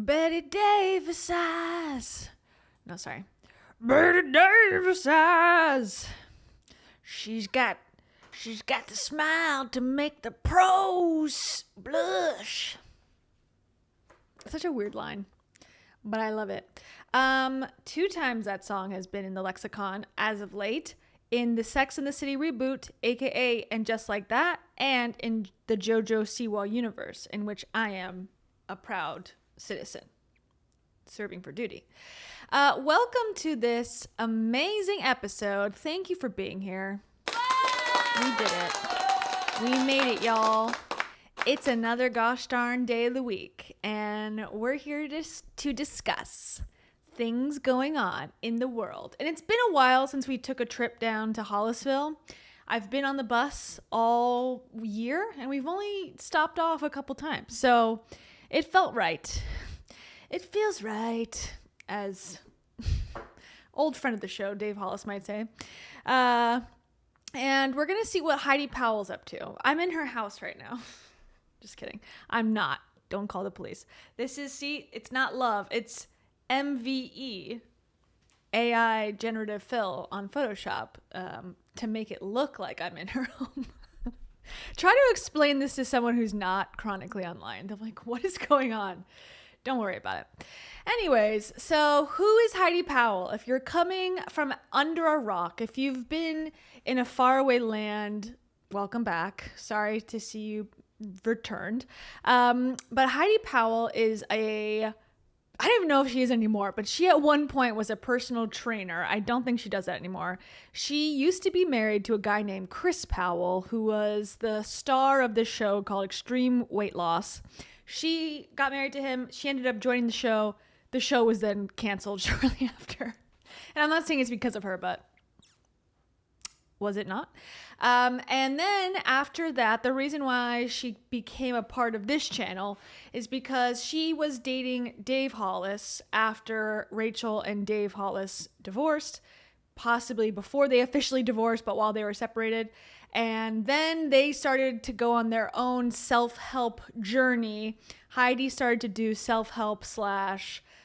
Betty Davis eyes. No, sorry. Betty Davis eyes. She's got the smile to make the pros blush. Such a weird line, but I love it. 2 times that song has been in the lexicon as of late. In the Sex and the City reboot, aka And Just Like That, and in the JoJo Siwa universe, in which I am a proud citizen serving for duty. Welcome to this amazing episode. Thank you for being here. We did it. We made it, y'all. It's another gosh darn day of the week, and we're here to discuss things going on in the world. And it's been a while since we took a trip down to Hollisville. I've been on the bus all year, and we've only stopped off a couple times. So it felt right. It feels right, as old friend of the show, Dave Hollis, might say. And we're going to see what Heidi Powell's up to. I'm in her house right now. Just kidding. I'm not. Don't call the police. It's not love. It's MVE, AI generative fill on Photoshop, to make it look like I'm in her home. Try to explain this to someone who's not chronically online. They're like, what is going on? Don't worry about it. Anyways, so who is Heidi Powell? If you're coming from under a rock, if you've been in a faraway land, welcome back. Sorry to see you returned. But Heidi Powell is I don't even know if she is anymore, but she at one point was a personal trainer. I don't think she does that anymore. She used to be married to a guy named Chris Powell, who was the star of this show called Extreme Weight Loss. She got married to him. She ended up joining the show. The show was then canceled shortly after. And I'm not saying it's because of her, but was it not? And then after that, the reason why she became a part of this channel is because she was dating Dave Hollis after Rachel and Dave Hollis divorced, possibly before they officially divorced, but while they were separated. And then they started to go on their own self-help journey. Heidi started to do self-help /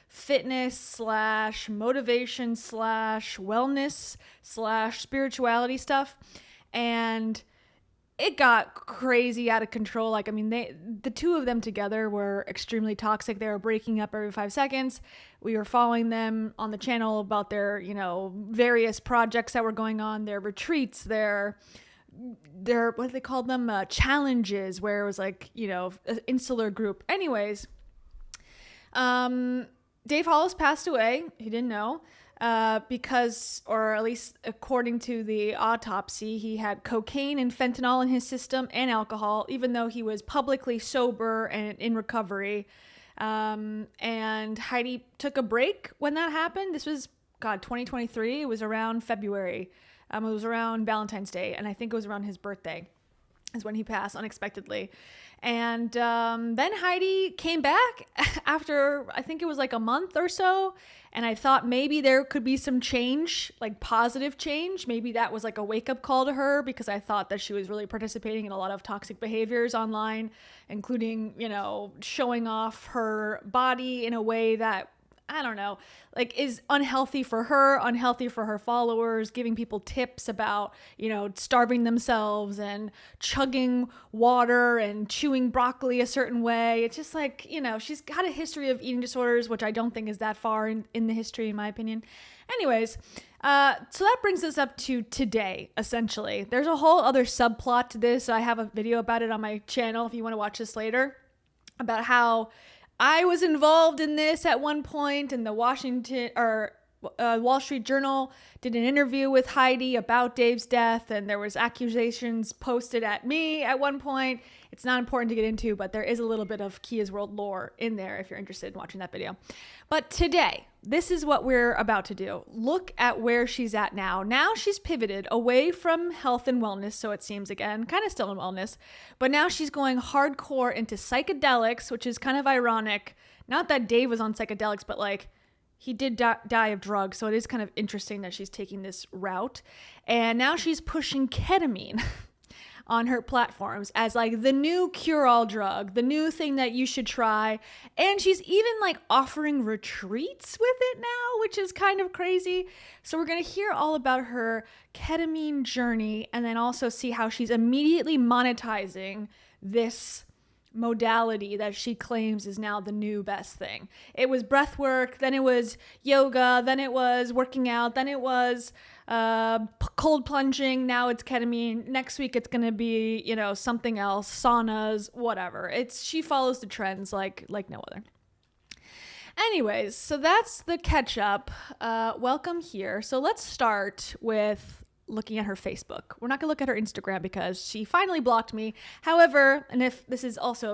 fitness / motivation / wellness / spirituality stuff. And it got crazy out of control. Like, I mean, the two of them together were extremely toxic. They were breaking up every 5 seconds. We were following them on the channel about their, various projects that were going on, their retreats, their what they called them, challenges, where it was like, an insular group. Anyways, Dave Hollis passed away. He didn't know. Because, or at least according to the autopsy, he had cocaine and fentanyl in his system and alcohol, even though he was publicly sober and in recovery. And Heidi took a break when that happened. This was, 2023. It was around February. It was around Valentine's Day, and I think it was around his birthday is when he passed unexpectedly. And then Heidi came back after, I think it was like a month or so. And I thought maybe there could be some change, like positive change. Maybe that was like a wake-up call to her, because I thought that she was really participating in a lot of toxic behaviors online, including, showing off her body in a way that, I don't know, like is unhealthy for her followers, giving people tips about, starving themselves and chugging water and chewing broccoli a certain way. It's just like, she's got a history of eating disorders, which I don't think is that far in the history, in my opinion. Anyways, so that brings us up to today, essentially. There's a whole other subplot to this. I have a video about it on my channel if you want to watch this later, about how I was involved in this at one point, and the Wall Street Journal did an interview with Heidi about Dave's death, and there was accusations posted at me at one point. It's not important to get into, but there is a little bit of Kia's World lore in there if you're interested in watching that video. But today, this is what we're about to do. Look at where she's at now. Now she's pivoted away from health and wellness, so it seems, again, kind of still in wellness, but now she's going hardcore into psychedelics, which is kind of ironic. Not that Dave was on psychedelics, but like, he did die of drugs, so it is kind of interesting that she's taking this route. And now she's pushing ketamine. on her platforms as like the new cure-all drug, the new thing that you should try. And she's even like offering retreats with it now, which is kind of crazy. So we're going to hear all about her ketamine journey and then also see how she's immediately monetizing this modality that she claims is now the new best thing. It was breath work, then it was yoga, then it was working out, then it was cold plunging, now it's ketamine. Next week it's going to be, you know, something else, saunas, whatever. She follows the trends like no other. Anyways, so that's the catch up. Welcome here. So let's start with looking at her Facebook. We're not gonna look at her Instagram because she finally blocked me. However, and if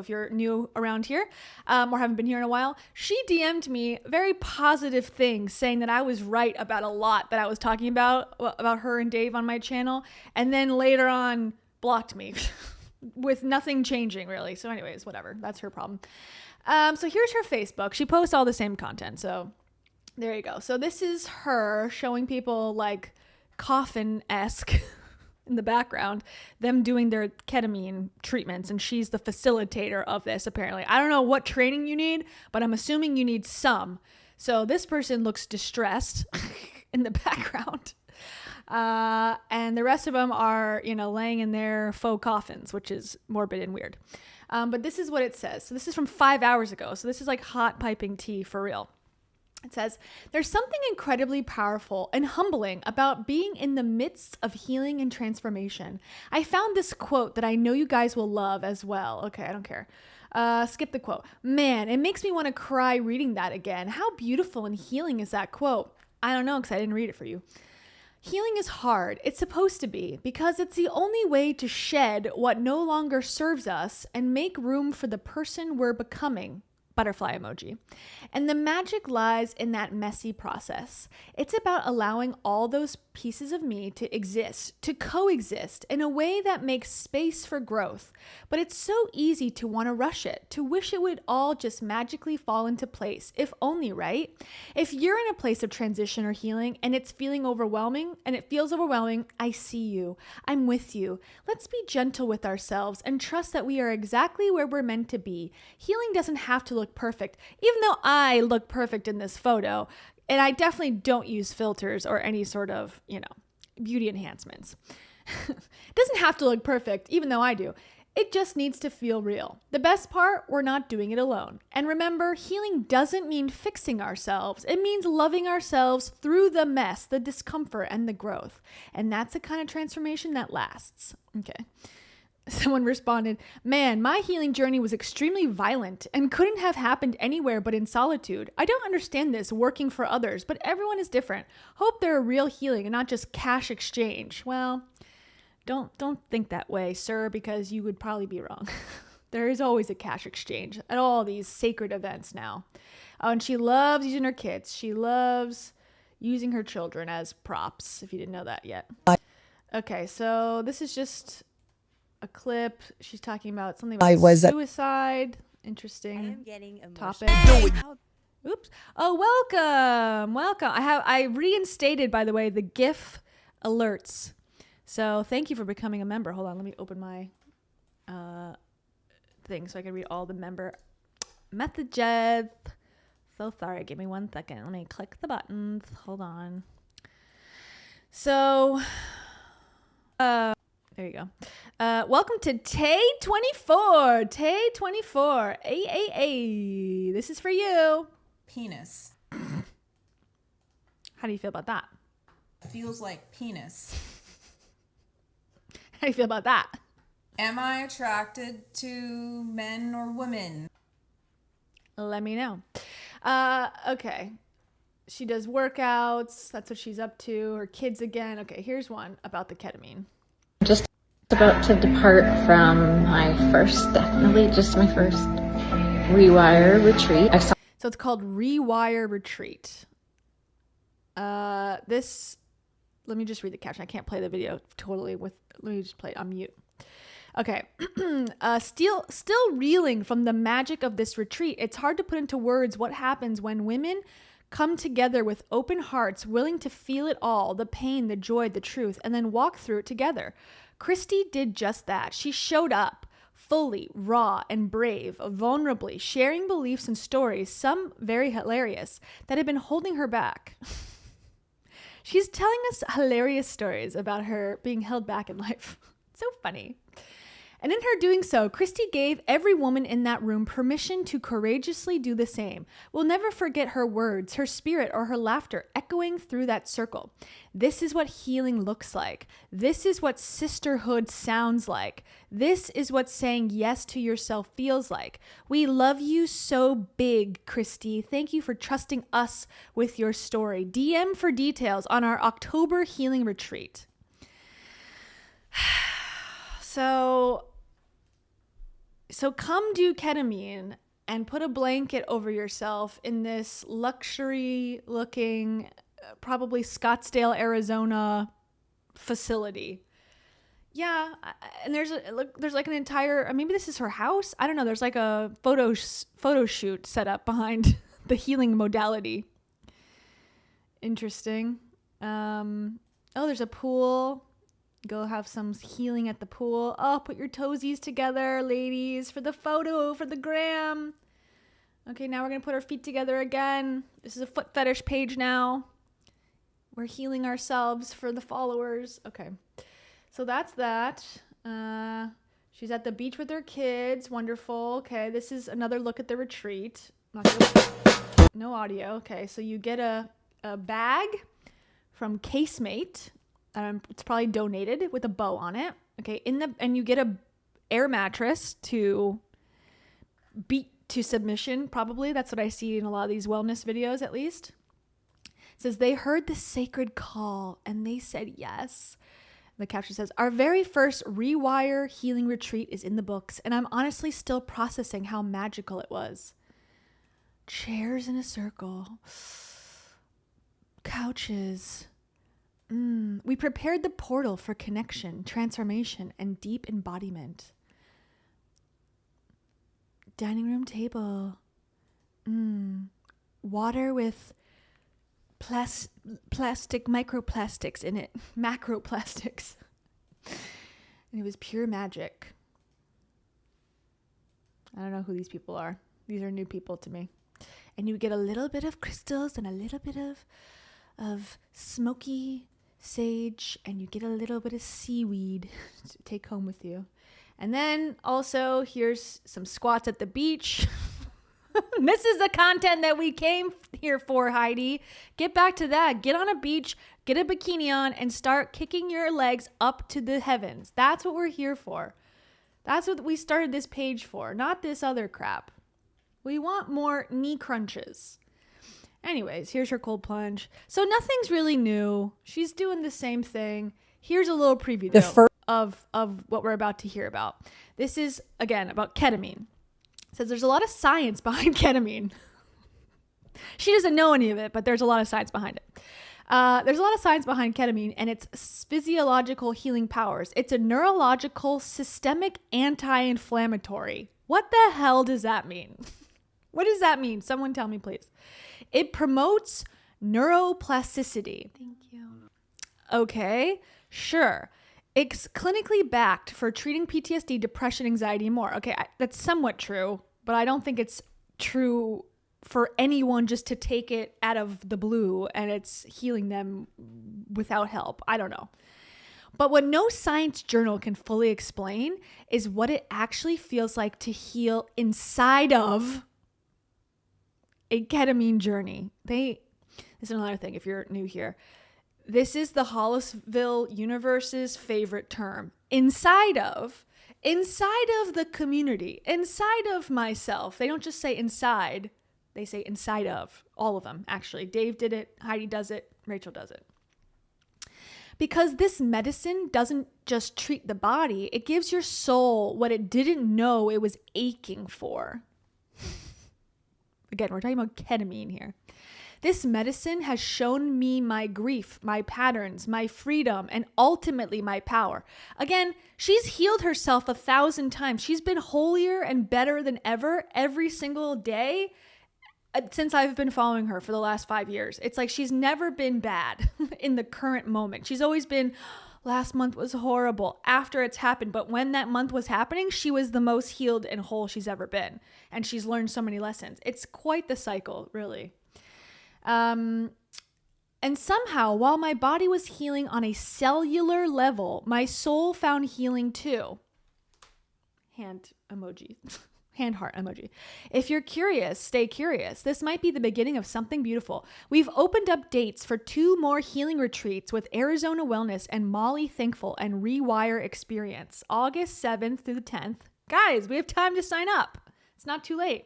you're new around here or haven't been here in a while, she DM'd me very positive things saying that I was right about a lot that I was talking about her and Dave on my channel, and then later on blocked me with nothing changing really. So anyways, whatever, that's her problem. So here's her Facebook. She posts all the same content. So there you go. So this is her showing people like coffin-esque in the background, them doing their ketamine treatments, and she's the facilitator of this apparently. I don't know what training you need, but I'm assuming you need some. So this person looks distressed in the background. And the rest of them are, you know, laying in their faux coffins, which is morbid and weird. But this is what it says. So this is from 5 hours ago. So this is like hot piping tea for real. It says, there's something incredibly powerful and humbling about being in the midst of healing and transformation. I found this quote that I know you guys will love as well. Okay, I don't care. Skip the quote. Man, it makes me want to cry reading that again. How beautiful and healing is that quote? I don't know because I didn't read it for you. Healing is hard. It's supposed to be because it's the only way to shed what no longer serves us and make room for the person we're becoming. Butterfly emoji. And the magic lies in that messy process. It's about allowing all those pieces of me to exist, to coexist in a way that makes space for growth. But it's so easy to want to rush it, to wish it would all just magically fall into place, if only, right? If you're in a place of transition or healing and it's feeling overwhelming, and it feels overwhelming, I see you. I'm with you. Let's be gentle with ourselves and trust that we are exactly where we're meant to be. Healing doesn't have to look perfect, even though I look perfect in this photo, and I definitely don't use filters or any sort of, you know, beauty enhancements. It doesn't have to look perfect, even though I do. It just needs to feel real. The best part, we're not doing it alone. And remember, healing doesn't mean fixing ourselves. It means loving ourselves through the mess, the discomfort, and the growth. And that's the kind of transformation that lasts. Okay. Someone responded, man, my healing journey was extremely violent and couldn't have happened anywhere but in solitude. I don't understand this working for others, but everyone is different. Hope they're a real healing and not just cash exchange. Well, don't think that way, sir, because you would probably be wrong. There is always a cash exchange at all these sacred events now. Oh, and she loves using her kids. She loves using her children as props, if you didn't know that yet. Okay, so this is just a clip. She's talking about something about suicide. Interesting I am getting topic. Oops. Oh, welcome. I reinstated, by the way, the GIF alerts. So thank you for becoming a member. Hold on, let me open my thing so I can read all the member messages. So sorry, give me 1 second. Let me click the buttons. Hold on. So, there you go. Welcome to Tay 24. Tay 24. Ay. This is for you. Penis. How do you feel about that? Feels like penis. How do you feel about that? Am I attracted to men or women? Let me know. Okay. She does workouts. That's what she's up to. Her kids again. Okay, here's one about the ketamine. Just about to depart from my first Rewire retreat. So it's called Rewire Retreat. Let me just read the caption. I can't play the video totally let me just play it on mute. Okay. Still reeling from the magic of this retreat. It's hard to put into words what happens when women come together with open hearts, willing to feel it all, the pain, the joy, the truth, and then walk through it together. Christy did just that. She showed up fully, raw and brave, vulnerably, sharing beliefs and stories, some very hilarious, that had been holding her back. She's telling us hilarious stories about her being held back in life. So funny. And in her doing so, Christy gave every woman in that room permission to courageously do the same. We'll never forget her words, her spirit, or her laughter echoing through that circle. This is what healing looks like. This is what sisterhood sounds like. This is what saying yes to yourself feels like. We love you so big, Christy. Thank you for trusting us with your story. DM for details on our October healing retreat. So come do ketamine and put a blanket over yourself in this luxury looking, probably Scottsdale, Arizona facility. Yeah. And there's like an entire, maybe this is her house. I don't know. There's like a photo shoot set up behind the healing modality. Interesting. There's a pool. Go have some healing at the pool. Oh, put your toesies together, ladies, for the photo, for the gram. Okay, now we're going to put our feet together again. This is a foot fetish page now. We're healing ourselves for the followers. Okay, so that's that. She's at the beach with her kids. Wonderful. Okay, this is another look at the retreat. No audio. Okay, so you get a bag from Casemate. It's probably donated with a bow on it. Okay. And you get a air mattress to beat to submission. Probably that's what I see in a lot of these wellness videos, at least. It says they heard the sacred call and they said yes. The caption says, our very first Rewire healing retreat is in the books. And I'm honestly still processing how magical it was. Chairs in a circle. Couches. We prepared the portal for connection, transformation, and deep embodiment. Dining room table. Water with plastic microplastics in it. Macroplastics. And it was pure magic. I don't know who these people are. These are new people to me. And you get a little bit of crystals and a little bit of smoky sage, and you get a little bit of seaweed to take home with you. And then also here's some squats at the beach. This is the content that we came here for, Heidi. Get back to that. Get on a beach, get a bikini on, and start kicking your legs up to the heavens. That's what we're here for. That's what we started this page for, not this other crap. We want more knee crunches. Anyways, here's her cold plunge. So nothing's really new. She's doing the same thing. Here's a little preview of what we're about to hear about. This is, again, about ketamine. It says there's a lot of science behind ketamine. She doesn't know any of it, but there's a lot of science behind it. There's a lot of science behind ketamine and its physiological healing powers. It's a neurological, systemic anti-inflammatory. What the hell does that mean? What does that mean? Someone tell me, please. It promotes neuroplasticity. Thank you. Okay, sure. It's clinically backed for treating PTSD, depression, anxiety, and more. Okay, that's somewhat true, but I don't think it's true for anyone just to take it out of the blue and it's healing them without help. I don't know. But what no science journal can fully explain is what it actually feels like to heal inside of a ketamine journey. This is another thing if you're new here. This is the Hollisville universe's favorite term. Inside of the community, inside of myself. They don't just say inside, they say inside of. All of them, actually. Dave did it, Heidi does it, Rachel does it. Because this medicine doesn't just treat the body, it gives your soul what it didn't know it was aching for. Again, we're talking about ketamine here. This medicine has shown me my grief, my patterns, my freedom, and ultimately my power. Again, she's healed herself 1,000 times. She's been holier and better than ever every single day since I've been following her for the last 5 years. It's like she's never been bad in the current moment. She's always been last month was horrible after it's happened. But when that month was happening, she was the most healed and whole she's ever been. And she's learned so many lessons. It's quite the cycle, really. And somehow, while my body was healing on a cellular level, my soul found healing too. Hand emoji. Hand heart emoji. If you're curious, stay curious. This might be the beginning of something beautiful. We've opened up dates for 2 more healing retreats with Arizona Wellness and Molly Thankful and Rewire Experience, August 7th through the 10th. Guys, we have time to sign up. It's not too late.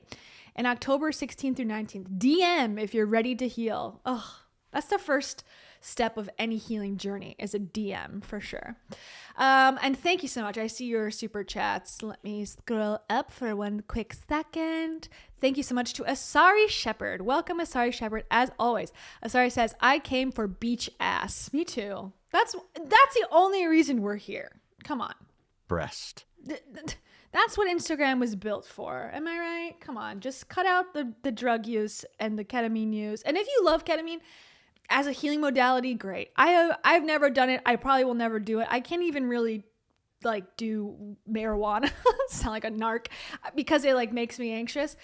And October 16th through 19th. DM if you're ready to heal. Oh, that's the first step of any healing journey, is a DM for sure. And thank you so much. I see your super chats. Let me scroll up for one quick second. Thank you so much to Asari Shepherd. Welcome, Asari Shepherd, as always. Asari says, I came for beach ass. Me too. That's the only reason we're here. Come on. Breast. That's what Instagram was built for. Am I right? Come on. Just cut out the drug use and the ketamine use. And if you love ketamine as a healing modality, great. I've never done it. I probably will never do it. I can't even really like do marijuana. Sound like a narc because it like makes me anxious.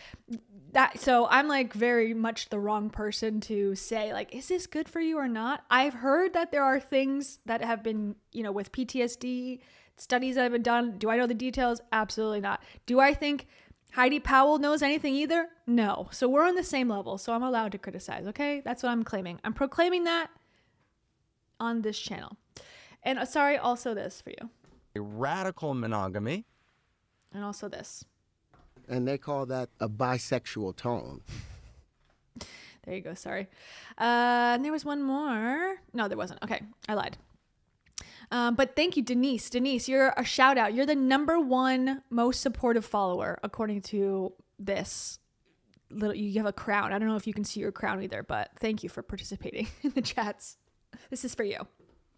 So I'm like very much the wrong person to say like, is this good for you or not? I've heard that there are things that have been, with PTSD studies that have been done. Do I know the details? Absolutely not. Do I think Heidi Powell knows anything either? No. So we're on the same level. So I'm allowed to criticize. Okay. That's what I'm claiming. I'm proclaiming that on this channel. And sorry, also this for you. A radical monogamy. And also this. And they call that a bisexual tone. There you go. Sorry. And there was one more. No, there wasn't. Okay. I lied. But thank you, Denise. Denise, you're a shout out. You're the #1 most supportive follower, according to this little, you have a crown. I don't know if you can see your crown either, but thank you for participating in the chats. This is for you.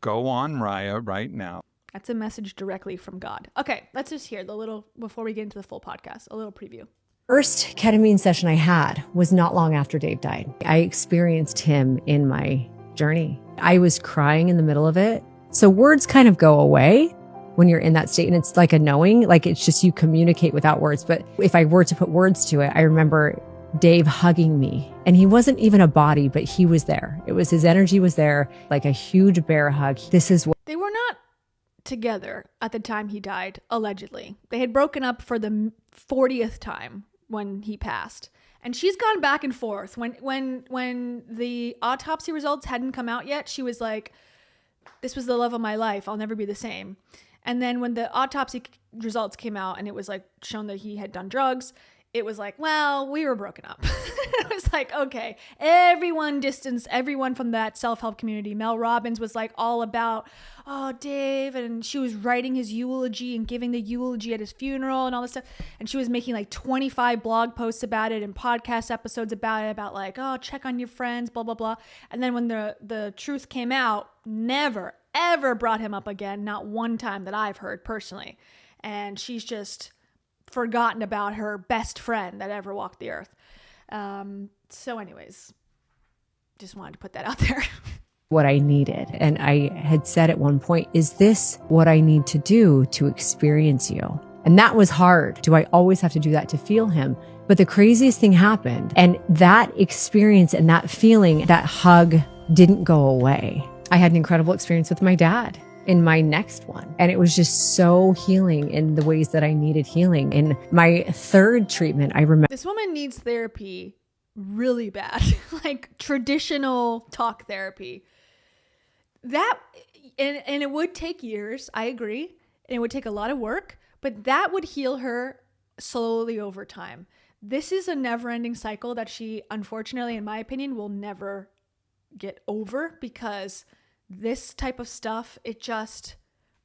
Go on, Raya, right now. That's a message directly from God. Okay, let's just hear the little, before we get into the full podcast, a little preview. First ketamine session I had was not long after Dave died. I experienced him in my journey. I was crying in the middle of it. So words kind of go away when you're in that state, and it's like a knowing, like it's just you communicate without words. But if I were to put words to it, I remember Dave hugging me, and he wasn't even a body, but he was there. It was his energy was there, like a huge bear hug. This is what they were not together at the time he died, allegedly. They had broken up for the 40th time when he passed. And she's gone back and forth. When the autopsy results hadn't come out yet, she was like, this was the love of my life. I'll never be the same. And then when the autopsy results came out and it was like shown that he had done drugs, it was like, well, we were broken up. It was like, okay, everyone distanced everyone from that self-help community. Mel Robbins was like all about, oh, Dave. And she was writing his eulogy and giving the eulogy at his funeral and all this stuff. And she was making like 25 blog posts about it and podcast episodes about it, about like, oh, check on your friends, blah, blah, blah. And then when the truth came out, never, ever brought him up again. Not one time that I've heard personally. And she's just forgotten about her best friend that ever walked the earth. So anyways, just wanted to put that out there. what I needed. And I had said at one point, is this what I need to do to experience you? And that was hard. Do I always have to do that to feel him? But the craziest thing happened. And that experience and that feeling, that hug didn't go away. I had an incredible experience with my dad in my next one. And it was just so healing in the ways that I needed healing. In my third treatment, I remember. This woman needs therapy really bad, like traditional talk therapy. That, and it would take years, I agree. And it would take a lot of work, but that would heal her slowly over time. This is a never-ending cycle that she, unfortunately, in my opinion, will never get over, because this type of stuff, it just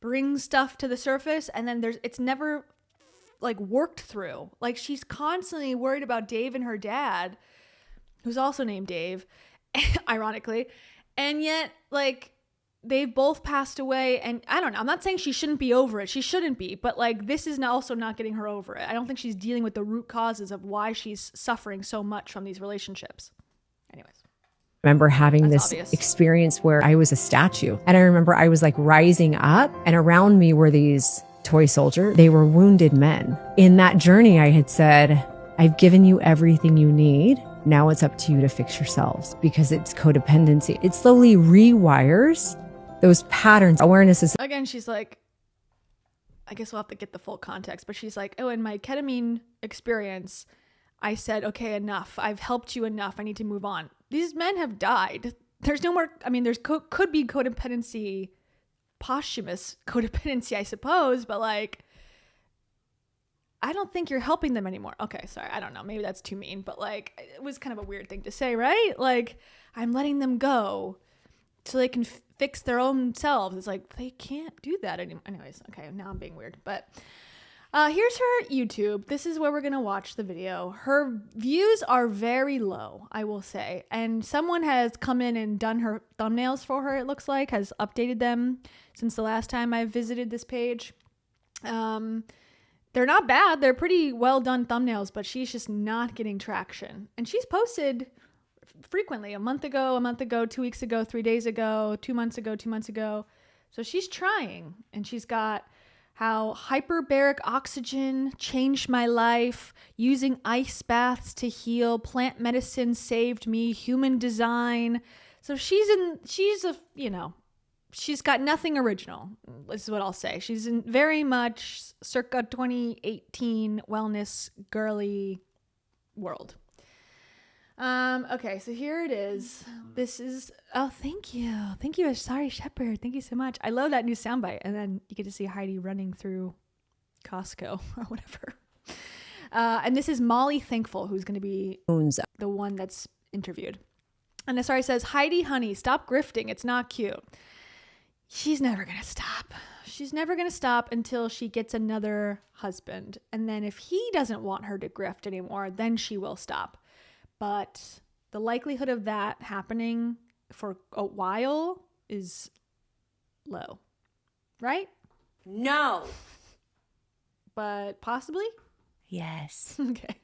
brings stuff to the surface, and then it's never like worked through. Like, she's constantly worried about Dave and her dad, who's also named Dave, ironically, and yet like they've both passed away. And I don't know, I'm not saying she shouldn't be over it. She shouldn't be, but like, this is also not getting her over it. I don't think she's dealing with the root causes of why she's suffering so much from these relationships. Anyways. remember having That's this obvious. experience where I was a statue. And I remember I was like rising up, and around me were these toy soldiers. They were wounded men. In that journey, I had said, I've given you everything you need. Now it's up to you to fix yourselves, because it's codependency. It slowly rewires those patterns. Awareness is Again, she's like, I guess we'll have to get the full context, but she's like, oh, in my ketamine experience, I said, okay, enough. I've helped you enough. I need to move on. These men have died. There's no more, I mean, there's could be codependency, posthumous codependency, I suppose, but like, I don't think you're helping them anymore. Okay, sorry. I don't know. Maybe that's too mean, but like, it was kind of a weird thing to say, right? Like, I'm letting them go so they can fix their own selves. It's like, they can't do that anymore. Anyways, okay, now I'm being weird, but here's her YouTube. This is where we're going to watch the video. Her views are very low, I will say. And someone has come in and done her thumbnails for her, it looks like, has updated them since the last time I visited this page. They're not bad. They're pretty well done thumbnails, but she's just not getting traction. And she's posted frequently, a month ago, 2 weeks ago, 3 days ago, 2 months ago, 2 months ago. So she's trying, and she's got how hyperbaric oxygen changed my life, using ice baths to heal, plant medicine saved me, human design. So she's got nothing original. This is what I'll say. She's in very much circa 2018 wellness girly world. Okay, so here it is. This is, oh, thank you. Thank you, Sorry Shepherd. Thank you so much. I love that new soundbite. And then you get to see Heidi running through Costco or whatever. And this is Molly Thankful, who's going to be the one that's interviewed. And Sorry says, Heidi, honey, stop grifting. It's not cute. She's never going to stop. She's never going to stop until she gets another husband. And then if he doesn't want her to grift anymore, then she will stop. But the likelihood of that happening for a while is low, right? No. But possibly? yes. Okay.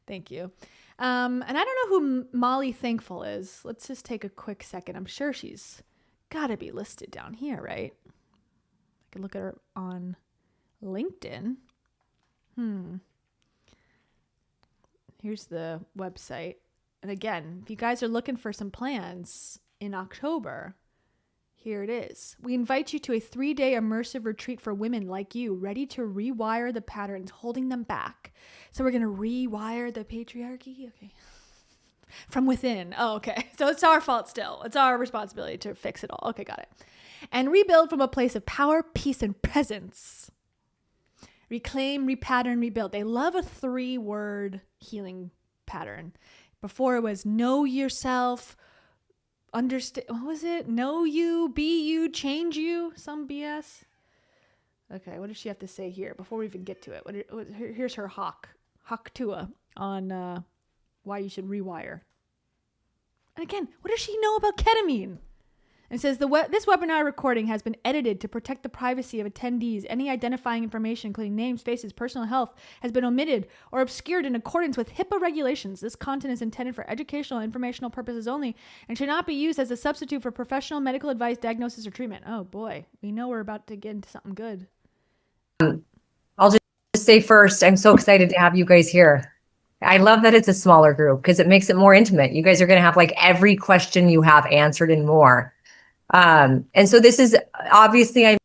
Thank you. And I don't know who Molly Thankful is. Let's just take a quick second. I'm sure she's got to be listed down here, right? I can look at her on LinkedIn. Here's the website. And again, if you guys are looking for some plans in October, here it is. We invite you to a 3-day immersive retreat for women like you, ready to rewire the patterns holding them back. So we're going to rewire the patriarchy? Okay. From within. Oh, okay. So it's our fault still. It's our responsibility to fix it all. Okay, got it. And rebuild from a place of power, peace, and presence. Reclaim, repattern, rebuild. They love a 3-word healing pattern. Before it was know yourself, understand. What was it? Know you, be you, change you. Some BS. Okay, what does she have to say here before we even get to it? Here's her Hawk Tua on why you should rewire. And again, what does she know about ketamine? And says, this webinar recording has been edited to protect the privacy of attendees. Any identifying information, including names, faces, personal health, has been omitted or obscured in accordance with HIPAA regulations. This content is intended for educational and informational purposes only and should not be used as a substitute for professional medical advice, diagnosis, or treatment. Oh boy, we know we're about to get into something good. I'll just say first, I'm so excited to have you guys here. I love that it's a smaller group because it makes it more intimate. You guys are going to have like every question you have answered and more. And so this is obviously I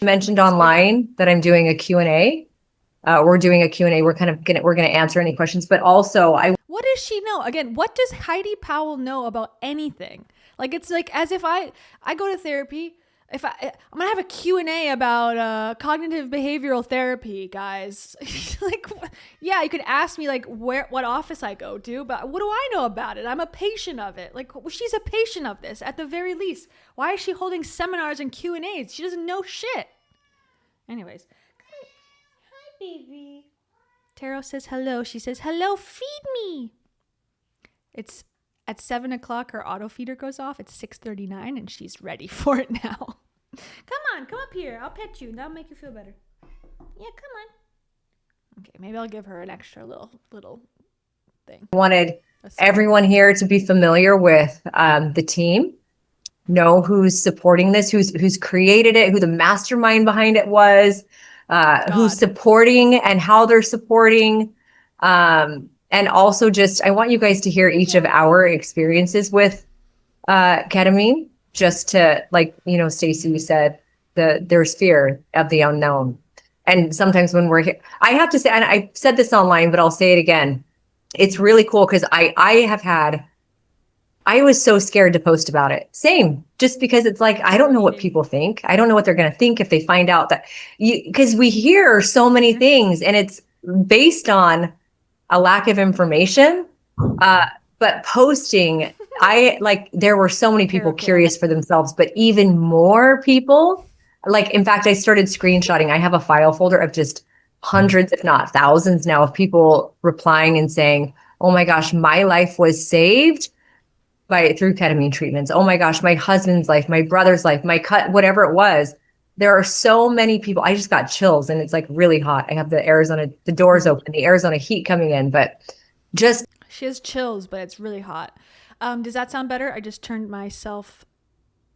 mentioned online that I'm doing a Q&A. We're doing a Q&A. We're going to answer any questions, but also what does she know? Again, what does Heidi Powell know about anything? Like, it's like as if I go to therapy. I'm gonna have a Q&A about cognitive behavioral therapy, guys. Like, yeah, you could ask me like what office I go to, but what do I know about it? I'm a patient of it. Like, she's a patient of this at the very least. Why is she holding seminars and Q&As? She doesn't know shit. Anyways, hi baby. Taro says hello. She says hello. Feed me. It's at 7:00. Her auto feeder goes off. It's 6:39, and she's ready for it now. Come up here. I'll pet you. That'll make you feel better. Yeah, come on. Okay, maybe I'll give her an extra little thing. wanted everyone here to be familiar with the team, know who's supporting this, who's created it, who the mastermind behind it was, who's supporting and how they're supporting. And also just, I want you guys to hear each of our experiences with ketamine, just to, like, you know, Stacey said, there's fear of the unknown. And sometimes when we're here, I have to say, and I said this online, but I'll say it again. It's really cool because I was so scared to post about it. Same, just because it's like, I don't know what people think. I don't know what they're going to think if they find out that because we hear so many things and it's based on a lack of information. But posting, there were so many people curious for themselves, but even more people, like, in fact, I started screenshotting. I have a file folder of just hundreds, if not thousands now, of people replying and saying, oh my gosh, my life was saved through ketamine treatments. Oh my gosh, my husband's life, my brother's life, whatever it was. There are so many people. I just got chills and it's like really hot. I have the doors open, the Arizona heat coming in, but just. She has chills, but it's really hot. Does that sound better? I just turned myself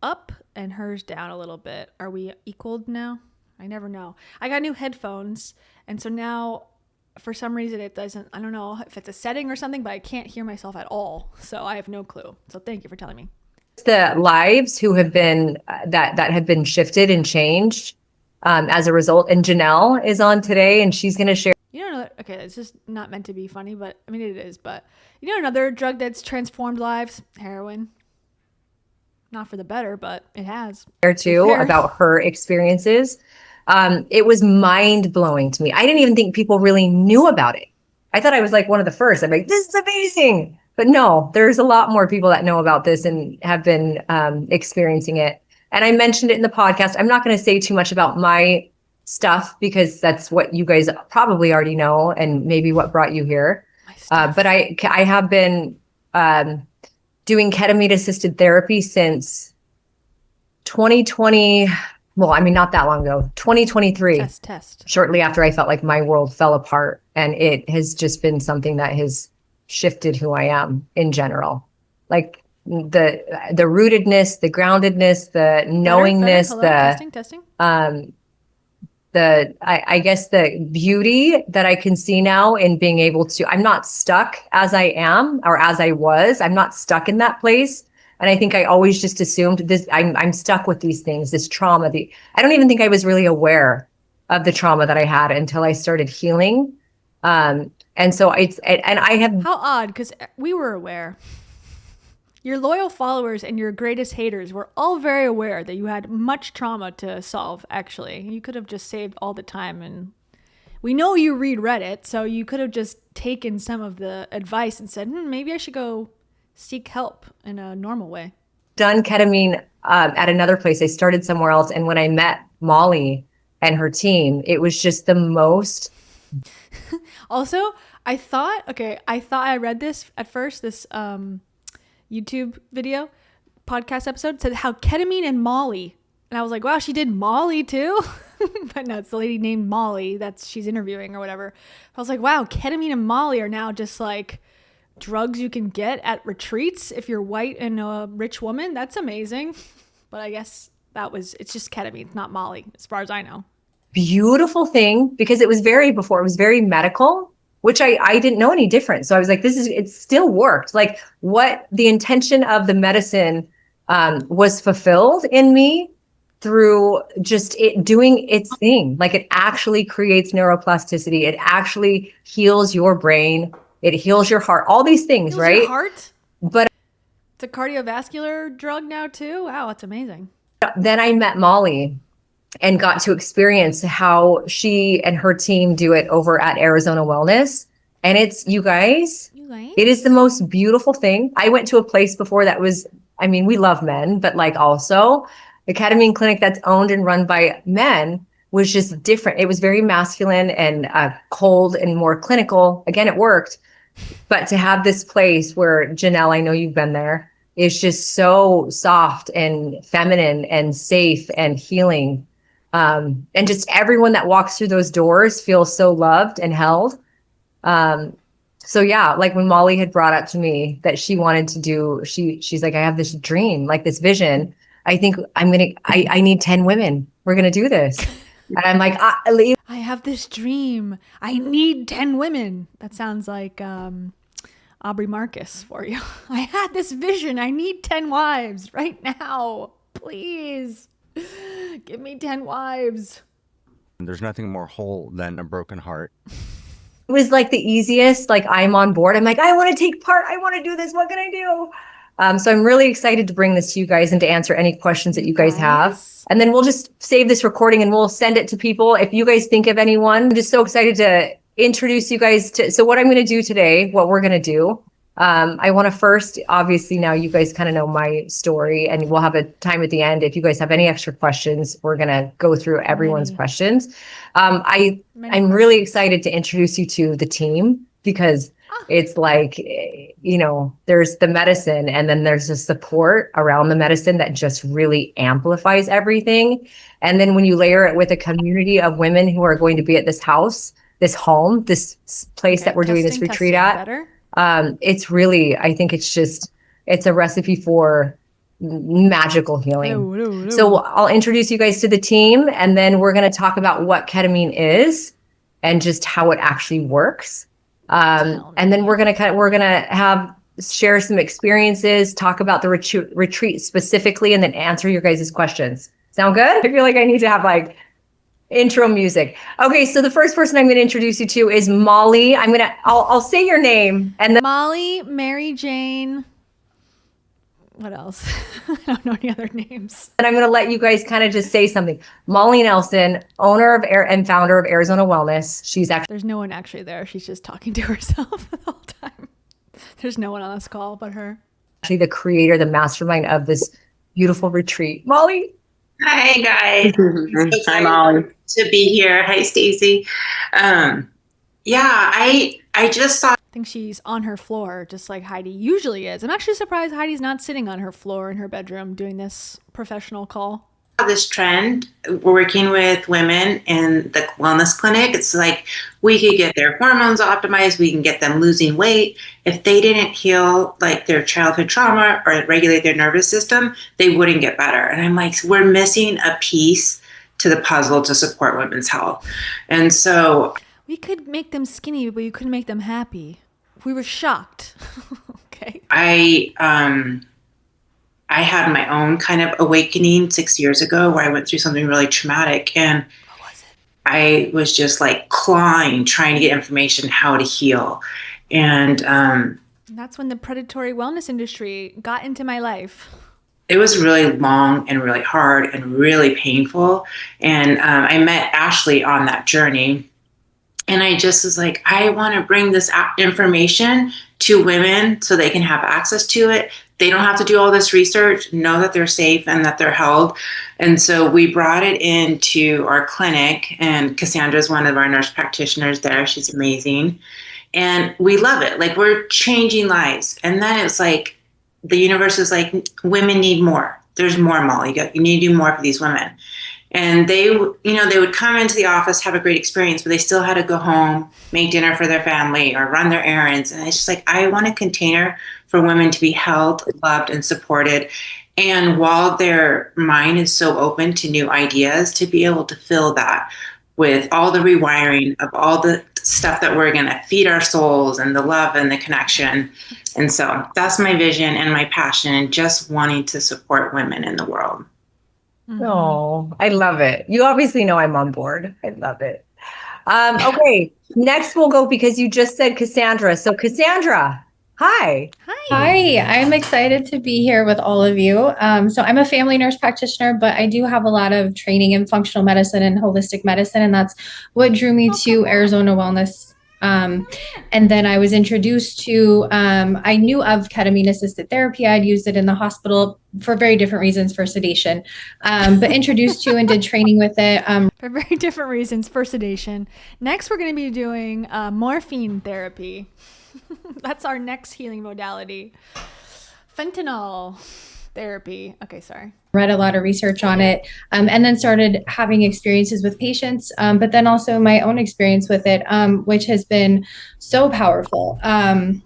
up and hers down a little bit. Are we equaled now? I never know. I got new headphones, and so now for some reason it doesn't, I don't know if it's a setting or something, but I can't hear myself at all. So I have no clue. So thank you for telling me. The lives who have been that have been shifted and changed as a result. And Janelle is on today, and she's going to share. You know, okay, it's just not meant to be funny, but I mean it is. But you know, another drug that's transformed lives, heroin. Not for the better, but it has. There too about her experiences. It was mind blowing to me. I didn't even think people really knew about it. I thought I was like one of the first. I'm like, this is amazing. But no, there's a lot more people that know about this and have been experiencing it. And I mentioned it in the podcast. I'm not going to say too much about my stuff because that's what you guys probably already know and maybe what brought you here. But I have been doing ketamine assisted therapy since 2020. Well, I mean, not that long ago, 2023, test. Shortly after I felt like my world fell apart. And it has just been something that has shifted who I am in general. Like the rootedness, the groundedness, the knowingness, Hello? Testing. I guess the beauty that I can see now in being able to, I'm not stuck as I am or as I was. I'm not stuck in that place. And I think I always just assumed this, I'm stuck with these things, this trauma. I don't even think I was really aware of the trauma that I had until I started healing. And so I have. How odd, because we were aware. Your loyal followers and your greatest haters were all very aware that you had much trauma to solve, actually. You could have just saved all the time. And we know you read Reddit, so you could have just taken some of the advice and said, maybe I should go seek help in a normal way. Done ketamine at another place. I started somewhere else. And when I met Molly and her team, it was just the most. Also, I thought I read this at first, this YouTube video, podcast episode, said how ketamine and Molly. And I was like, wow, she did Molly too? But no, it's the lady named Molly she's interviewing or whatever. I was like, wow, ketamine and Molly are now just like drugs you can get at retreats if you're white and a rich woman. That's amazing. But I guess it's just ketamine. It's not Molly, as far as I know. Beautiful thing, because it was very medical, which I didn't know any different. So I was like, it still worked. Like what the intention of the medicine was fulfilled in me through just it doing its thing. Like it actually creates neuroplasticity. It actually heals your brain. It heals your heart, all these things, right? Your heart? But it's a cardiovascular drug now too. Wow, that's amazing. Then I met Molly and got to experience how she and her team do it over at Arizona Wellness. And it's, you guys, it is the most beautiful thing. I went to a place before that was, I mean, we love men, but like also the ketamine clinic that's owned and run by men was just different. It was very masculine and cold and more clinical. Again, it worked. But to have this place where, Janelle, I know you've been there, is just so soft and feminine and safe and healing. And just everyone that walks through those doors feels so loved and held. So yeah, like when Molly had brought up to me that she wanted to do, she's like, I have this dream, like this vision. I think I need 10 women. We're going to do this. And I'm like, I have this dream. I need 10 women. That sounds like Aubrey Marcus for you. I had this vision. I need 10 wives right now. Please give me 10 wives. There's nothing more whole than a broken heart. it was like the easiest, like I'm on board. I'm like, I want to take part. I want to do this. What can I do? So I'm really excited to bring this to you guys and to answer any questions that you guys have. And then we'll just save this recording and we'll send it to people. If you guys think of anyone, I'm just so excited to introduce you guys to. So what I'm going to do today, what we're going to do, I want to first, obviously now you guys kind of know my story and we'll have a time at the end. If you guys have any extra questions, we're going to go through everyone's questions. I'm really excited to introduce you to the team because it's like, you know, there's the medicine and then there's the support around the medicine that just really amplifies everything. And then when you layer it with a community of women who are going to be at this house, this home, this place that we're doing this retreat at, it's really, I think it's a recipe for magical healing. So I'll introduce you guys to the team and then we're going to talk about what ketamine is and just how it actually works. And then we're going to share some experiences, talk about the retreat specifically, and then answer your guys' questions. Sound good? I feel like I need to have like intro music. Okay. So the first person I'm going to introduce you to is Molly. I'll say your name and then Molly, Mary Jane. What else? I don't know any other names. And I'm going to let you guys kind of just say something. Molly Nelson, owner of and founder of Arizona Wellness. She's actually, there's no one actually there. She's just talking to herself the whole time. There's no one on this call but her. Actually the creator, the mastermind of this beautiful retreat. Molly. Hi guys. Hi Molly. To be here. Hi Stacy. I just saw. I think she's on her floor, just like Heidi usually is. I'm actually surprised Heidi's not sitting on her floor in her bedroom doing this professional call. This trend working with women in the wellness clinic. It's like we could get their hormones optimized. We can get them losing weight. If they didn't heal like their childhood trauma or regulate their nervous system, they wouldn't get better. And I'm like, we're missing a piece to the puzzle to support women's health. And so we could make them skinny, but you couldn't make them happy. We were shocked. Okay. I had my own kind of awakening 6 years ago where I went through something really traumatic and what was it? I was just like clawing, trying to get information how to heal. And that's when the predatory wellness industry got into my life. It was really long and really hard and really painful. And I met Ashley on that journey. And I just was like, I want to bring this information to women so they can have access to it. They don't have to do all this research, know that they're safe and that they're held. And so we brought it into our clinic, and Cassandra is one of our nurse practitioners there. She's amazing. And we love it. Like, we're changing lives. And then it's like, the universe is like, women need more. There's more, Molly. You need to do more for these women. And they would come into the office, have a great experience, but they still had to go home, make dinner for their family or run their errands. And it's just like, I want a container for women to be held, loved, and supported. And while their mind is so open to new ideas, to be able to fill that with all the rewiring of all the stuff that we're going to feed our souls and the love and the connection. And so that's my vision and my passion, and just wanting to support women in the world. Oh, I love it. You obviously know I'm on board. I love it. Okay, next we'll go because you just said Cassandra. So Cassandra, hi. Hi, I'm excited to be here with all of you. So I'm a family nurse practitioner, but I do have a lot of training in functional medicine and holistic medicine, and that's what drew me to Arizona Wellness. And then I was introduced to, I knew of ketamine assisted therapy. I'd used it in the hospital for very different reasons, for sedation, but introduced to and did training with it. For very different reasons, for sedation. Next, we're going to be doing morphine therapy. That's our next healing modality. Fentanyl. Therapy. Okay, sorry. Read a lot of research on it, and then started having experiences with patients, but then also my own experience with it, which has been so powerful. The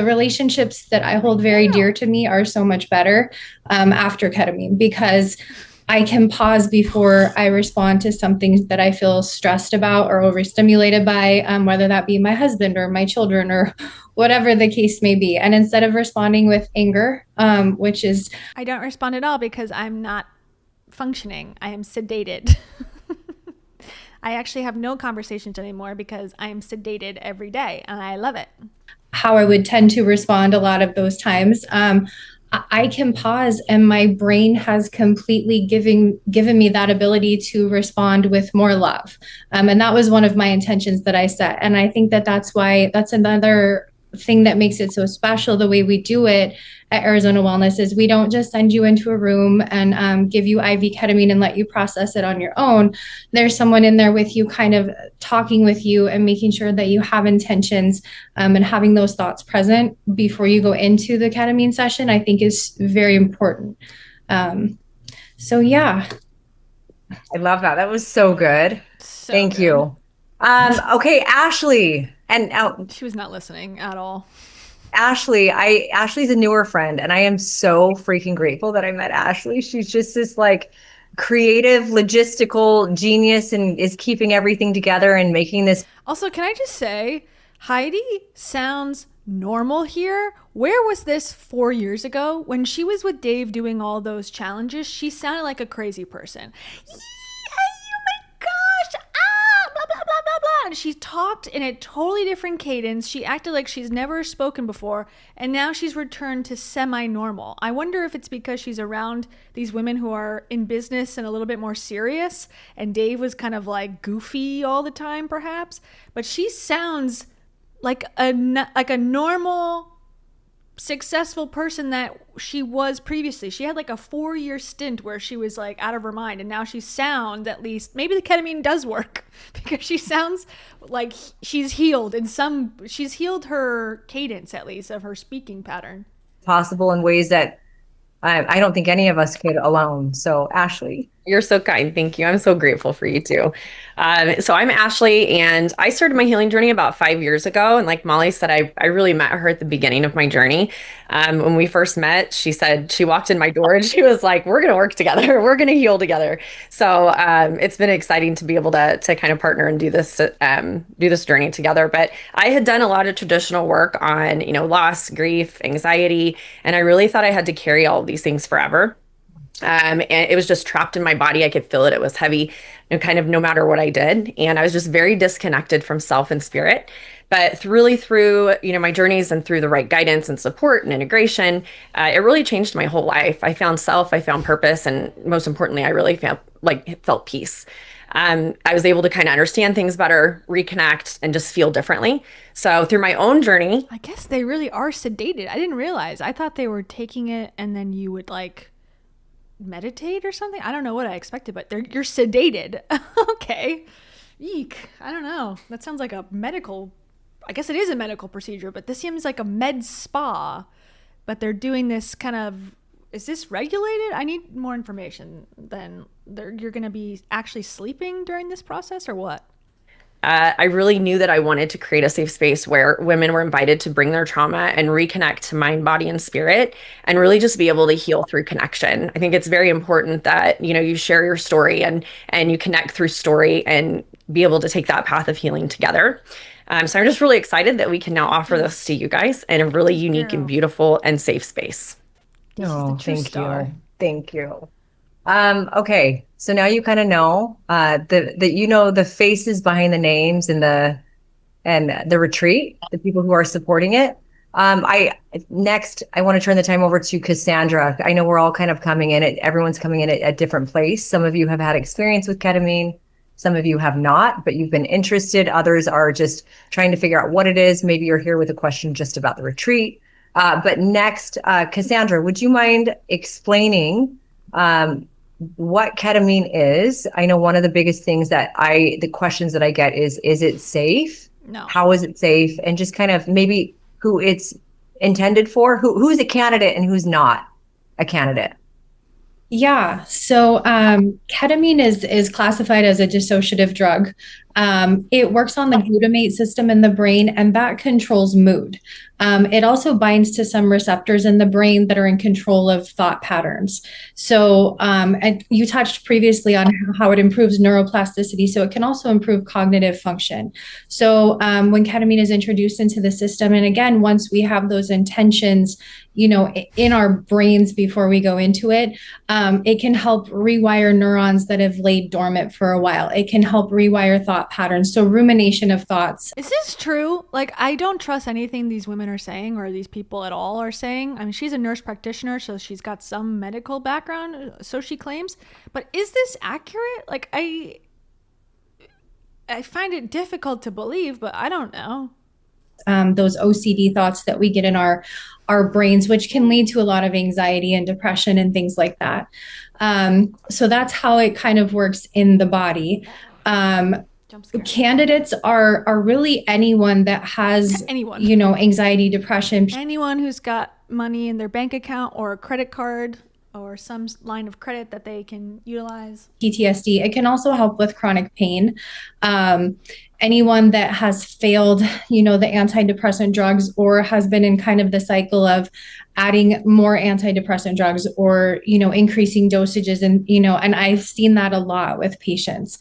relationships that I hold very dear to me are so much better after ketamine, because I can pause before I respond to something that I feel stressed about or overstimulated by, whether that be my husband or my children or whatever the case may be. And instead of responding with anger, which is... I don't respond at all because I'm not functioning. I am sedated. I actually have no conversations anymore because I am sedated every day, and I love it. How I would tend to respond a lot of those times. I can pause, and my brain has completely given me that ability to respond with more love. And that was one of my intentions that I set. And I think that that's another thing that makes it so special. The way we do it at Arizona Wellness is we don't just send you into a room and give you IV ketamine and let you process it on your own. There's someone in there with you, kind of talking with you and making sure that you have intentions, and having those thoughts present before you go into the ketamine session, I think is very important. So yeah. I love that. That was so good. Thank you. Okay, Ashley. And she was not listening at all. Ashley's a newer friend, and I am so freaking grateful that I met Ashley. She's just this like creative, logistical genius and is keeping everything together and making this. Also, can I just say, Heidi sounds normal here. Where was this 4 years ago? When she was with Dave doing all those challenges, she sounded like a crazy person. And she talked in a totally different cadence. She acted like she's never spoken before, and now she's returned to semi-normal. I wonder if it's because she's around these women who are in business and a little bit more serious, and Dave was kind of like goofy all the time, perhaps. But she sounds like a normal, successful person that she was previously. She had like a 4-year stint where she was like out of her mind, and now she sounds, at least maybe the ketamine does work, because she sounds like she's healed she's healed her cadence, at least, of her speaking pattern. Possible in ways that I don't think any of us could alone. So Ashley. You're so kind. Thank you. I'm so grateful for you too. So I'm Ashley, and I started my healing journey about 5 years ago. And like Molly said, I really met her at the beginning of my journey. When we first met, she said, she walked in my door and she was like, we're going to work together. We're going to heal together. So it's been exciting to be able to kind of partner and do this journey together. But I had done a lot of traditional work on, loss, grief, anxiety, and I really thought I had to carry all of these things forever. And it was just trapped in my body. I could feel it. It was heavy, kind of no matter what I did. And I was just very disconnected from self and spirit. But through my journeys and through the right guidance and support and integration, it really changed my whole life. I found self, I found purpose, and most importantly, I really felt peace. I was able to kind of understand things better, reconnect, and just feel differently. So through my own journey, I guess they really are sedated. I didn't realize. I thought they were taking it and then you would like meditate or something. I don't know what I expected, but you're sedated. Okay. Eek. I don't know. That sounds like a medical, I guess it is a medical procedure, but this seems like a med spa, but they're doing this kind of, is this regulated? I need more information. Then you're going to be actually sleeping during this process, or what? I really knew that I wanted to create a safe space where women were invited to bring their trauma and reconnect to mind, body, and spirit, and really just be able to heal through connection. I think it's very important that, you share your story and you connect through story and be able to take that path of healing together. So I'm just really excited that we can now offer this to you guys in a really unique and beautiful and safe space. Oh, thank you. Thank you. Okay. So now you kind of know, the faces behind the names and the retreat, the people who are supporting it. Next, I want to turn the time over to Cassandra. I know we're all kind of coming in everyone's coming in at a different place. Some of you have had experience with ketamine. Some of you have not, but you've been interested. Others are just trying to figure out what it is. Maybe you're here with a question just about the retreat. But next, Cassandra, would you mind explaining what ketamine is? I know one of the biggest things the questions that I get is it safe? No. How is it safe? And just kind of maybe who it's intended for? Who's a candidate and who's not a candidate? Yeah, so ketamine is classified as a dissociative drug. It works on the glutamate system in the brain, and that controls mood. It also binds to some receptors in the brain that are in control of thought patterns. So, and you touched previously on how it improves neuroplasticity, so it can also improve cognitive function. So, when ketamine is introduced into the system, and again, once we have those intentions, in our brains before we go into it, it can help rewire neurons that have laid dormant for a while. It can help rewire thought patterns. So rumination of thoughts. Is this true? Like, I don't trust anything these women are saying or these people at all are saying. I mean, she's a nurse practitioner, so she's got some medical background, so she claims. But is this accurate? Like, I find it difficult to believe, but I don't know. Those OCD thoughts that we get in our brains, which can lead to a lot of anxiety and depression and things like that. So that's how it kind of works in the body. Candidates are really anyone that has anxiety, depression, anyone who's got money in their bank account or a credit card or some line of credit that they can utilize. PTSD. It can also help with chronic pain. Anyone that has failed, the antidepressant drugs or has been in kind of the cycle of adding more antidepressant drugs or, increasing dosages. And I've seen that a lot with patients.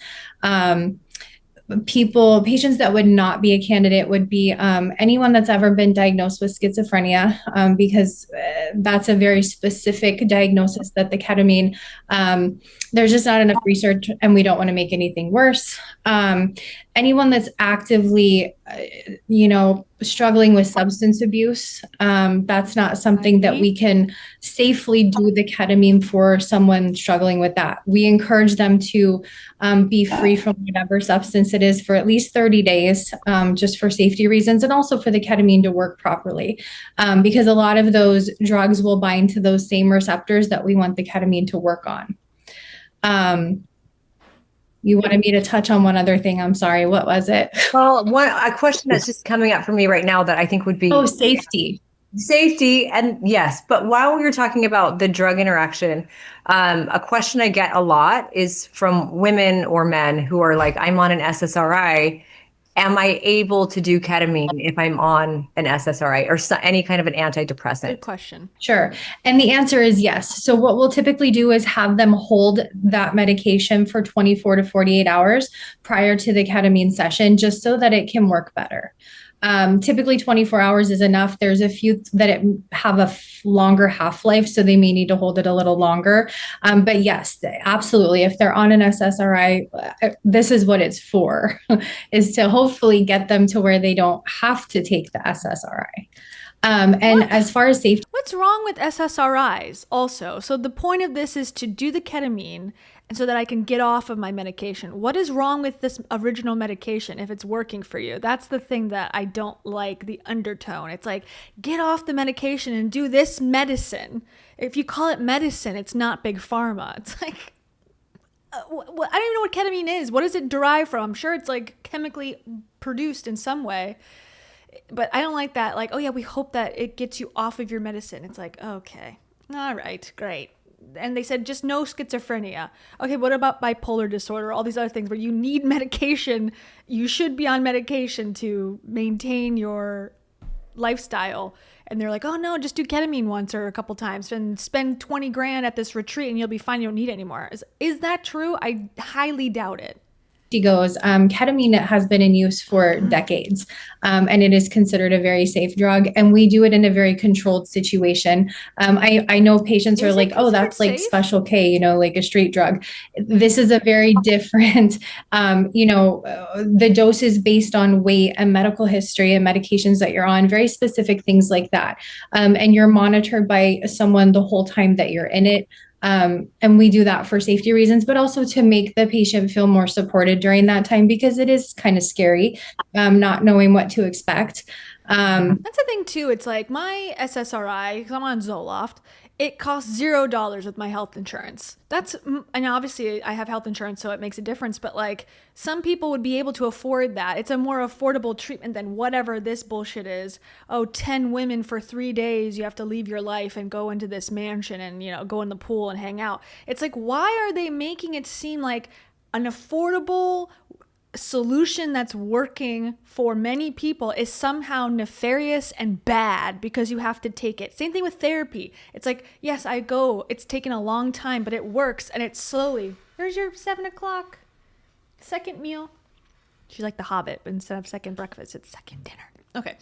Patients that would not be a candidate would be anyone that's ever been diagnosed with schizophrenia, because that's a very specific diagnosis that the ketamine, there's just not enough research and we don't want to make anything worse. Anyone that's actively, struggling with substance abuse, that's not something that we can safely do the ketamine for someone struggling with that. We encourage them to be free from whatever substance it is for at least 30 days, just for safety reasons, and also for the ketamine to work properly, because a lot of those drugs will bind to those same receptors that we want the ketamine to work on. You wanted me to touch on one other thing. I'm sorry. What was it? Well, a question that's just coming up for me right now that I think would be safety. Safety, and yes, but while we were talking about the drug interaction, a question I get a lot is from women or men who are like, I'm on an SSRI. Am I able to do ketamine if I'm on an SSRI or any kind of an antidepressant? Good question. Sure. And the answer is yes. So what we'll typically do is have them hold that medication for 24 to 48 hours prior to the ketamine session, just so that it can work better. Typically 24 hours is enough. There's a few that have a longer half-life, so they may need to hold it a little longer. But yes, absolutely. If they're on an SSRI, this is what it's for, is to hopefully get them to where they don't have to take the SSRI. As far as safety. What's wrong with SSRIs also? So the point of this is to do the ketamine and so that I can get off of my medication. What is wrong with this original medication if it's working for you? That's the thing that I don't like, the undertone. It's like, get off the medication and do this medicine. If you call it medicine, it's not big pharma. It's like, I don't even know what ketamine is. What does it derive from? I'm sure it's like chemically produced in some way. But I don't like that. Like, oh yeah, we hope that it gets you off of your medicine. It's like, okay, all right, great. And they said just no schizophrenia. Okay, what about bipolar disorder? All these other things where you need medication. You should be on medication to maintain your lifestyle. And they're like, oh no, just do ketamine once or a couple times and spend 20 grand at this retreat and you'll be fine. You don't need it anymore. Is that true? I highly doubt it. Goes, ketamine has been in use for decades, and it is considered a very safe drug, and we do it in a very controlled situation. I know patients are like, oh, that's like Special K, like a street drug. This is a very different, the dose is based on weight and medical history and medications that you're on, very specific things like that, and you're monitored by someone the whole time that you're in it. And we do that for safety reasons, but also to make the patient feel more supported during that time, because it is kind of scary, not knowing what to expect. That's the thing too. It's like my SSRI, because I'm on Zoloft, It costs $0 with my health insurance. And obviously I have health insurance, so it makes a difference. But like, some people would be able to afford that. It's a more affordable treatment than whatever this bullshit is. Oh, 10 women for 3 days. You have to leave your life and go into this mansion and, go in the pool and hang out. It's like, why are they making it seem like an affordable solution that's working for many people is somehow nefarious and bad because you have to take it? Same thing with therapy. It's like, yes, I go, it's taken a long time, but it works, and it's slowly. Here's your 7:00 second meal. She's like the Hobbit, but instead of second breakfast, it's second dinner. Okay.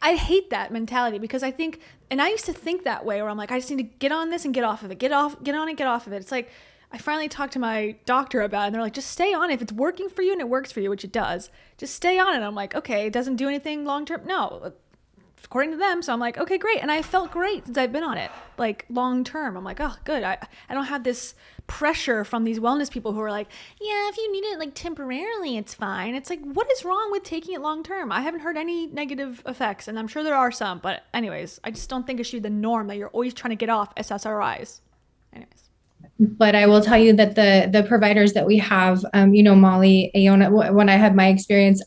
I hate that mentality because I think, and I used to think that way, where I'm like, I just need to get on this and get off of it, get on and get off of it. It's like, I finally talked to my doctor about it, and they're like, just stay on it. If it's working for you and it works for you, which it does, just stay on it. I'm like, okay, it doesn't do anything long term. No, according to them. So I'm like, okay, great. And I felt great since I've been on it, like long term. I'm like, oh, good. I don't have this pressure from these wellness people who are like, yeah, if you need it like temporarily, it's fine. It's like, what is wrong with taking it long term? I haven't heard any negative effects, and I'm sure there are some. But anyways, I just don't think it should be the norm that you're always trying to get off SSRIs. Anyways. But I will tell you that the providers that we have, Molly, Aona, when I had my experience,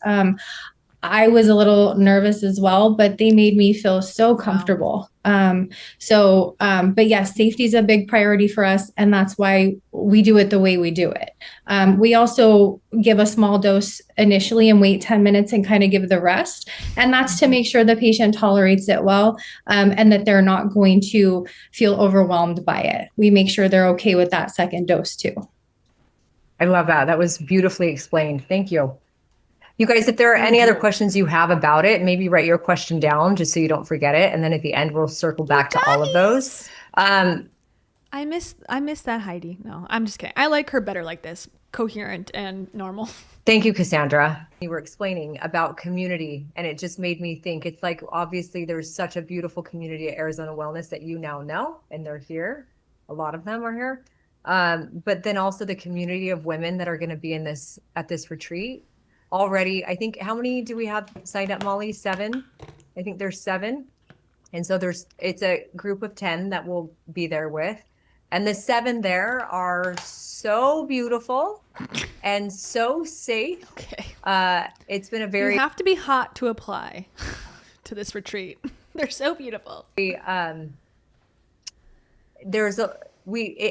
I was a little nervous as well, but they made me feel so comfortable. But yes, safety is a big priority for us, and that's why we do it the way we do it. We also give a small dose initially and wait 10 minutes and kind of give the rest. And that's to make sure the patient tolerates it well, and that they're not going to feel overwhelmed by it. We make sure they're okay with that second dose too. I love that. That was beautifully explained. Thank you. You guys, if there are any other questions you have about it, maybe write your question down just so you don't forget it. And then at the end, we'll circle back to all of those. I miss that Heidi. No, I'm just kidding. I like her better like this, coherent and normal. Thank you, Cassandra. You were explaining about community, and it just made me think, it's like, obviously there's such a beautiful community at Arizona Wellness that you now know, and they're here. A lot of them are here. But then also the community of women that are going to be at this retreat. Already, I think, how many do we have signed up, Molly? 7. I think there's 7. And so it's a group of 10 that we'll be there with. And the 7 there are so beautiful and so safe. Okay. It's been You have to be hot to apply to this retreat. They're so beautiful. It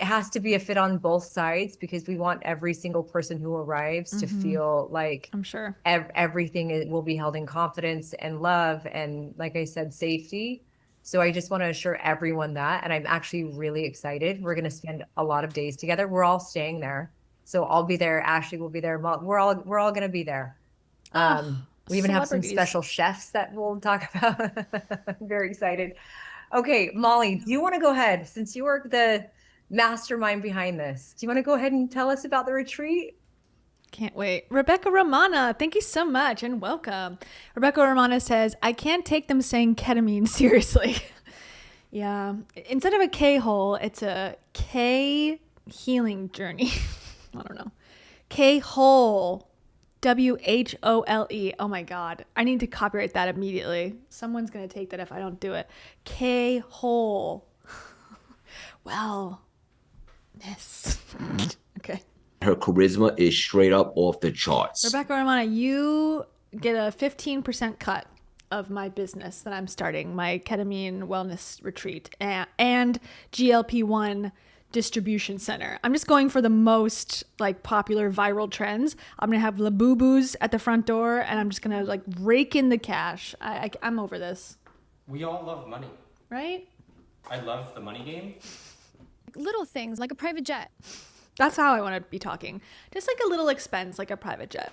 has to be a fit on both sides, because we want every single person who arrives to feel like, I'm sure, everything will be held in confidence and love and, like I said, safety. So I just want to assure everyone that, and I'm actually really excited. We're going to spend a lot of days together. We're all staying there. So I'll be there. Ashley will be there. We're all going to be there. We even have some special chefs that we'll talk about. I'm very excited. Okay, Molly, do you want to go ahead, since you are the mastermind behind this? Do you want to go ahead and tell us about the retreat? Can't wait. Rebecca Romana, thank you so much and welcome. Rebecca Romana says, I can't take them saying ketamine seriously. Yeah. Instead of a K-hole, it's a K healing journey. I don't know. K-hole. WHOLE. Oh my God. I need to copyright that immediately. Someone's going to take that if I don't do it. K-hole. Well. Yes. Okay. Her charisma is straight up off the charts. Rebecca Romana, you get a 15% cut of my business that I'm starting, my ketamine wellness retreat and GLP-1 distribution center. I'm just going for the most popular viral trends. I'm going to have Labubu's at the front door, and I'm just going to rake in the cash. I'm over this. We all love money. Right? I love the money game. Little things like a private jet. That's how I want to be talking. Just a little expense, like a private jet.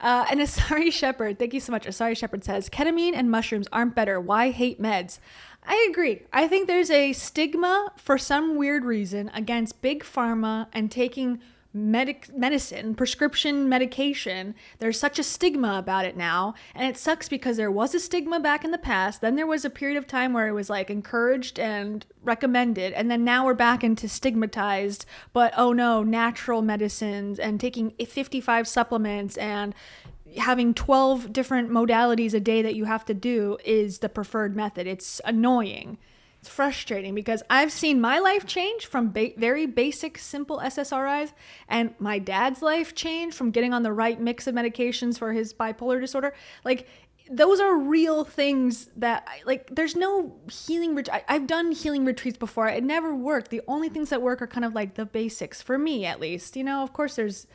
And Asari Shepherd, thank you so much. Asari Shepherd says, ketamine and mushrooms aren't better. Why hate meds? I agree. I think there's a stigma for some weird reason against big pharma and taking medicine, prescription medication. There's such a stigma about it now, and it sucks because there was a stigma back in the past. Then there was a period of time where it was encouraged and recommended, and then now we're back into stigmatized, but oh no, natural medicines and taking 55 supplements and having 12 different modalities a day that you have to do is the preferred method. It's annoying. It's frustrating because I've seen my life change from very basic, simple SSRIs, and my dad's life change from getting on the right mix of medications for his bipolar disorder. Like, those are real things that, like, there's no healing. I've done healing retreats before. It never worked. The only things that work are kind of like the basics, for me at least. You know, of course, there's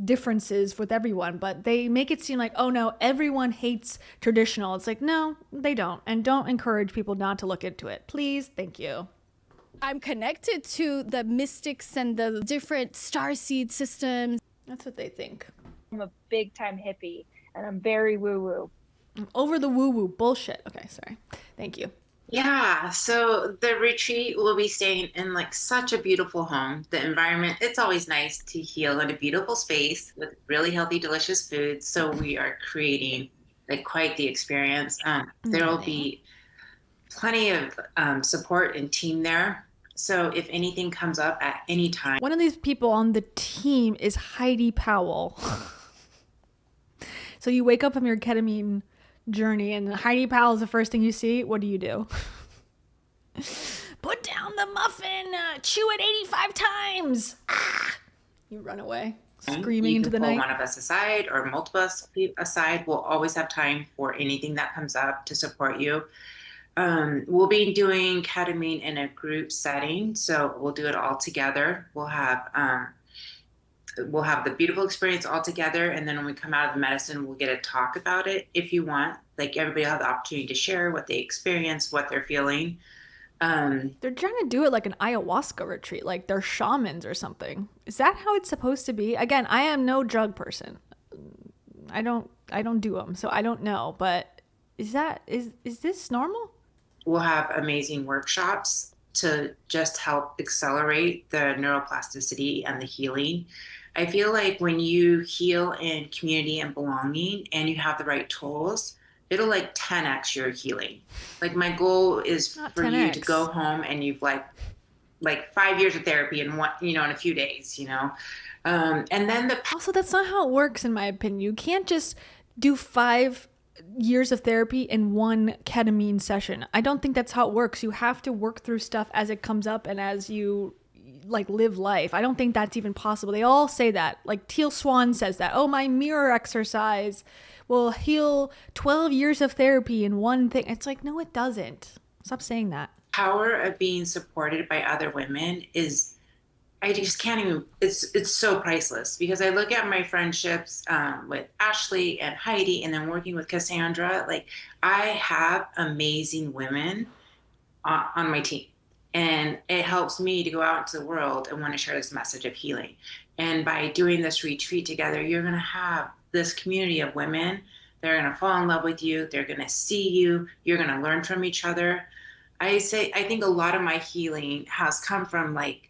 differences with everyone, but they make it seem like, oh no, everyone hates traditional. It's like, no, they don't. And don't encourage people not to look into it. Please. Thank you. I'm connected to the mystics and the different starseed systems. That's what they think. I'm a big time hippie and I'm very woo woo. Over the woo woo bullshit. Okay, sorry. Thank you. Yeah, so the retreat will be staying in like such a beautiful home. The environment, it's always nice to heal in a beautiful space with really healthy, delicious food. So we are creating like quite the experience. There will be plenty of support and team there. So if anything comes up at any time. One of these people on the team is Heidi Powell. So you wake up from your ketamine journey and Heidi Powell is the first thing you see. What do you do? Put down the muffin, chew it 85 times. Ah! You run away, screaming into the night. You can pull one of us aside or multiple us aside. We'll always have time for anything that comes up to support you. We'll be doing ketamine in a group setting, so we'll do it all together. We'll have the beautiful experience all together, and then when we come out of the medicine, we'll get to talk about it if you want. Like, everybody will have the opportunity to share what they experience, what they're feeling. They're trying to do it like an ayahuasca retreat, like they're shamans or something. Is that how it's supposed to be? Again, I am no drug person. I don't do them, so I don't know. But is this normal? We'll have amazing workshops to just help accelerate the neuroplasticity and the healing. I feel like when you heal in community and belonging and you have the right tools, it'll like 10x your healing. Like, my goal is Not for 10x. you to go home and you've like 5 years of therapy in one, in a few days, and then Also, that's not how it works, in my opinion. You can't just do 5 years of therapy in one ketamine session. I don't think that's how it works. You have to work through stuff as it comes up and as you like live life. I don't think that's even possible. They all say that. Like, Teal Swan says that. Oh, my mirror exercise will heal 12 years of therapy in one thing. It's like, no, it doesn't. Stop saying that. power of being supported by other women is, I just can't even, it's so priceless, because I look at my friendships with Ashley and Heidi, and then working with Cassandra, like, I have amazing women on my team. And it helps me to go out into the world and want to share this message of healing. And by doing this retreat together, you're going to have this community of women. They're going to fall in love with you. They're going to see you. You're going to learn from each other. I think a lot of my healing has come from, like,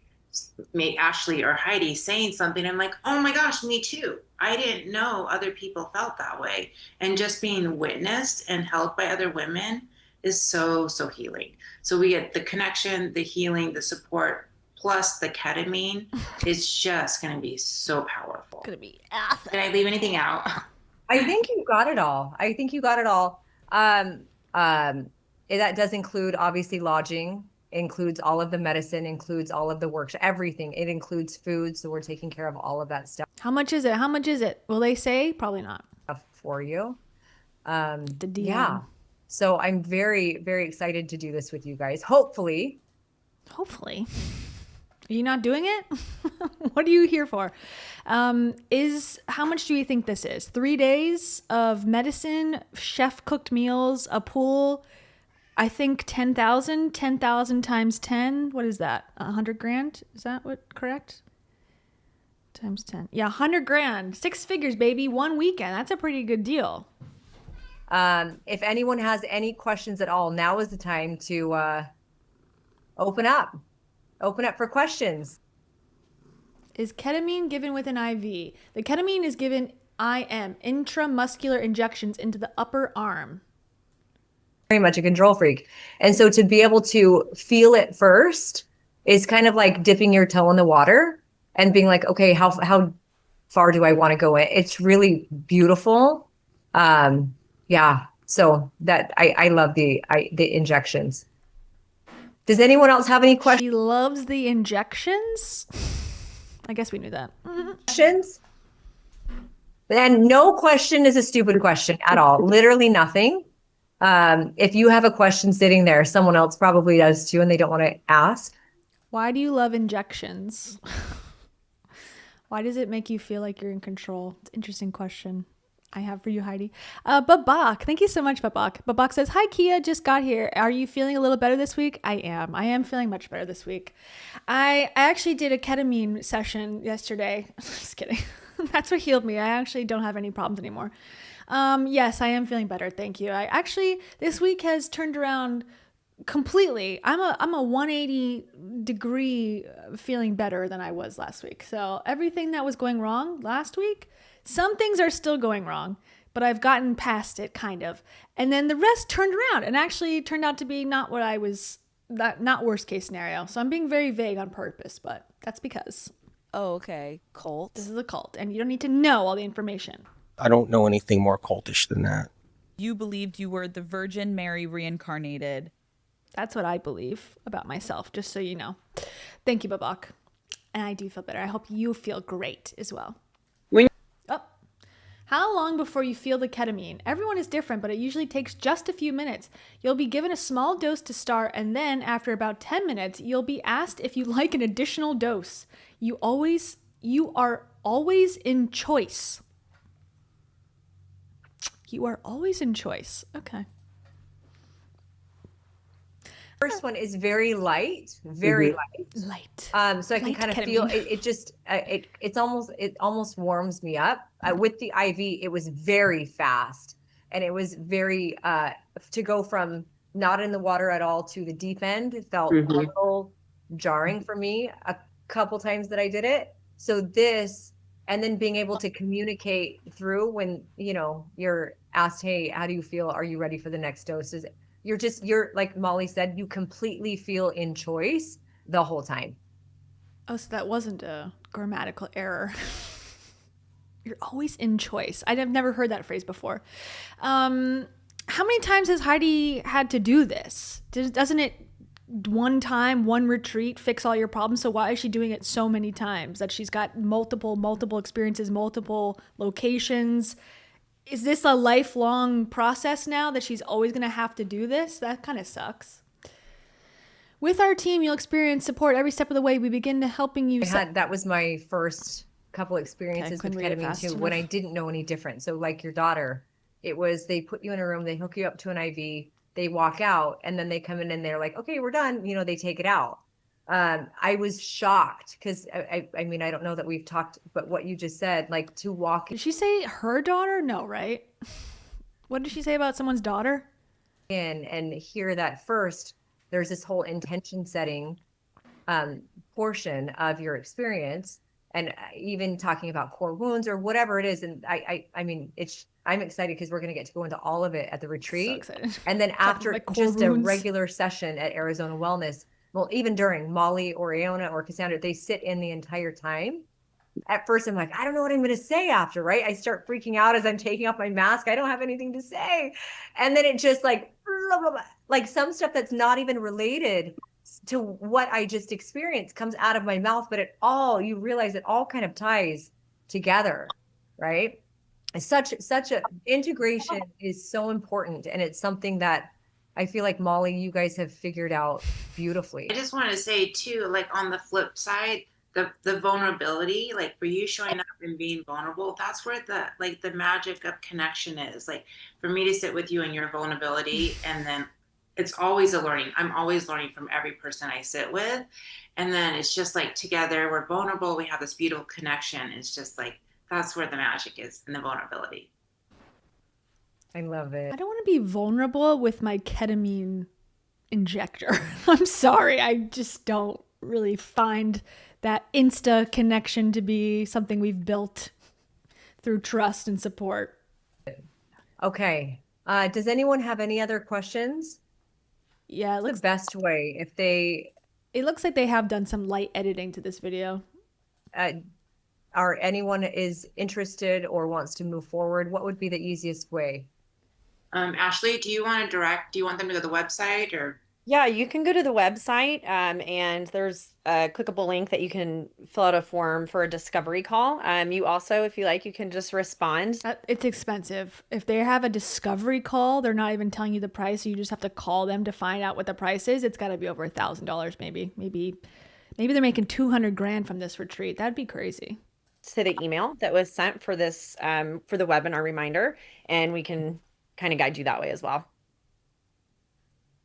Ashley or Heidi saying something. I'm like, oh my gosh, me too. I didn't know other people felt that way. And just being witnessed and held by other women is so, so healing. So we get the connection, the healing, the support, plus the ketamine. It's just going to be so powerful. Gonna be awesome. Did I leave anything out? I think you got it all. That does include, obviously, lodging, includes all of the medicine, includes all of the works, everything. It includes food. So we're taking care of all of that stuff. How much is it? Will they say? Probably not. For you. The DM. Yeah. So I'm very, very excited to do this with you guys. Hopefully. Are you not doing it? What are you here for? How much do you think this is? 3 days of medicine, chef cooked meals, a pool. I think 10,000 times 10. What is that? 100 grand? Is that correct? Times 10. Yeah, 100 grand. 6 figures, baby. 1 weekend. That's a pretty good deal. If anyone has any questions at all, now is the time to open up for questions. Is ketamine given with an IV? The ketamine is given IM, intramuscular injections into the upper arm. Very much a control freak. And so to be able to feel it first is kind of like dipping your toe in the water and being like, okay, how far do I want to go in? It's really beautiful. Yeah. So that I love the injections. Does anyone else have any questions? She loves the injections. I guess we knew that. Questions? And no question is a stupid question at all. Literally nothing. If you have a question sitting there, someone else probably does too, and they don't want to ask. Why do you love injections? Why does it make you feel like you're in control? It's an interesting question I have for you, Heidi. Babak, thank you so much, Babak. Babak says, hi, Kia, just got here. Are you feeling a little better this week? I am feeling much better this week. I actually did a ketamine session yesterday. Just kidding. That's what healed me. I actually don't have any problems anymore. Yes, I am feeling better. Thank you. I actually, this week has turned around completely. I'm a 180 degree feeling better than I was last week. So everything that was going wrong last week, some things are still going wrong, but I've gotten past it kind of. And then the rest turned around and actually turned out to be not what I was, not worst case scenario. So I'm being very vague on purpose, but that's because. Oh, okay. Cult. This is a cult and you don't need to know all the information. I don't know anything more cultish than that. You believed you were the Virgin Mary reincarnated. That's what I believe about myself, just so you know. Thank you, Babak. And I do feel better. I hope you feel great as well. How long before you feel the ketamine? Everyone is different, but it usually takes just a few minutes. You'll be given a small dose to start, and then after about 10 minutes, you'll be asked if you'd like an additional dose. You are always in choice. You are always in choice. Okay. First one is very light, very light. So I can kind of feel it just it almost warms me up. With the IV, it was very fast, and it was very to go from not in the water at all to the deep end. It felt a little jarring for me a couple times that I did it. So this, and then being able to communicate through when you're asked, hey, how do you feel? Are you ready for the next dose? You're like Molly said, you completely feel in choice the whole time. Oh, so that wasn't a grammatical error. You're always in choice. I've never heard that phrase before. How many times has Heidi had to do this? Doesn't it one time, one retreat fix all your problems? So why is she doing it so many times? That she's got multiple experiences, multiple locations. Is this a lifelong process now that she's always going to have to do this? That kind of sucks. With our team, you'll experience support every step of the way. We begin to helping you. That was my first couple experiences with ketamine too, when I didn't know any different. So like your daughter, it was, they put you in a room, they hook you up to an IV, they walk out, and then they come in and they're like, okay, we're done. They take it out. I was shocked because I mean, I don't know that we've talked, but what you just said, like to walk. Did she say her daughter? No, right? What did she say about someone's daughter? And hear that first, there's this whole intention setting portion of your experience, and even talking about core wounds or whatever it is. And I mean, I'm excited because we're going to get to go into all of it at the retreat. So excited. And then after just a regular session at Arizona Wellness, well, even during Molly or Aona or Cassandra, they sit in the entire time. At first, I'm like, I don't know what I'm going to say after, right? I start freaking out as I'm taking off my mask. I don't have anything to say. And then it just like, blah, blah, blah, like some stuff that's not even related to what I just experienced comes out of my mouth, but you realize it all kind of ties together, right? Such a integration is so important. And it's something that I feel like, Molly, you guys have figured out beautifully. I just want to say too, like on the flip side, the vulnerability, like for you showing up and being vulnerable, that's where the magic of connection is. Like for me to sit with you in your vulnerability, and then it's always a learning. I'm always learning from every person I sit with. And then it's just like together, we're vulnerable. We have this beautiful connection. It's just like, that's where the magic is, in the vulnerability. I love it. I don't want to be vulnerable with my ketamine injector. I'm sorry. I just don't really find that Insta connection to be something we've built through trust and support. Okay. Does anyone have any other questions? Yeah, it looks the best way if they. It looks like they have done some light editing to this video. Are anyone is interested or wants to move forward? What would be the easiest way? Ashley, do you want them to go to the website or? Yeah, you can go to the website, and there's a clickable link that you can fill out a form for a discovery call. You also, if you like, you can just respond. It's expensive. If they have a discovery call, they're not even telling you the price. So you just have to call them to find out what the price is. It's got to be over $1,000, maybe they're making 200 grand from this retreat. That'd be crazy. To the email that was sent for this, for the webinar reminder, and we can kind of guide you that way as well.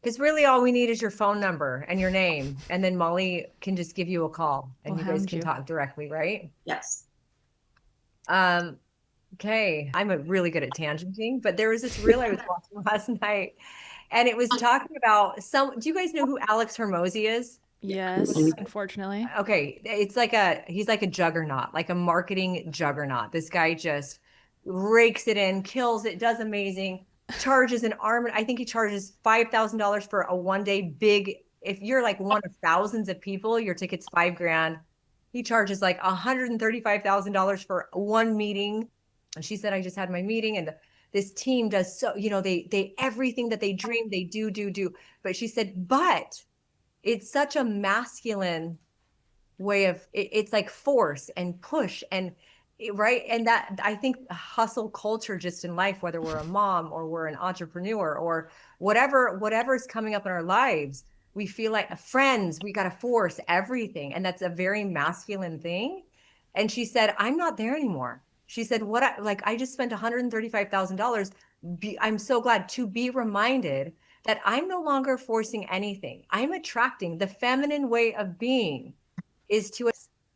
Because really all we need is your phone number and your name. And then Molly can just give you a call and you guys can talk directly, right? Yes. Okay. I'm really good at tangenting, but there was this reel I was watching last night and it was talking about do you guys know who Alex Hormozy is? Yes, unfortunately. Okay. He's like a juggernaut, like a marketing juggernaut. This guy just rakes it in, kills it, does amazing. Charges an arm. I think he charges $5,000 for a one-day big. If you're like one of thousands of people, your ticket's $5,000. He charges like $135,000 for one meeting. And she said, I just had my meeting, and this team does so. They everything that they dream, they do. But she said, but it's such a masculine way of. It's like force and push and. Right. And that I think hustle culture just in life, whether we're a mom or we're an entrepreneur or whatever is coming up in our lives, we feel like friends, we got to force everything. And that's a very masculine thing. And she said, I'm not there anymore. She said, I just spent $135,000. I'm so glad to be reminded that I'm no longer forcing anything. I'm attracting the feminine way of being is to.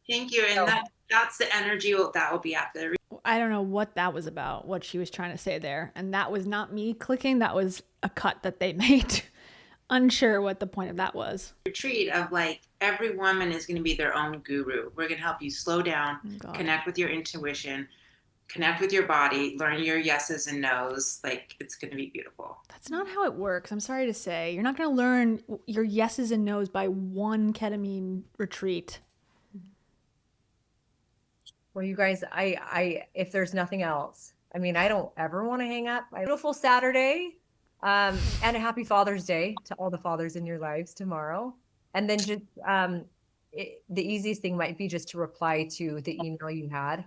Thank you. And that's the energy that will be at the. I don't know what that was about, what she was trying to say there. And that was not me clicking. That was a cut that they made. Unsure what the point of that was. Retreat of like every woman is going to be their own guru. We're going to help you slow down, connect with your intuition, connect with your body, learn your yeses and nos. Like it's going to be beautiful. That's not how it works. I'm sorry to say. You're not going to learn your yeses and nos by one ketamine retreat. Well, you guys, I if there's nothing else, I mean, I don't ever want to hang up. A beautiful Saturday, and a happy Father's Day to all the fathers in your lives tomorrow. And then just the easiest thing might be just to reply to the email you had.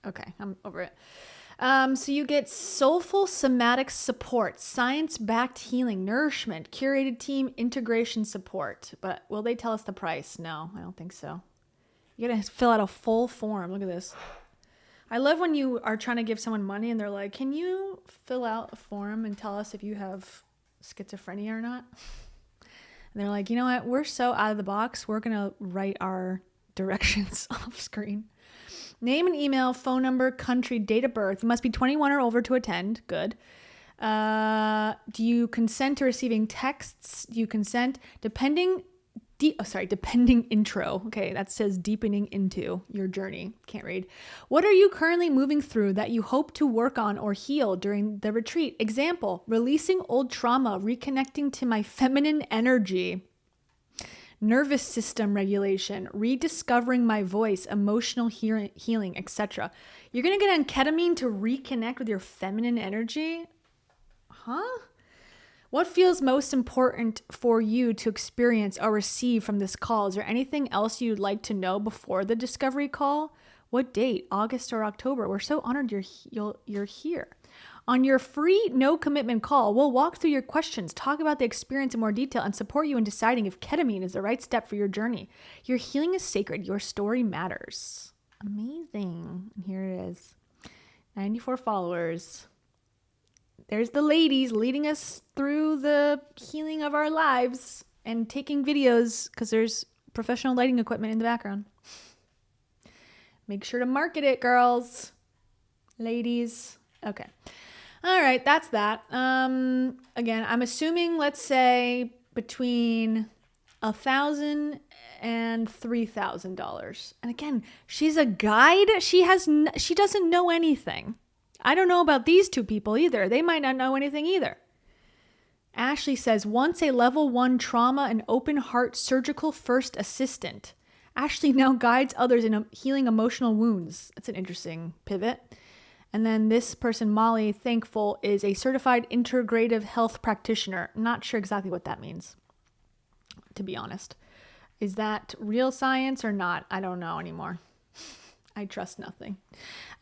Okay, I'm over it. So you get soulful somatic support, science-backed healing, nourishment, curated team integration support. But will they tell us the price? No, I don't think so. You gotta fill out a full form. Look at this. I love when you are trying to give someone money and they're like, can you fill out a form and tell us if you have schizophrenia or not? And they're like, you know what? We're so out of the box. We're going to write our directions off screen. Name and email, phone number, country, date of birth. You must be 21 or over to attend. Good. Do you consent to receiving texts? Do you consent? Depending intro. Okay, that says deepening into your journey. Can't read. What are you currently moving through that you hope to work on or heal during the retreat? Example, releasing old trauma, reconnecting to my feminine energy, nervous system regulation, rediscovering my voice, emotional healing, etc. You're going to get on ketamine to reconnect with your feminine energy? Huh? What feels most important for you to experience or receive from this call? Is there anything else you'd like to know before the discovery call? What date? August or October? We're so honored you're here. On your free no commitment call, we'll walk through your questions, talk about the experience in more detail, and support you in deciding if ketamine is the right step for your journey. Your healing is sacred. Your story matters. Amazing. And here it is. 94 followers. There's the ladies leading us through the healing of our lives and taking videos because there's professional lighting equipment in the background. Make sure to market it, girls. Ladies. Okay. All right, that's that. Again, I'm assuming, let's say, between $1,000 and $3,000. And again, she's a guide. She doesn't know anything. I don't know about these two people either. They might not know anything either. Ashley says, once a level 1 trauma and open heart surgical first assistant. Ashley now guides others in healing emotional wounds. That's an interesting pivot. And then this person, Molly Thankful, is a certified integrative health practitioner. Not sure exactly what that means. to be honest. Is that real science or not? I don't know anymore. I trust nothing.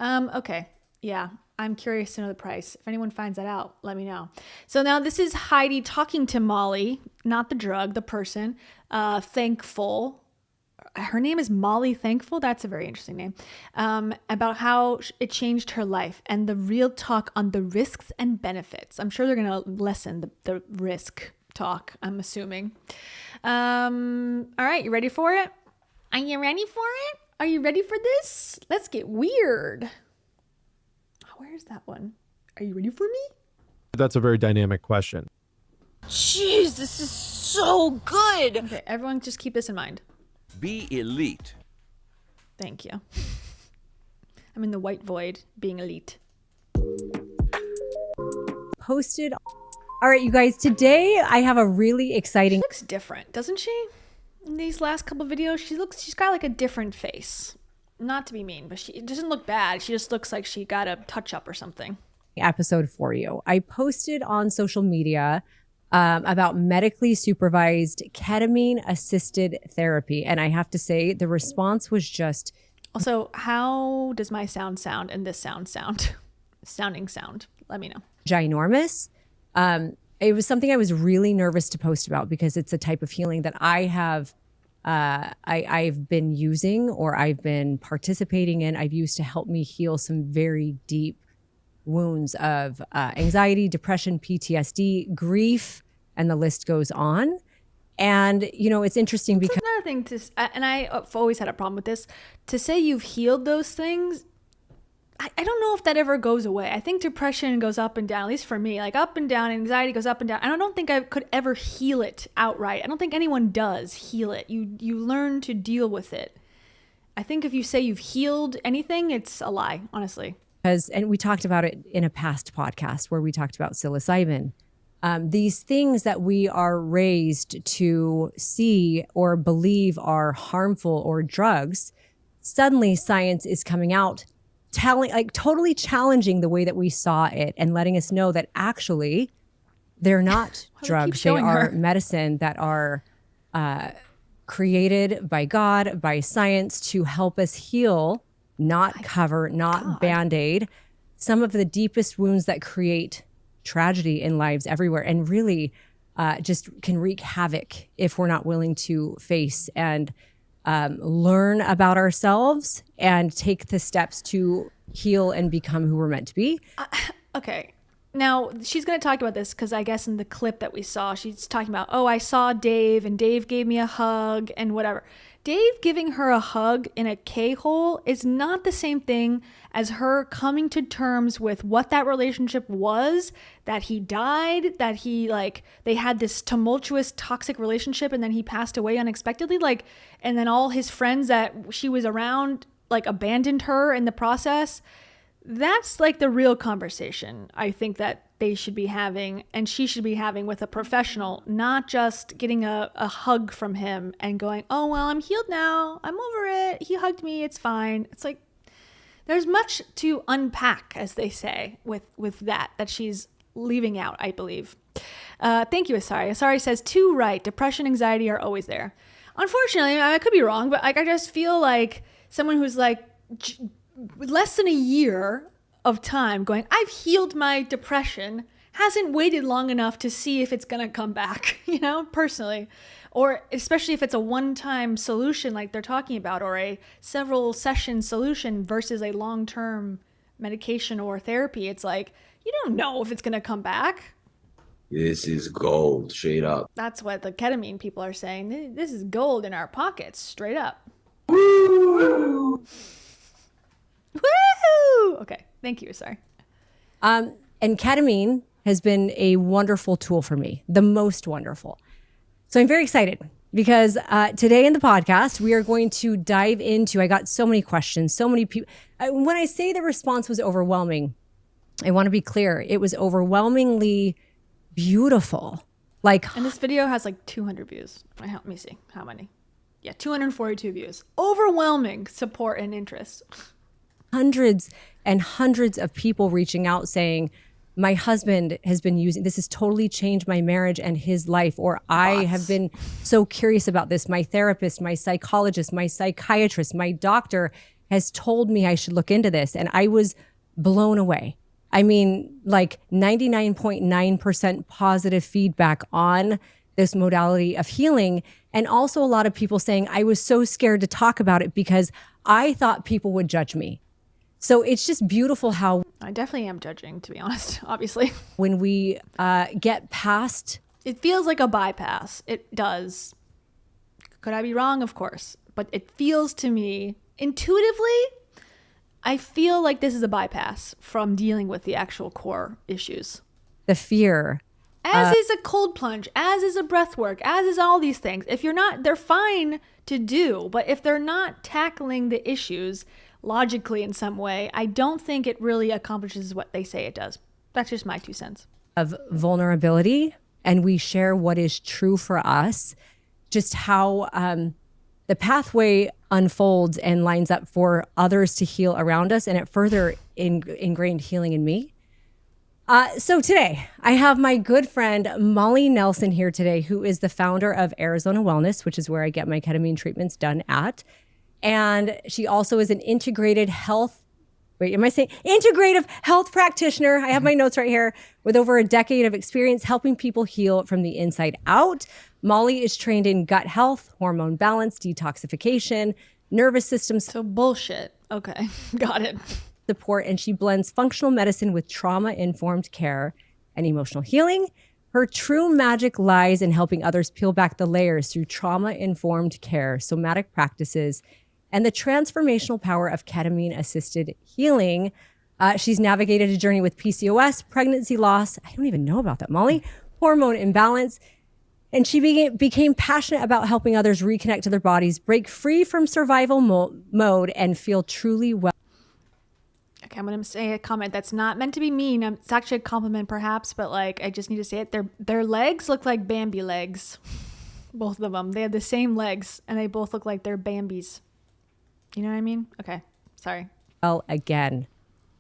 Okay. Yeah. I'm curious to know the price. If anyone finds that out, let me know. So now this is Heidi talking to Molly, not the drug, the person, Thankful. Her name is Molly Thankful. That's a very interesting name. About how it changed her life and the real talk on the risks and benefits. I'm sure they're going to lessen the risk talk, I'm assuming. All right, you ready for it? Are you ready for it? Are you ready for this? Let's get weird. Oh, where's that one? Are you ready for me? That's a very dynamic question. Jeez, this is so good. Okay, everyone just keep this in mind. Be elite. Thank you. I'm in the white void, being elite. Posted. All right, you guys, today I have a really exciting. She looks different, doesn't she? In these last couple videos, she's got like a different face. Not to be mean, but it doesn't look bad. She just looks like she got a touch up or something. Episode for you. I posted on social media about medically supervised ketamine assisted therapy. And I have to say the response was just. Also, how does my sound and this sound? Sounding sound. Let me know. Ginormous. It was something I was really nervous to post about because it's a type of healing that I have, I've been using or I've been participating in. I've used to help me heal some very deep wounds of anxiety, depression, PTSD, grief, and the list goes on. And, it's interesting because another thing and I've always had a problem with this, to say you've healed those things. I don't know if that ever goes away. I think depression goes up and down, at least for me, like up and down. Anxiety goes up and down. I don't think I could ever heal it outright. I don't think anyone does heal it. You learn to deal with it. I think if you say you've healed anything, it's a lie, honestly. And we talked about it in a past podcast where we talked about psilocybin. These things that we are raised to see or believe are harmful or drugs, suddenly science is coming out totally challenging the way that we saw it and letting us know that actually they're not drugs. They are medicine that are created by God, by science to help us heal, not cover, not Band-Aid, some of the deepest wounds that create tragedy in lives everywhere and really just can wreak havoc if we're not willing to face and learn about ourselves and take the steps to heal and become who we're meant to be. Okay. Now, she's going to talk about this because I guess in the clip that we saw, she's talking about, I saw Dave and Dave gave me a hug and whatever. Dave giving her a hug in a K-hole is not the same thing as her coming to terms with what that relationship was, that he died, that they had this tumultuous, toxic relationship and then he passed away unexpectedly, and then all his friends that she was around, abandoned her in the process. That's the real conversation I think that they should be having and she should be having with a professional, not just getting a hug from him and going, oh, well, I'm healed now. I'm over it. He hugged me. It's fine. It's there's much to unpack, as they say, with that she's leaving out, I believe. Thank you, Asari. Asari says, too right. Depression, anxiety are always there. Unfortunately, I could be wrong, but I just feel like someone who's less than a year of time going, I've healed my depression, hasn't waited long enough to see if it's going to come back, personally. Or especially if it's a one-time solution like they're talking about, or a several session solution versus a long-term medication or therapy. It's you don't know if it's going to come back. This is gold, straight up. That's what the ketamine people are saying. This is gold in our pockets, straight up. Woo! Woo! Okay, thank you. Sorry. And ketamine has been a wonderful tool for me, the most wonderful. So I'm very excited because today in the podcast, we are going to dive into, I got so many questions, so many people. When I say the response was overwhelming, I want to be clear. It was overwhelmingly beautiful. And this video has 200 views. Let me see how many. Yeah, 242 views. Overwhelming support and interest. Hundreds and hundreds of people reaching out saying, my husband has been using this, has totally changed my marriage and his life, or I have been so curious about this. My therapist, my psychologist, my psychiatrist, my doctor has told me I should look into this. And I was blown away. I mean, like 99.9% positive feedback on this modality of healing. And also a lot of people saying I was so scared to talk about it because I thought people would judge me. So it's just beautiful how I definitely am judging, to be honest, obviously. when we get past, it feels like a bypass. It does. Could I be wrong? Of course. But it feels to me, intuitively, I feel like this is a bypass from dealing with the actual core issues. the fear. As is a cold plunge, as is a breath work, as is all these things. If you're not, they're fine to do, but if they're not tackling the issues logically in some way, I don't think it really accomplishes what they say it does. That's just my 2 cents. Of vulnerability, and we share what is true for us, just how the pathway unfolds and lines up for others to heal around us, and it further ingrained healing in me. So today, I have my good friend Molly Nelson here today, who is the founder of Arizona Wellness, which is where I get my ketamine treatments done at. And she also is an integrative health practitioner. I have my notes right here, with over a decade of experience helping people heal from the inside out. Molly is trained in gut health, hormone balance, detoxification, nervous system. So bullshit. Okay, got it. Support, and she blends functional medicine with trauma-informed care and emotional healing. Her true magic lies in helping others peel back the layers through trauma-informed care, somatic practices, and the transformational power of ketamine-assisted healing. She's navigated a journey with PCOS, pregnancy loss. I don't even know about that, Molly. Hormone imbalance. And she became passionate about helping others reconnect to their bodies, break free from survival mode, and feel truly well. Okay, I'm going to say a comment that's not meant to be mean. It's actually a compliment perhaps, but like, I just need to say it. Their legs look like Bambi legs. Both of them. They have the same legs and they both look like they're Bambis. You know what I mean? Okay, sorry. Well, again,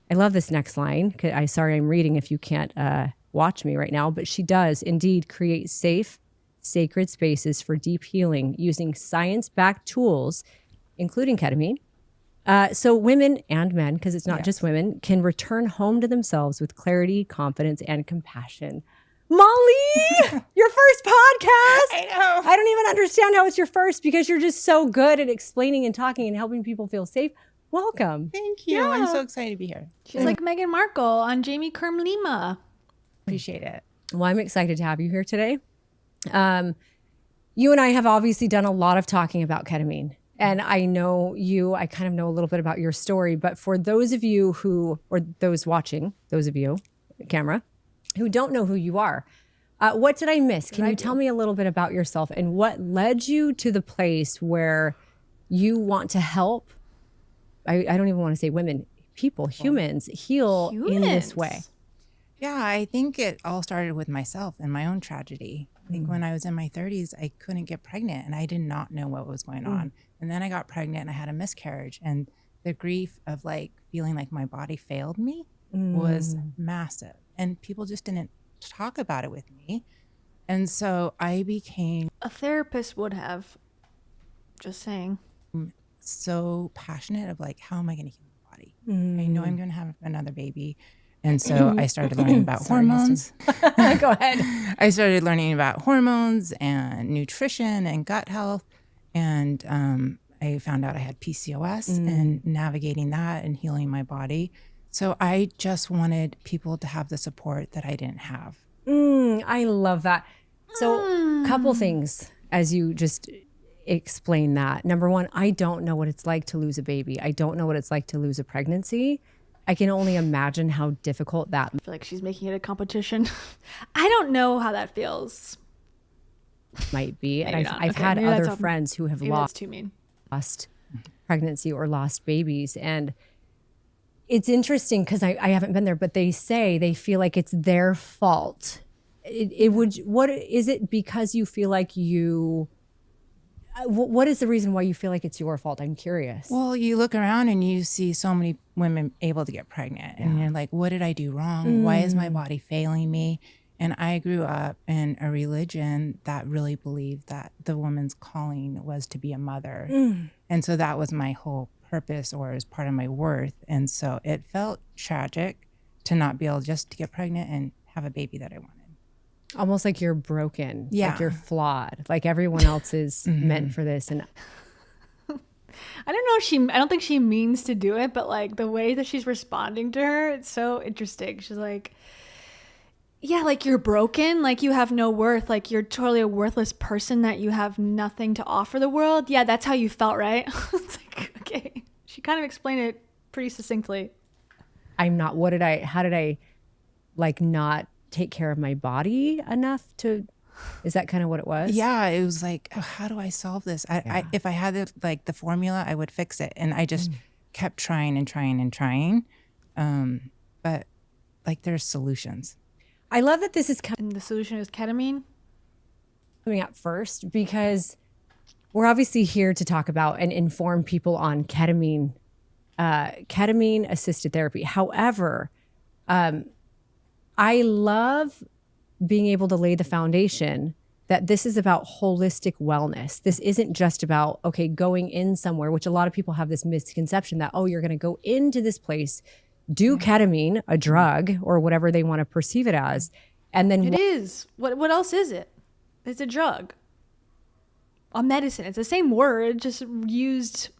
I love this next line. Sorry, I'm reading if you can't watch me right now, but she does indeed create safe, sacred spaces for deep healing using science-backed tools, including ketamine. So women and men, because it's not just women, can return home to themselves with clarity, confidence, and compassion. Molly, your first podcast. I know. I don't even understand how it's your first, because you're just so good at explaining and talking and helping people feel safe. Welcome. Thank you. I'm so excited to be here. She's like Meghan Markle on Jamie Kern Lima. Appreciate it. Well, I'm excited to have you here today. You and I have obviously done a lot of talking about ketamine. And I know I kind of know a little bit about your story, but for those of you or those watching, those of you, camera, who don't know who you are, what did I miss? Can you tell me a little bit about yourself and what led you to the place where you want to help? I don't even want to say women, people, humans heal in this way. Yeah, I think it all started with myself and my own tragedy. I think when I was in my 30s, I couldn't get pregnant and I did not know what was going on. And then I got pregnant and I had a miscarriage, and the grief of like feeling like my body failed me was massive. And people just didn't talk about it with me. And so I became a therapist would have, just saying, so passionate of like, how am I going to heal my body? I know I'm going to have another baby. And so I started learning about hormones. Go ahead. I started learning about hormones and nutrition and gut health. And I found out I had PCOS and navigating that and healing my body. So I just wanted people to have the support that I didn't have. I love that. So couple things as you just explain that. Number one, I don't know what it's like to lose a baby. I don't know what it's like to lose a pregnancy. I can only imagine how difficult that. I feel like she's making it a competition. I don't know how that feels. Might be. And I've Okay, had maybe other friends who have lost pregnancy or lost babies. And it's interesting because I haven't been there, but they say they feel like it's their fault. What is it, because you feel like What is the reason why you feel like it's your fault? I'm curious. Well, you look around and you see so many women able to get pregnant, and you're like, what did I do wrong? Why is my body failing me? And I grew up in a religion that really believed that the woman's calling was to be a mother. And so that was my whole purpose, or as part of my worth. And so it felt tragic to not be able just to get pregnant and have a baby that I wanted. Almost like you're broken. Yeah. Like you're flawed. Like everyone else is meant for this. And I don't know I don't think she means to do it, but like the way that she's responding to her, it's so interesting. She's like, yeah, like you're broken, like you have no worth, like you're totally a worthless person, that you have nothing to offer the world. Yeah, that's how you felt, right? It's like, okay. She kind of explained it pretty succinctly. how did I like not take care of my body enough to, is that kind of what it was? Yeah, it was like, oh, how do I solve this? If I had the formula, I would fix it. And I just kept trying and trying and trying. But like there's solutions. I love that this is and the solution is ketamine coming up first, because we're obviously here to talk about and inform people on ketamine assisted therapy. However, I love being able to lay the foundation that this is about holistic wellness. This isn't just about, okay, going in somewhere, which a lot of people have this misconception that, oh, you're going to go into this place, do ketamine, a drug, or whatever they want to perceive it as. And then it is. What else is it? It's a drug. A medicine. It's the same word, just used.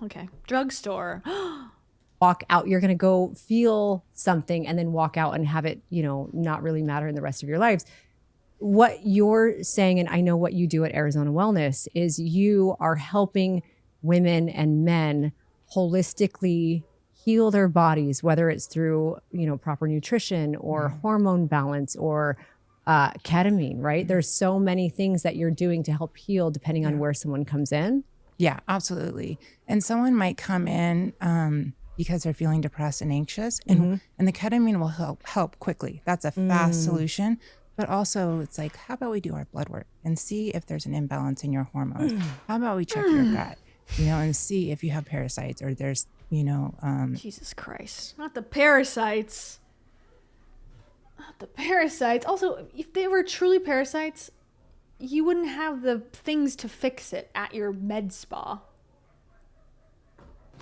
Okay. Drugstore. walk out. You're going to go feel something and then walk out and have it, not really matter in the rest of your lives. What you're saying, and I know what you do at Arizona Wellness, is you are helping women and men holistically heal their bodies, whether it's through, proper nutrition or hormone balance or ketamine, right? There's so many things that you're doing to help heal depending on where someone comes in. Yeah, absolutely. And someone might come in because they're feeling depressed and anxious, and the ketamine will help quickly. That's a fast solution. But also it's like, how about we do our blood work and see if there's an imbalance in your hormones? How about we check your gut, and see if you have parasites or there's, Jesus Christ, not the parasites. Not the parasites. Also, if they were truly parasites, you wouldn't have the things to fix it at your med spa.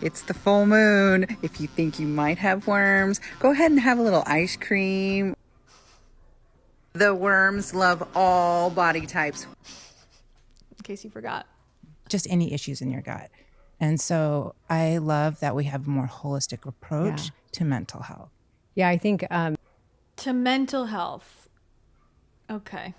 It's the full moon. If you think you might have worms, go ahead and have a little ice cream. The worms love all body types. In case you forgot. Just any issues in your gut. And so I love that we have a more holistic approach to mental health. Yeah, I think... to mental health. Okay.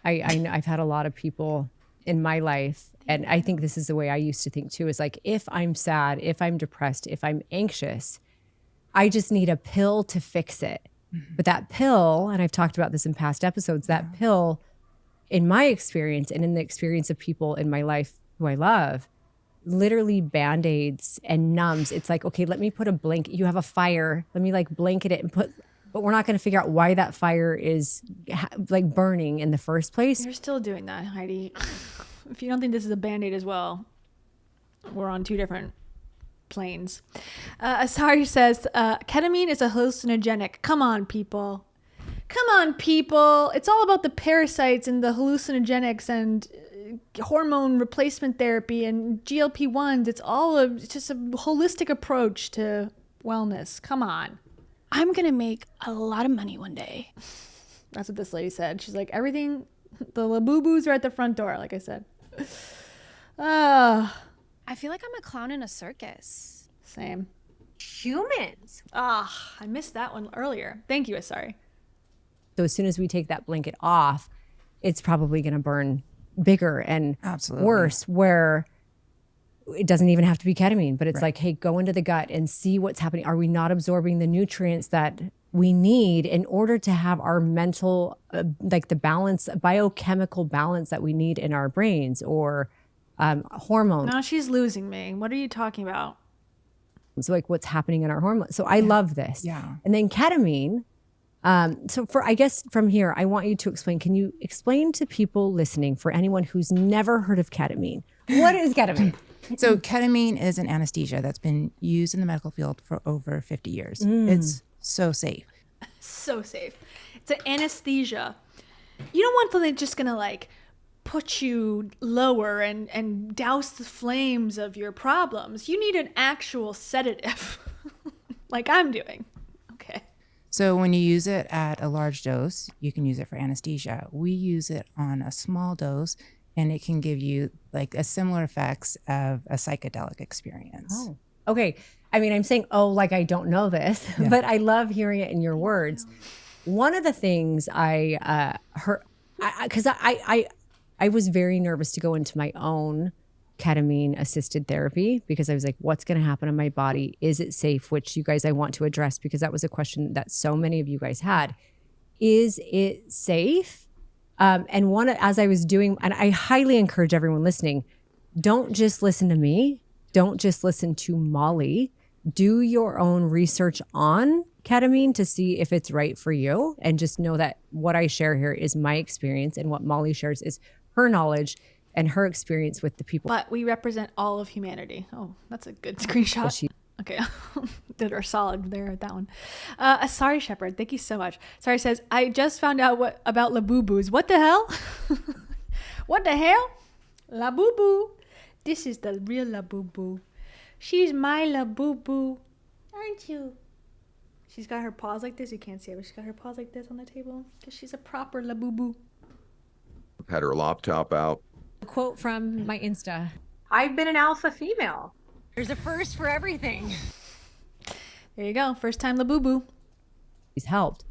I've had a lot of people in my life, and I think this is the way I used to think too, is like, if I'm sad, if I'm depressed, if I'm anxious, I just need a pill to fix it. But that pill, and I've talked about this in past episodes, that pill, in my experience and in the experience of people in my life who I love, literally Band-Aids and numbs. It's like, okay, let me put a blanket. You have a fire. Let me blanket it and put, but we're not going to figure out why that fire is burning in the first place. You're still doing that, Heidi. If you don't think this is a Band-Aid as well, we're on two different planes. Asari says, ketamine is a hallucinogenic. Come on, people. Come on, people. It's all about the parasites and the hallucinogenics and hormone replacement therapy and GLP-1s. It's just a holistic approach to wellness. Come on. I'm going to make a lot of money one day. That's what this lady said. She's like, everything, the laboo-boos are at the front door, like I said. I feel like I'm a clown in a circus. Same. Humans. I missed that one earlier. Thank you, Asari. So as soon as we take that blanket off, it's probably going to burn bigger and worse, where it doesn't even have to be ketamine, but it's like, hey, go into the gut and see what's happening. Are we not absorbing the nutrients that we need in order to have our mental, the balance, biochemical balance that we need in our brains, or hormones? Now she's losing me. What are you talking about? So what's happening in our hormones. So I love this. Yeah. And then ketamine, So I guess from here, I want you to explain, can you explain to people listening, for anyone who's never heard of ketamine, what is ketamine? So ketamine is an anesthesia that's been used in the medical field for over 50 years. It's so safe. So safe. It's an anesthesia. You don't want something that's just gonna like put you lower and douse the flames of your problems. You need an actual sedative, like I'm doing. Okay. So when you use it at a large dose, you can use it for anesthesia. We use it on a small dose, and it can give you like a similar effects of a psychedelic experience. Oh, okay. I mean, I'm saying, oh, like I don't know this, but I love hearing it in your words. One of the things I heard, because I was very nervous to go into my own ketamine assisted therapy because I was like, what's going to happen in my body? Is it safe? Which you guys, I want to address because that was a question that so many of you guys had. Is it safe? And one, as I was doing, and I highly encourage everyone listening, don't just listen to me. Don't just listen to Molly. Do your own research on ketamine to see if it's right for you. And just know that what I share here is my experience, and what Molly shares is her knowledge and her experience with the people. But we represent all of humanity. Oh, that's a good screenshot. Okay, did her solid there at that one. Sorry, Shepherd, thank you so much. Sorry says, I just found out about Labubu's. What the hell? What the hell? Labubu. This is the real Labubu. She's my Labubu, aren't you? She's got her paws like this. You can't see it, but she's got her paws like this on the table because she's a proper Labubu. Had her laptop out. A quote from my Insta. I've been an alpha female. There's a first for everything. There you go. First time Labubu. He's helped.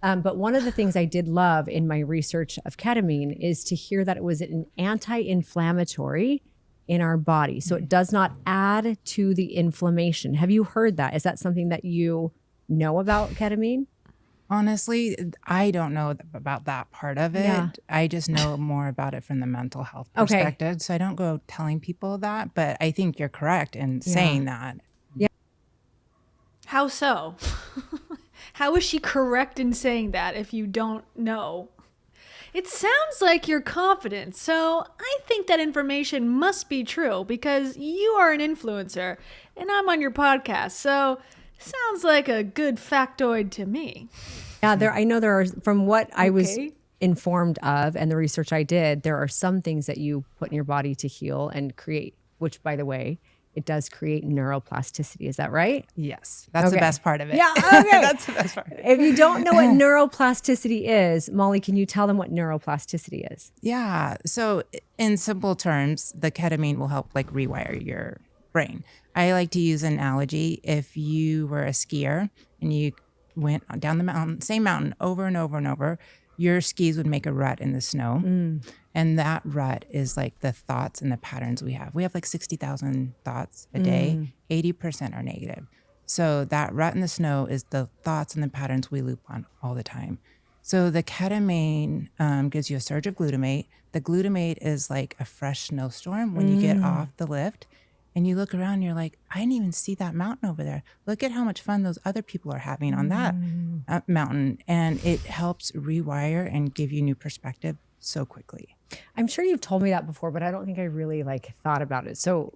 But one of the things I did love in my research of ketamine is to hear that it was an anti-inflammatory in our body. So it does not add to the inflammation. Have you heard that? Is that something that you know about ketamine? Honestly, I don't know about that part of it. Yeah. I just know more about it from the mental health perspective. So I don't go telling people that, but I think you're correct in saying that. Yeah. How so? How is she correct in saying that if you don't know? It sounds like you're confident, so I think that information must be true because you are an influencer and I'm on your podcast, so sounds like a good factoid to me. Yeah, I know there are, from what I was informed of and the research I did, there are some things that you put in your body to heal and create, which, by the way, it does create neuroplasticity. Is that right? Yes. That's the best part of it. Yeah, okay. That's the best part. If you don't know what neuroplasticity is, Molly, can you tell them what neuroplasticity is? Yeah. So in simple terms, the ketamine will help like rewire your brain. I like to use an analogy. If you were a skier and you went down the mountain, same mountain over and over and over, your skis would make a rut in the snow. And that rut is like the thoughts and the patterns we have. We have like 60,000 thoughts a day. 80% are negative. So that rut in the snow is the thoughts and the patterns we loop on all the time. So the ketamine gives you a surge of glutamate. The glutamate is like a fresh snowstorm when you get off the lift. And you look around and you're like, I didn't even see that mountain over there. Look at how much fun those other people are having on that mountain. And it helps rewire and give you new perspective so quickly. I'm sure you've told me that before, but I don't think I really like thought about it. So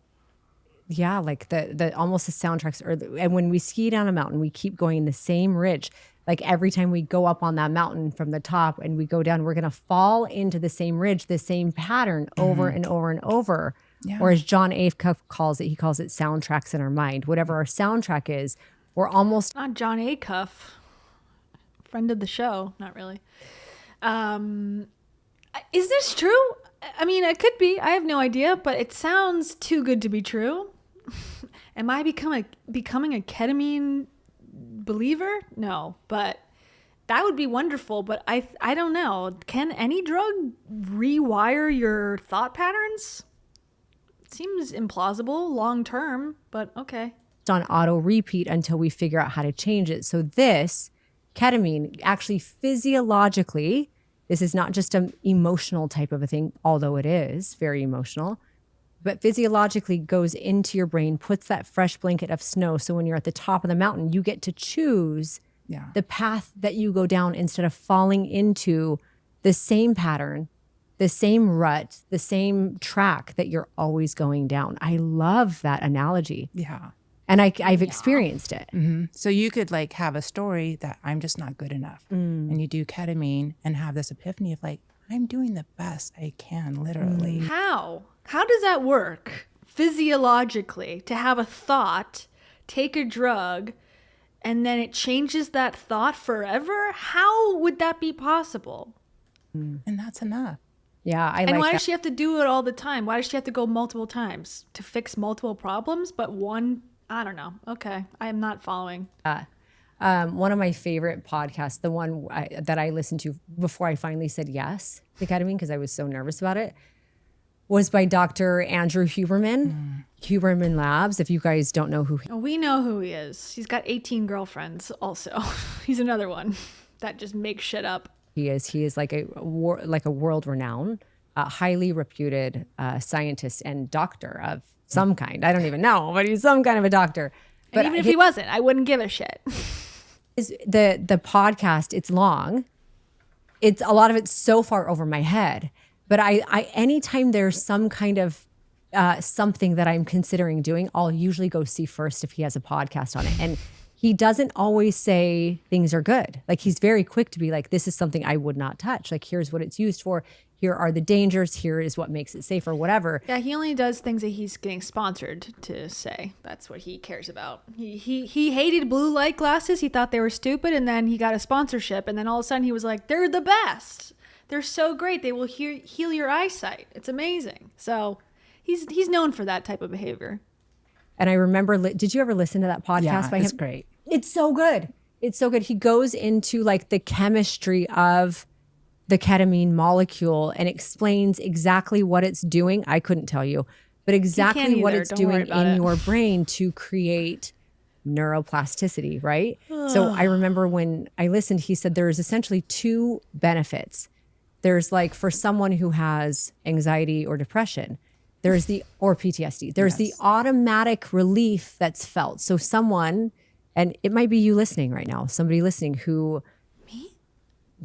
yeah, like the almost the soundtracks, and when we ski down a mountain, we keep going the same ridge. Like every time we go up on that mountain from the top and we go down, we're going to fall into the same ridge, the same pattern over and over and over. Yeah. Or as John Acuff calls it, he calls it soundtracks in our mind. Whatever our soundtrack is, we're almost... Not John Acuff, friend of the show, not really. Is this true? I mean, it could be. I have no idea, but it sounds too good to be true. Am I becoming a ketamine believer? No, but that would be wonderful. But I don't know. Can any drug rewire your thought patterns? Seems implausible long term, but okay. It's on auto repeat until we figure out how to change it. So this ketamine actually physiologically, this is not just an emotional type of a thing, although it is very emotional, but physiologically goes into your brain, puts that fresh blanket of snow. So when you're at the top of the mountain, you get to choose Yeah. the path that you go down instead of falling into the same pattern, the same rut, the same track that you're always going down. I love that analogy. Yeah. And I've experienced it. Mm-hmm. So you could like have a story that I'm just not good enough. And you do ketamine and have this epiphany of like, I'm doing the best I can, literally. How? How does that work physiologically to have a thought, take a drug, and then it changes that thought forever? How would that be possible? And that's enough. Yeah, I And like why that. does she have to do it all the time? Why does she have to go multiple times to fix multiple problems? But one, I don't know. Okay, I am not following. One of my favorite podcasts, the one that I listened to before I finally said yes to ketamine because I was so nervous about it, was by Dr. Andrew Huberman, Huberman Labs. If you guys don't know who he We know who he is. He's got 18 girlfriends also. He's another one that just makes shit up. He is like a world-renowned, highly reputed scientist and doctor of some kind. I don't even know, but he's some kind of a doctor. And even if he wasn't, I wouldn't give a shit. The podcast, it's long. It's a lot of it's so far over my head. But I anytime there's some kind of something that I'm considering doing, I'll usually go see first if he has a podcast on it. And he doesn't always say things are good. Like he's very quick to be like, this is something I would not touch. Like here's what it's used for. Here are the dangers. Here is what makes it safe or whatever. Yeah, he only does things that he's getting sponsored to say. That's what he cares about. He hated blue light glasses. He thought they were stupid, and then he got a sponsorship, and then all of a sudden he was like, they're the best. They're so great. They will heal your eyesight. It's amazing. So he's known for that type of behavior. And I remember, did you ever listen to that podcast by him? It's great. It's so good. It's so good. He goes into like the chemistry of the ketamine molecule and explains exactly what it's doing. I couldn't tell you, but exactly what it's doing in your brain to create neuroplasticity, right? So I remember when I listened, he said there's essentially two benefits. There's like for someone who has anxiety or depression, there's or PTSD, there's the automatic relief that's felt. So someone, and it might be you listening right now, somebody listening who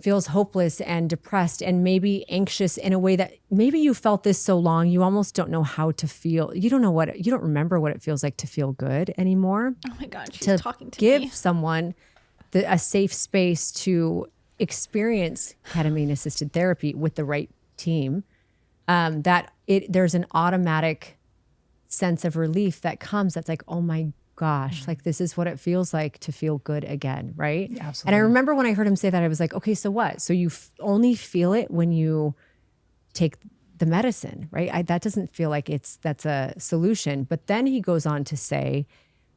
feels hopeless and depressed and maybe anxious in a way that maybe you felt this so long, you almost don't know how to feel. You don't remember what it feels like to feel good anymore. Oh my God, she's talking to give me. someone a safe space to experience ketamine assisted therapy with the right team, there's an automatic sense of relief that comes that's like, oh my gosh, like this is what it feels like to feel good again, right? Yeah, absolutely. And I remember when I heard him say that, I was like, okay, so what? So you only feel it when you take the medicine, right? That doesn't feel like that's a solution. But then he goes on to say,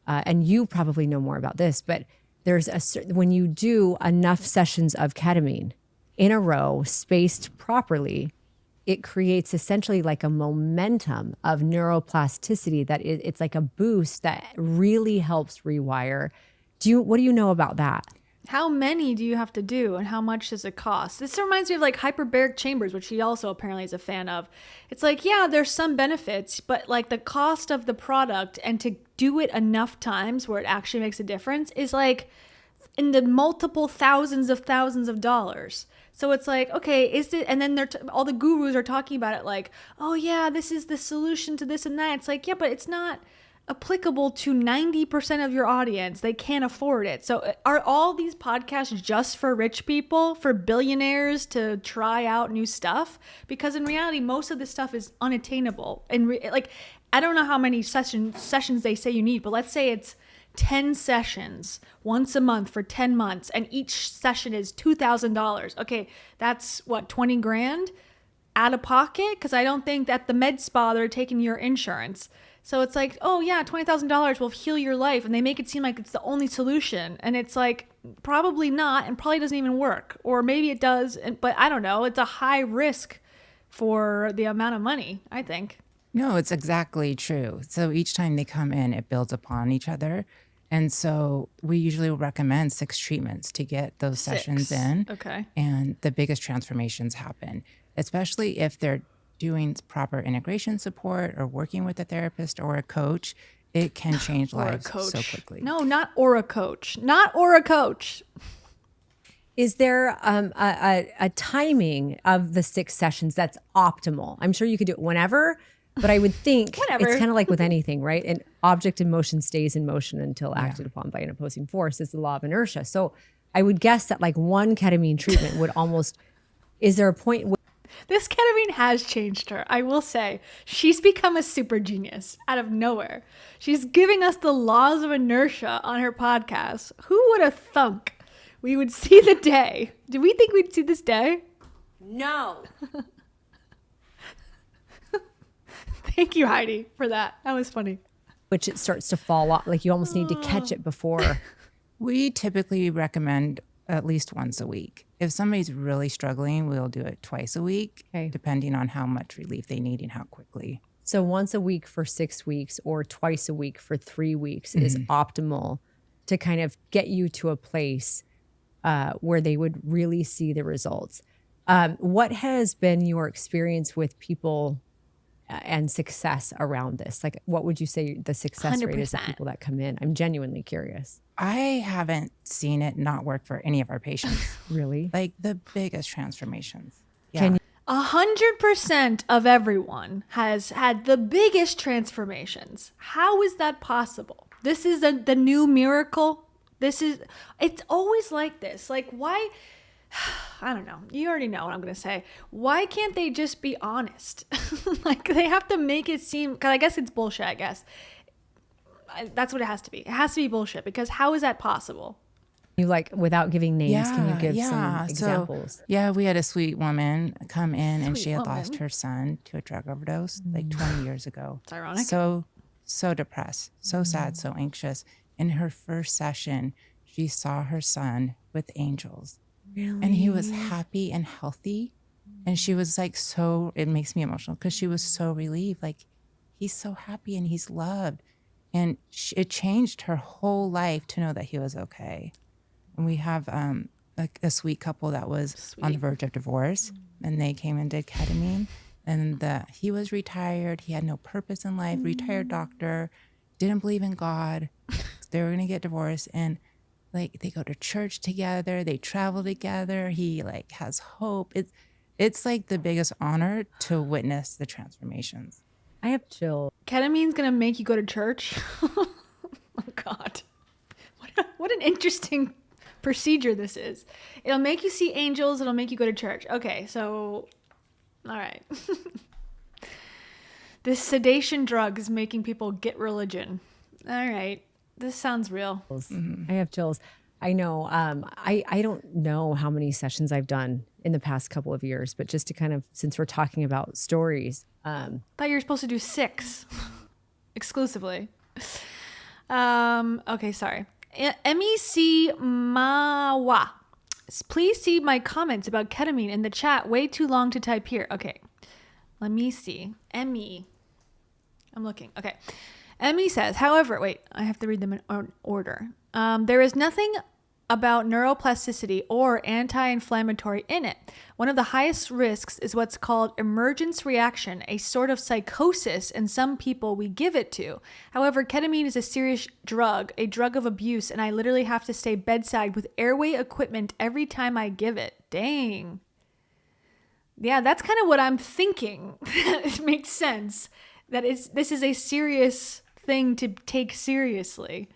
and you probably know more about this, but when you do enough sessions of ketamine in a row, spaced properly, it creates essentially like a momentum of neuroplasticity that it's like a boost that really helps rewire. What do you know about that? How many do you have to do and how much does it cost? This reminds me of like hyperbaric chambers, which he also apparently is a fan of. It's like, yeah, there's some benefits, but like the cost of the product and to do it enough times where it actually makes a difference is like in the multiple thousands of dollars. So it's like, okay, is it? And then all the gurus are talking about it like, oh yeah, this is the solution to this and that. It's like, yeah, but it's not applicable to 90% of your audience. They can't afford it. So are all these podcasts just for rich people, for billionaires to try out new stuff? Because in reality, most of this stuff is unattainable. And like, I don't know how many sessions they say you need, but let's say it's 10 sessions once a month for 10 months, and each session is $2,000. Okay, that's what, 20 grand out of pocket? Because I don't think that the med spa, they're taking your insurance. So it's like, oh yeah, $20,000 will heal your life. And they make it seem like it's the only solution. And it's like, probably not, and probably doesn't even work. Or maybe it does, but I don't know. It's a high risk for the amount of money, I think. No, it's exactly true. So each time they come in, it builds upon each other. And so we usually recommend 6 treatments to get those sessions in. Okay. And the biggest transformations happen, especially if they're doing proper integration support or working with a therapist or a coach. it can change Aura lives coach. so quickly. No, not Aura coach. Not Aura coach. Is there a timing of the 6 sessions that's optimal? I'm sure you could do it whenever, but I would think Whenever. it's kind of like with anything, right? An object in motion stays in motion until acted upon by an opposing force is the law of inertia. So I would guess that like one ketamine treatment would almost, is there a point This ketamine has changed her. I will say she's become a super genius out of nowhere. She's giving us the laws of inertia on her podcast. Who would have thunk we would see the day? Do we think we'd see this day? No. Thank you, Heidi, for that. That was funny. which it starts to fall off? Like you almost need to catch it before. We typically recommend at least once a week. If somebody's really struggling, we'll do it twice a week, depending on how much relief they need and how quickly. So once a week for 6 weeks or twice a week for 3 weeks is optimal to kind of get you to a place where they would really see the results. What has been your experience with people and success around this? Like, what would you say the success rate is of 100%. people that come in? I'm genuinely curious. I haven't seen it not work for any of our patients. Really? Like the biggest transformations. Yeah. Can you 100% of everyone has had the biggest transformations. How is that possible? This is the new miracle. It's always like this. Like, why? I don't know. You already know what I'm going to say. Why can't they just be honest? Like, they have to make it seem, because I guess it's bullshit, I guess. That's what it has to be. It has to be bullshit, because how is that possible? You like, without giving names, can you give some So, examples? we had a sweet woman come in and Sweet she had woman. lost her son to a drug overdose like 20 years ago. It's ironic. So depressed, so sad, so anxious. In her first session, she saw her son with angels. Really? And he was happy and healthy. And she was like, it makes me emotional because she was so relieved. Like, he's so happy and he's loved. And it changed her whole life to know that he was okay. And we have like a sweet couple that was on the verge of divorce, and they came and did ketamine. And he was retired. He had no purpose in life, retired doctor, didn't believe in God. They were going to get divorced. And like, they go to church together, they travel together. He like has hope. It's like the biggest honor to witness the transformations. I have chills. Ketamine's going to make you go to church? Oh, God. What an interesting procedure this is. It'll make you see angels. It'll make you go to church. Okay, so, all right. This sedation drug is making people get religion. All right. This sounds real. I have chills. I know. I don't know how many sessions I've done in the past couple of years, but just to kind of, since we're talking about stories. Thought you were supposed to do 6 exclusively. Okay, sorry. MEC Mawa. Please see my comments about ketamine in the chat. Way too long to type here. Okay. Let me see. Emmy. I'm looking. Okay. Emmy says, however, wait, I have to read them in order. There is nothing about neuroplasticity or anti-inflammatory in it. One of the highest risks is what's called emergence reaction, a sort of psychosis in some people we give it to. However, ketamine is a serious drug, a drug of abuse, and I literally have to stay bedside with airway equipment every time I give it. Dang. Yeah, that's kind of what I'm thinking. It makes sense that this is a serious thing to take seriously.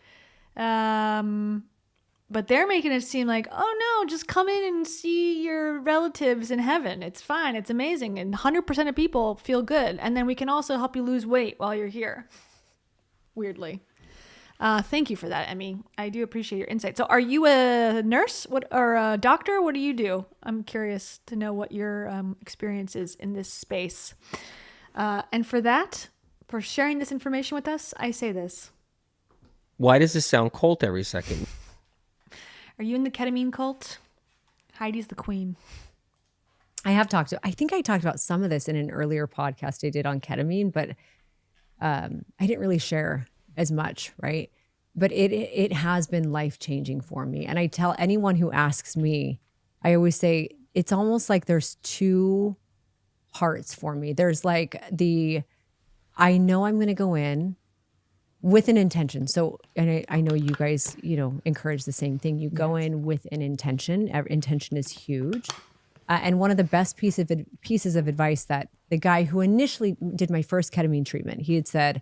But they're making it seem like, oh no, just come in and see your relatives in heaven. It's fine. It's amazing. And 100% of people feel good. And then we can also help you lose weight while you're here. Weirdly. Thank you for that, Emmy. I do appreciate your insight. So are you a nurse or a doctor? What do you do? I'm curious to know what your experience is in this space. And for that, for sharing this information with us, I say this. Why does this sound cult every second? Are you in the ketamine cult? Heidi's the queen. I think I talked about some of this in an earlier podcast I did on ketamine, but I didn't really share as much, right? But it has been life-changing for me. And I tell anyone who asks me, I always say, it's almost like there's 2 parts for me. There's like I know I'm going to go in with an intention. So, and I know you guys, encourage the same thing. You go in with an intention. Intention is huge. And one of the best pieces of advice that the guy who initially did my first ketamine treatment, he had said,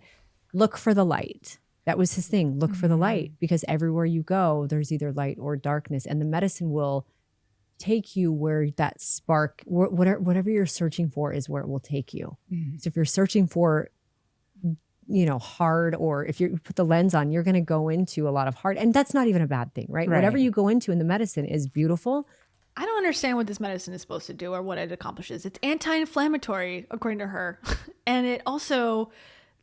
look for the light. That was his thing. Look for the light, because everywhere you go, there's either light or darkness, and the medicine will take you where that spark, whatever you're searching for is where it will take you. So if you're searching for, hard, or if you put the lens on, you're going to go into a lot of hard, and that's not even a bad thing, right? Whatever you go into in the medicine is beautiful. I don't understand what this medicine is supposed to do or what it accomplishes. It's anti-inflammatory, according to her. And it also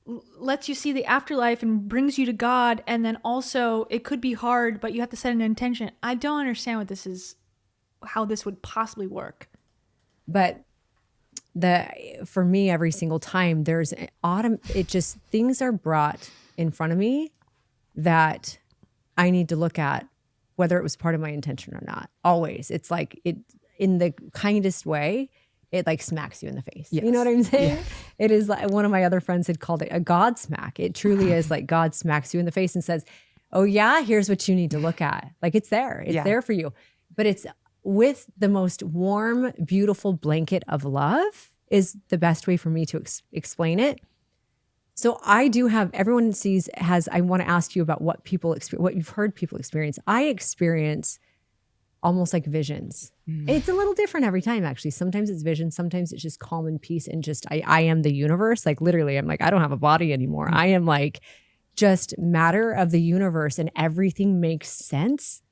lets you see the afterlife and brings you to God. And then also it could be hard, but you have to set an intention. I don't understand what this is, how this would possibly work. But for me, every single time there's things are brought in front of me that I need to look at, whether it was part of my intention or not. Always. It's like in the kindest way, it like smacks you in the face. Yes. You know what I'm saying? Yeah. It is like, one of my other friends had called it a God smack. It truly is like God smacks you in the face and says, oh yeah, here's what you need to look at. Like it's there. It's there for you. But it's with the most warm, beautiful blanket of love is the best way for me to explain it. So I do have, everyone I want to ask you about what you've heard people experience. I experience almost like visions. It's a little different every time, actually. Sometimes it's vision. Sometimes it's just calm and peace. And just, I am the universe. Like literally, I'm like, I don't have a body anymore. I am like just matter of the universe, and everything makes sense.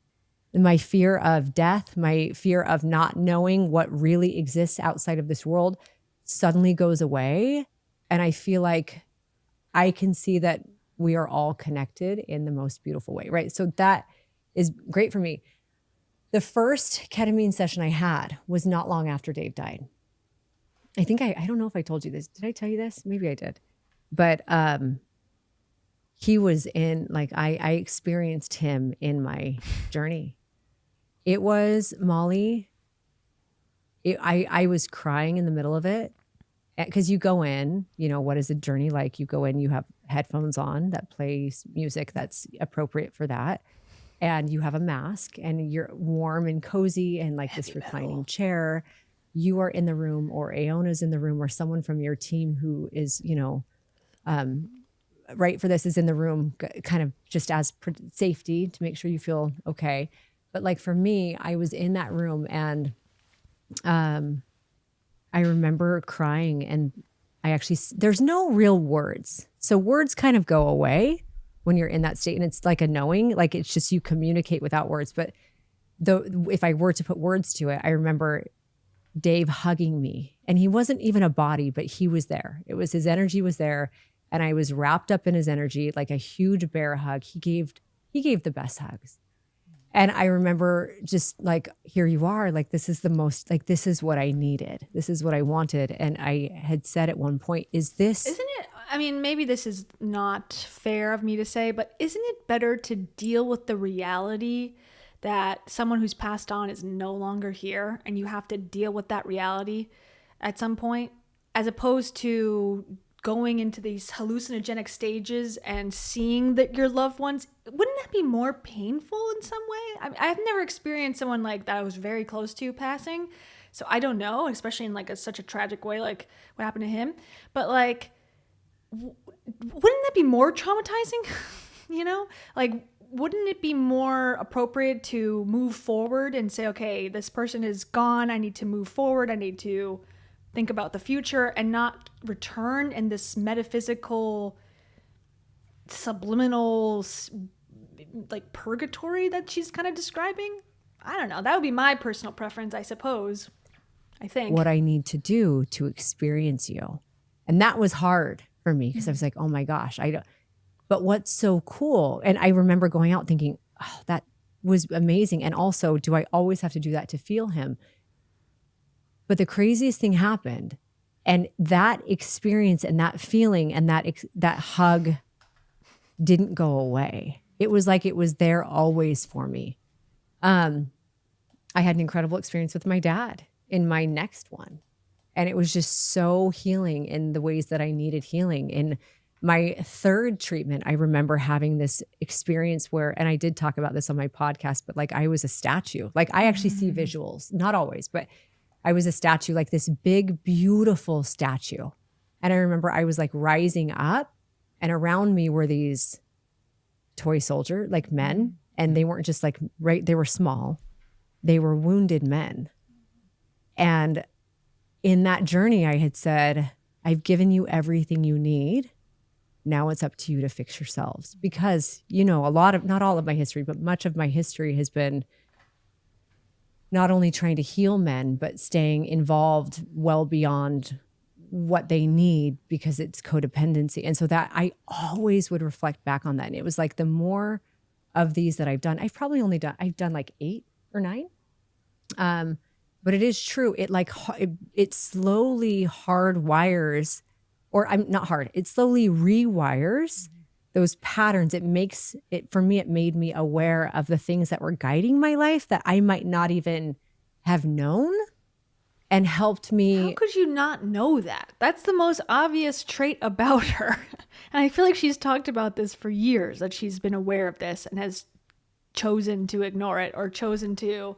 And my fear of death, my fear of not knowing what really exists outside of this world suddenly goes away. And I feel like I can see that we are all connected in the most beautiful way, right? So that is great for me. The first ketamine session I had was not long after Dave died. I think I don't know if I told you this. Did I tell you this? Maybe I did. But he was in, like, I experienced him in my journey. It was Molly. I was crying in the middle of it. Because you go in, what is a journey like? You go in, you have headphones on that plays music that's appropriate for that. And you have a mask, and you're warm and cozy and like this reclining chair. You are in the room, or Aona's in the room, or someone from your team who is, right for this is in the room, kind of just as safety to make sure you feel okay. But like for me, I was in that room, and I remember crying, and there's no real words. So words kind of go away when you're in that state, and it's like a knowing, like it's just, you communicate without words. But if I were to put words to it, I remember Dave hugging me, and he wasn't even a body, but he was there. It was, his energy was there. And I was wrapped up in his energy, like a huge bear hug. He gave the best hugs. And I remember just like, here you are, like, this is the most, like, this is what I needed. This is what I wanted. And I had said at one point, isn't it, I mean, maybe this is not fair of me to say, but isn't it better to deal with the reality that someone who's passed on is no longer here, and you have to deal with that reality at some point, as opposed to going into these hallucinogenic stages and seeing that your loved ones, wouldn't that be more painful in some way? I mean, I've never experienced someone like that I was very close to passing, so I don't know, especially in like such a tragic way, like what happened to him. But like, wouldn't that be more traumatizing? Like, wouldn't it be more appropriate to move forward and say, okay, this person is gone, I need to move forward, I need to think about the future, and not return in this metaphysical, subliminal, like purgatory that she's kind of describing? I don't know. That would be my personal preference, I suppose. I think. What I need to do to experience you. And that was hard for me, because I was like, oh my gosh, but what's so cool? And I remember going out thinking, oh, that was amazing. And also, do I always have to do that to feel him? But the craziest thing happened, and that experience and that feeling and that hug didn't go away. It was like it was there always for me. I had an incredible experience with my dad in my next one, and it was just so healing in the ways that I needed healing. In My third treatment, I remember having this experience where, and I did talk about this on my podcast, but like I was a statue. Like I actually see visuals, not always, but I was a statue, like this big, beautiful statue. And I remember I was like rising up, and around me were these toy soldier, like men. And they weren't just like, they were small. They were wounded men. And in that journey, I had said, I've given you everything you need. Now it's up to you to fix yourselves. Because, you know, not all of my history, but much of my history has been not only trying to heal men, but staying involved well beyond what they need because it's codependency. And so that I always would reflect back on that. And it was like the more of these that I've done, I've done like 8 or 9. But it is true. It slowly hardwires, or I'm not hard. It slowly rewires those patterns. It makes it, for me, it made me aware of the things that were guiding my life that I might not even have known, and helped me. How could you not know that? That's the most obvious trait about her. And I feel like she's talked about this for years, that she's been aware of this and has chosen to ignore it or chosen to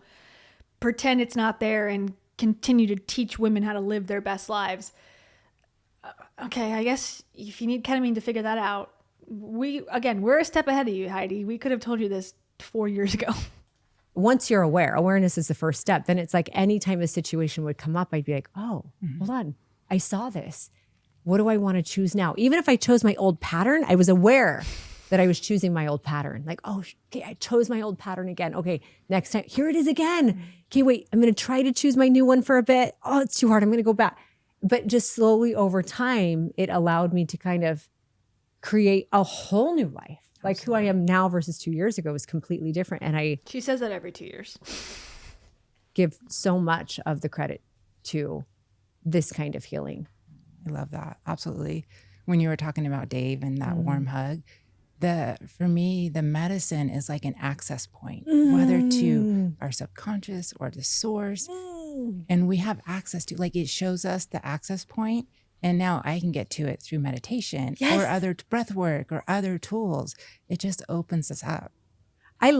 pretend it's not there and continue to teach women how to live their best lives. Okay, I guess if you need ketamine to figure that out, we're a step ahead of you, Heidi. We could have told you this 4 years ago. Once you're aware, awareness is the first step. Then it's like anytime a situation would come up, I'd be like, oh, hold on. I saw this. What do I want to choose now? Even if I chose my old pattern, I was aware that I was choosing my old pattern. Like, oh, okay, I chose my old pattern again. Okay, next time, here it is again. Okay, wait, I'm going to try to choose my new one for a bit. Oh, it's too hard. I'm going to go back. But just slowly over time, it allowed me to kind of create a whole new life. Like who I am now versus 2 years ago is completely different. And she says that every 2 years. Give so much of the credit to this kind of healing. I love that. Absolutely. When you were talking about Dave and that warm hug, for me, the medicine is like an access point, whether to our subconscious or the source. And we have access to, like, it shows us the access point. And now I can get to it through meditation or other breath work or other tools. It just opens us up. I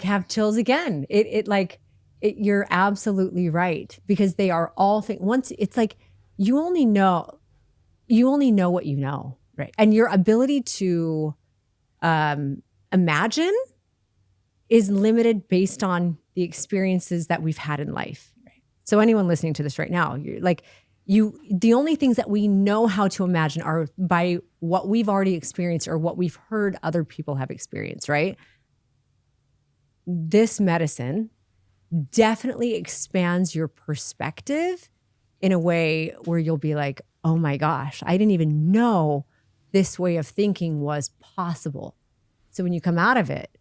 have chills again. You're absolutely right, because they are all things. Once it's like, you only know what you know. Right. And your ability to imagine is limited based on the experiences that we've had in life. Right. So anyone listening to this right now, you're like, the only things that we know how to imagine are by what we've already experienced or what we've heard other people have experienced, right? This medicine definitely expands your perspective in a way where you'll be like, oh my gosh, I didn't even know this way of thinking was possible. So when you come out of it,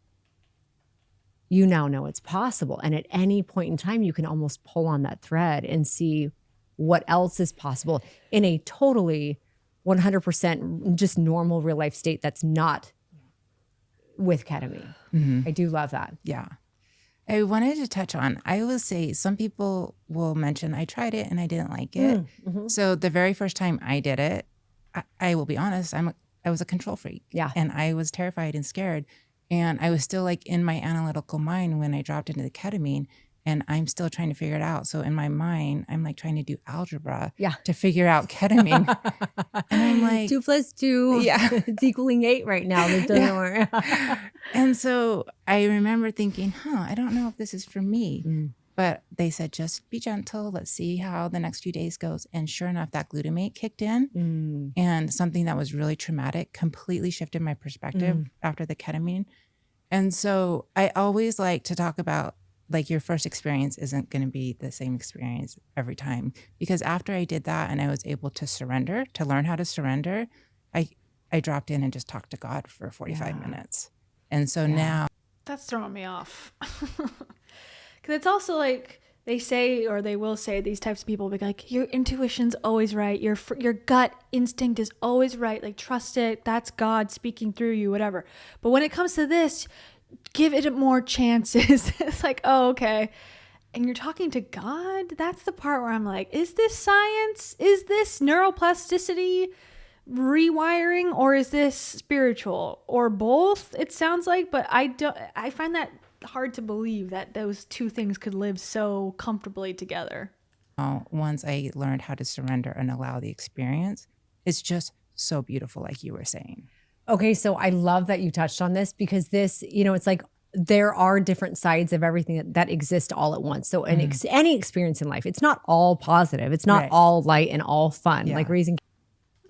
you now know it's possible. And at any point in time, you can almost pull on that thread and see what else is possible in a totally 100% just normal real life state that's not with ketamine. I do love that. Yeah. I wanted to touch on, I will say some people will mention, I tried it and I didn't like it. So the very first time I did it, I will be honest, I was a control freak. Yeah. And I was terrified and scared. And I was still like in my analytical mind when I dropped into the ketamine, and I'm still trying to figure it out. So in my mind, I'm like trying to do algebra to figure out ketamine. And I'm like, 2 + 2, it's equaling 8 right now. That doesn't work. And so I remember thinking, I don't know if this is for me. But they said, just be gentle. Let's see how the next few days goes. And sure enough, that glutamate kicked in. And something that was really traumatic completely shifted my perspective after the ketamine. And so I always like to talk about, like, your first experience isn't going to be the same experience every time. Because after I did that and I was able to surrender, to learn how to surrender, I dropped in and just talked to God for 45 minutes. And so now. That's throwing me off. Because it's also like they say, or they will say, these types of people will be like, your intuition's always right. Your gut instinct is always right. Like, trust it. That's God speaking through you, whatever. But when it comes to this, give it more chances. It's like, oh, okay. And you're talking to God? That's the part where I'm like, is this science? Is this neuroplasticity? rewiring, or is this spiritual, or both? It sounds like, but I find that hard to believe that those two things could live so comfortably together. Once I learned how to surrender and allow the experience, it's just so beautiful, like you were saying. Okay, so I love that you touched on this, because this, it's like there are different sides of everything that exist all at once. So any experience in life, it's not all positive. It's not all light and all fun. Like raising.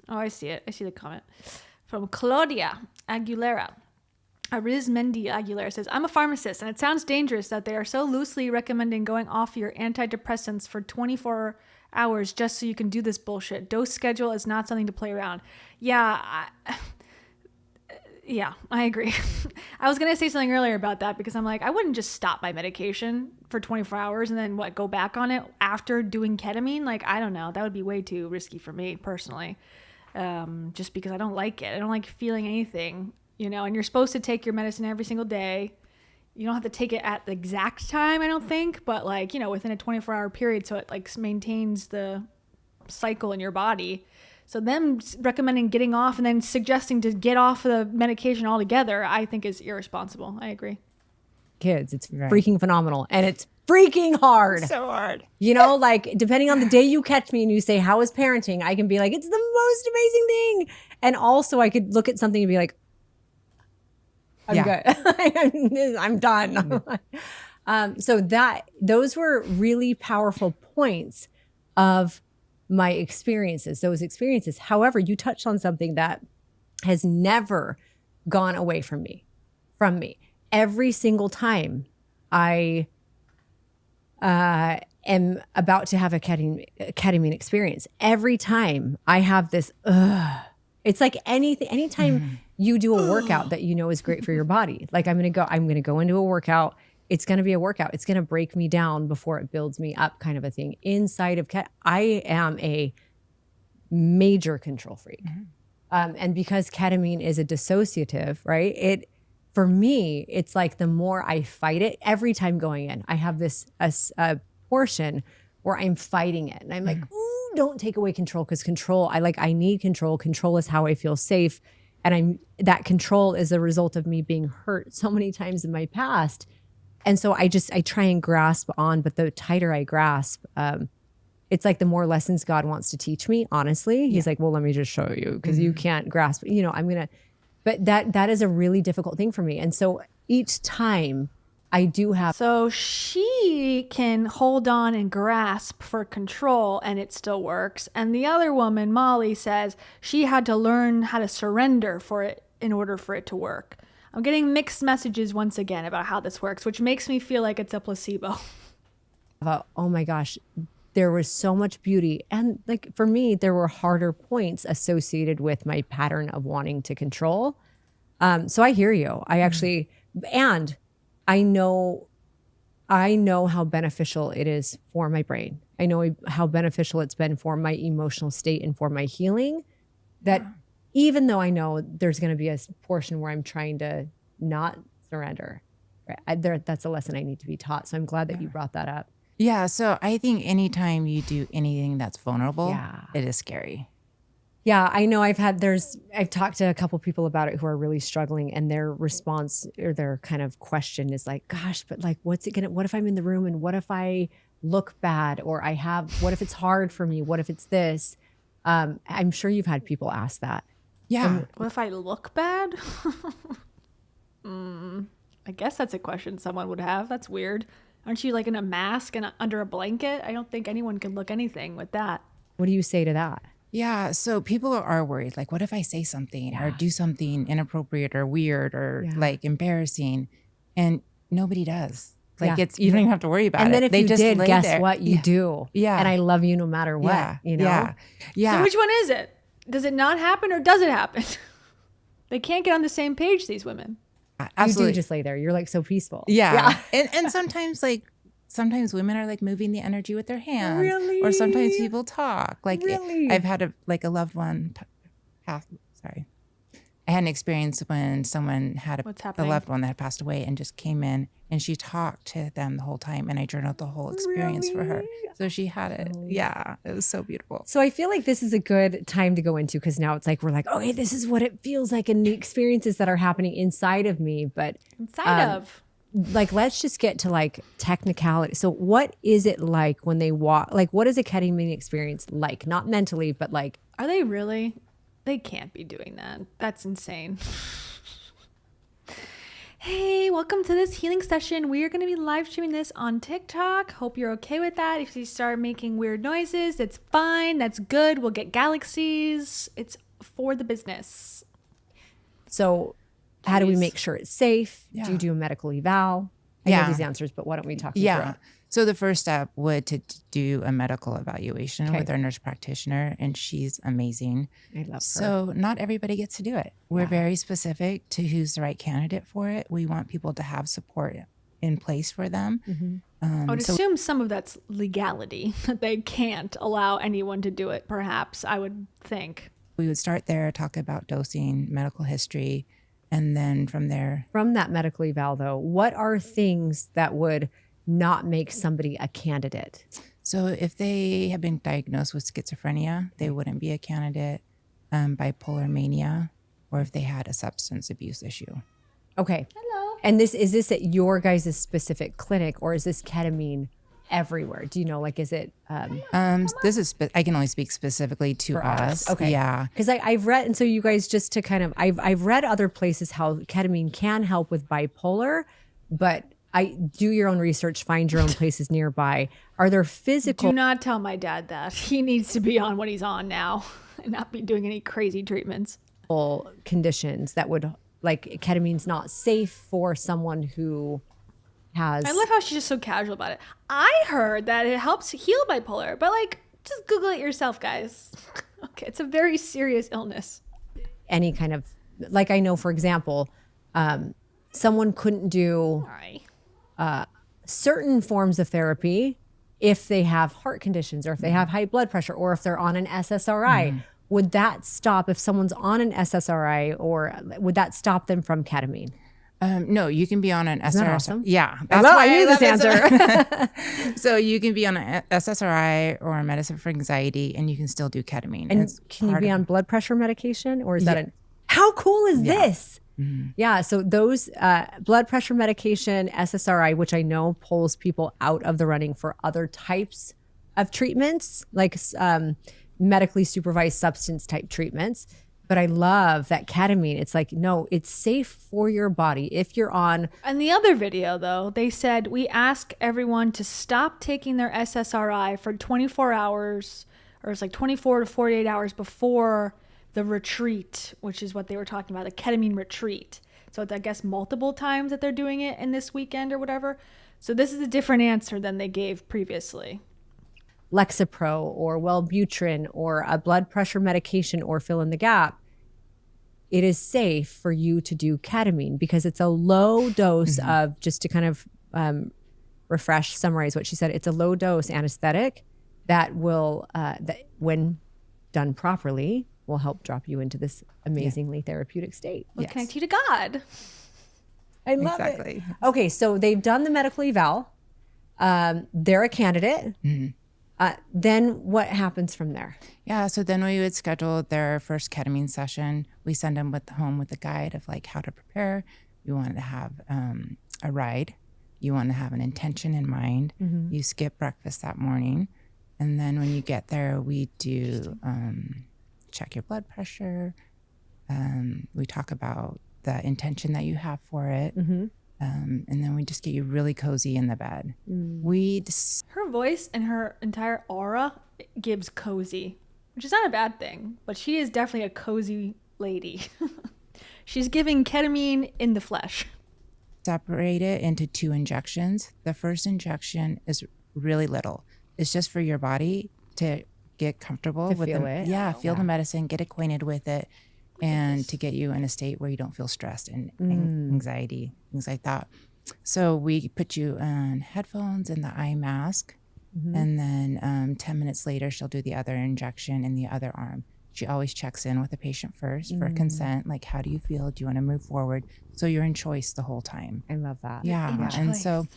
Oh, I see it. I see the comment from Claudia Aguilera. Arizmendi Aguilera says, I'm a pharmacist, and it sounds dangerous that they are so loosely recommending going off your antidepressants for 24 hours just so you can do this bullshit. Dose schedule is not something to play around. Yeah, I agree. I was going to say something earlier about that, because I'm like, I wouldn't just stop my medication for 24 hours and then go back on it after doing ketamine. Like, I don't know. That would be way too risky for me personally. Just because I don't like it. I don't like feeling anything. And you're supposed to take your medicine every single day. You don't have to take it at the exact time, I don't think, but within a 24-hour period, so it maintains the cycle in your body. So them recommending getting off and then suggesting to get off the medication altogether, I think is irresponsible. I agree. Kids, it's freaking phenomenal, and it's freaking hard. So hard. Depending on the day you catch me and you say, how is parenting? I can be like, it's the most amazing thing. And also I could look at something and be like, I'm good. I'm done. So those were really powerful points of my experiences, those experiences. However, you touched on something that has never gone away from me. Every single time I am about to have a ketamine experience, every time I have this, it's like anytime you do a workout that is great for your body. Like I'm going to go into a workout. It's going to be a workout. It's going to break me down before it builds me up, kind of a thing. Inside of I am a major control freak. And because ketamine is a dissociative, right? For me, it's like the more I fight it, every time going in, I have this a portion where I'm fighting it. And I'm like, ooh, don't take away control, because control, I need control. Control is how I feel safe. And that control is a result of me being hurt so many times in my past. And so I try and grasp on, but the tighter I grasp, it's like the more lessons God wants to teach me, honestly. He's like, well, let me just show you, because you can't grasp, but that is a really difficult thing for me. And so each time I do have. So she can hold on and grasp for control and it still works. And the other woman, Molly, says she had to learn how to surrender for it in order for it to work. I'm getting mixed messages once again about how this works, which makes me feel like it's a placebo. Oh my gosh, there was so much beauty. And for me, there were harder points associated with my pattern of wanting to control. So I hear you. I actually, and I know how beneficial it is for my brain. I know how beneficial it's been for my emotional state and for my healing, that even though I know there's going to be a portion where I'm trying to not surrender, right? That's a lesson I need to be taught. So I'm glad that you brought that up. Yeah. So I think anytime you do anything that's vulnerable, it is scary. Yeah, I know. I've talked to a couple people about it who are really struggling, and their response or their kind of question is like, gosh, but what if I'm in the room and what if I look bad, or what if it's hard for me? What if it's this? I'm sure you've had people ask that. Yeah. What if I look bad? I guess that's a question someone would have. That's weird. Aren't you in a mask and under a blanket? I don't think anyone can look anything with that. What do you say to that? Yeah. So people are worried, what if I say something or do something inappropriate or weird or embarrassing? And nobody does. You don't even have to worry about it. And then if they you just did, guess there. what? You do. Yeah. And I love you no matter what, Yeah. So which one is it? Does it not happen or does it happen? They can't get on the same page, these women. Absolutely. You do just lay there. You're so peaceful. Yeah. And sometimes women are moving the energy with their hands. Really? Or sometimes people talk. Really? I've had a loved one I had an experience when someone had What's a happening? loved one that had passed away and just came in and she talked to them the whole time and I journaled the whole experience for her. So she had it. Yeah, it was so beautiful. So I feel like this is a good time to go into, because now it's like we're like, okay, this is what it feels like and the experiences that are happening inside of me. But like, let's just get to like technicality. So what is it like when they walk? Like, what is a ketamine experience like? Not mentally, but like, Are they really? They can't be doing that. That's insane. Hey, welcome to this healing session. We are going to be live streaming this on TikTok. Hope you're okay with that. If you start making weird noises, it's fine. That's good. We'll get galaxies. It's for the business. so how do we make sure it's safe? Yeah. Do you do a medical eval? I know these answers, but why don't we talk through it? So the first step would to do a medical evaluation Okay. with our nurse practitioner, and she's amazing. I love her. So not everybody gets to do it. We're very specific to who's the right candidate for it. We want people to have support in place for them. I would assume some of that's legality, that they can't allow anyone to do it, perhaps, I would think. We would start there, talk about dosing, medical history, and then from there. From that medical eval, though, what are things that would not make somebody a candidate? So if they have been diagnosed with schizophrenia, they wouldn't be a candidate. Bipolar mania, or if they had a substance abuse issue. Okay. Hello. And is this at your guys' specific clinic, or is this ketamine everywhere? Do you know, like, is it? This is, I can only speak specifically to us. Okay. Yeah. Because I've read, and so you guys, just to kind of, I've read other places how ketamine can help with bipolar, but do your own research, find your own places nearby. Are there physical? Do not tell my dad that. He needs to be on what he's on now and not be doing any crazy treatments. Conditions that would, like, ketamine's not safe for someone who has. I love how she's just so casual about it. I heard that it helps heal bipolar, but like, just Google it yourself, guys. Okay, it's a very serious illness. Any kind of, like, I know, for example, someone couldn't do certain forms of therapy if they have heart conditions, or if they have high blood pressure, or if they're on an SSRI. Would that stop, if someone's on an SSRI, or would that stop them from ketamine? No, you can be on an Isn't that SSRI. awesome? Yeah, That's why I knew this answer. So you can be on an SSRI or a medicine for anxiety, and you can still do ketamine. And It's can you part be of- on blood pressure medication, or is that how cool is this? Yeah, so those blood pressure medication, SSRI, which I know pulls people out of the running for other types of treatments, like medically supervised substance type treatments. But I love that ketamine. It's like, no, it's safe for your body if you're on. In the other video, though, they said we ask everyone to stop taking their SSRI for 24 hours, or it's like 24 to 48 hours before the retreat, which is what they were talking about, the ketamine retreat. So it's, I guess, multiple times that they're doing it in this weekend or whatever. So this is a different answer than they gave previously. Lexapro or Wellbutrin or a blood pressure medication, or fill in the gap, it is safe for you to do ketamine because it's a low dose of, just to kind of summarize what she said, it's a low dose anesthetic that will, that when done properly, will help drop you into this amazingly therapeutic state. Will connect you to God. I love it. Okay, so they've done the medical eval. They're a candidate. Then what happens from there? Yeah, so then we would schedule their first ketamine session. We send them home with a guide of like how to prepare. You want to have a ride. You want to have an intention in mind. You skip breakfast that morning. And then when you get there, we do check your blood pressure. We talk about the intention that you have for it. And then we just get you really cozy in the bed. Her voice and her entire aura gives cozy, which is not a bad thing, but she is definitely a cozy lady. She's giving ketamine in the flesh. Separate it into 2 injections. The first injection is really little. It's just for your body to get comfortable To with feel the, it. Yeah, feel the medicine, get acquainted with it, and to get you in a state where you don't feel stressed and anxiety, things like that. So we put you on headphones and the eye mask, and then 10 minutes later, she'll do the other injection in the other arm. She always checks in with the patient first for consent. Like, how do you feel? Do you want to move forward? So you're in choice the whole time. I love that. Yeah. And so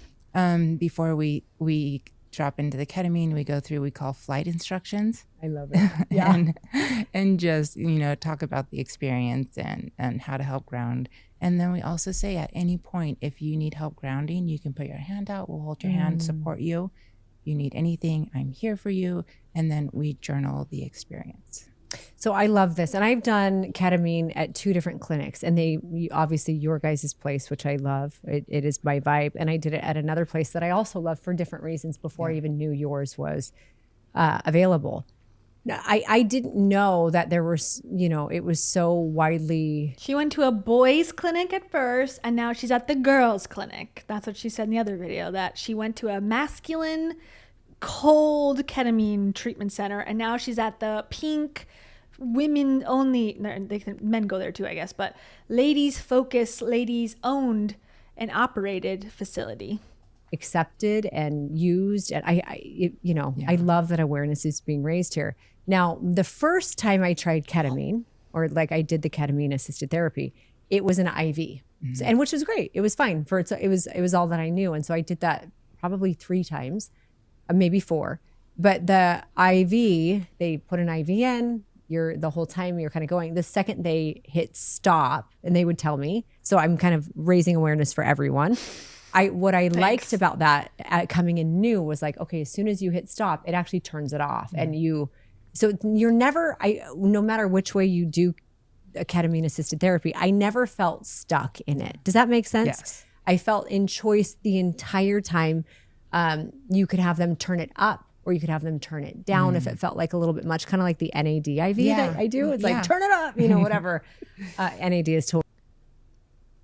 before we drop into the ketamine, we go through, we call flight instructions. I love it. Yeah. and just, talk about the experience and how to help ground. And then we also say at any point, if you need help grounding, you can put your hand out. We'll hold your hand, support you. You need anything, I'm here for you. And then we journal the experience. So I love this. And I've done ketamine at 2 different clinics, and obviously your guys' place, which I love. It is my vibe. And I did it at another place that I also love for different reasons before I even knew yours was available. I didn't know that there was, it was so widely. She went to a boys' clinic at first, and now she's at the girls' clinic. That's what she said in the other video, that she went to a masculine, cold ketamine treatment center, and now she's at the pink, women only, men go there too, I guess, but ladies focused, ladies owned and operated facility. Accepted and used. And I love that awareness is being raised here. Now, the first time I tried ketamine, or like I did the ketamine assisted therapy, it was an IV, and which was great. It was fine it was all that I knew. And so I did that probably 3 times, maybe 4. But the IV, they put an IV in, the whole time you're kind of going. The second they hit stop, and they would tell me, so I'm kind of raising awareness for everyone. What I liked about that coming in new was like, okay, as soon as you hit stop, it actually turns it off. And so you're never, no matter which way you do a ketamine assisted therapy, I never felt stuck in it. Does that make sense? Yes. I felt in choice the entire time. You could have them turn it up, or you could have them turn it down if it felt like a little bit much, kind of like the NAD IV that I do. It's like, turn it up, whatever. NAD is totally.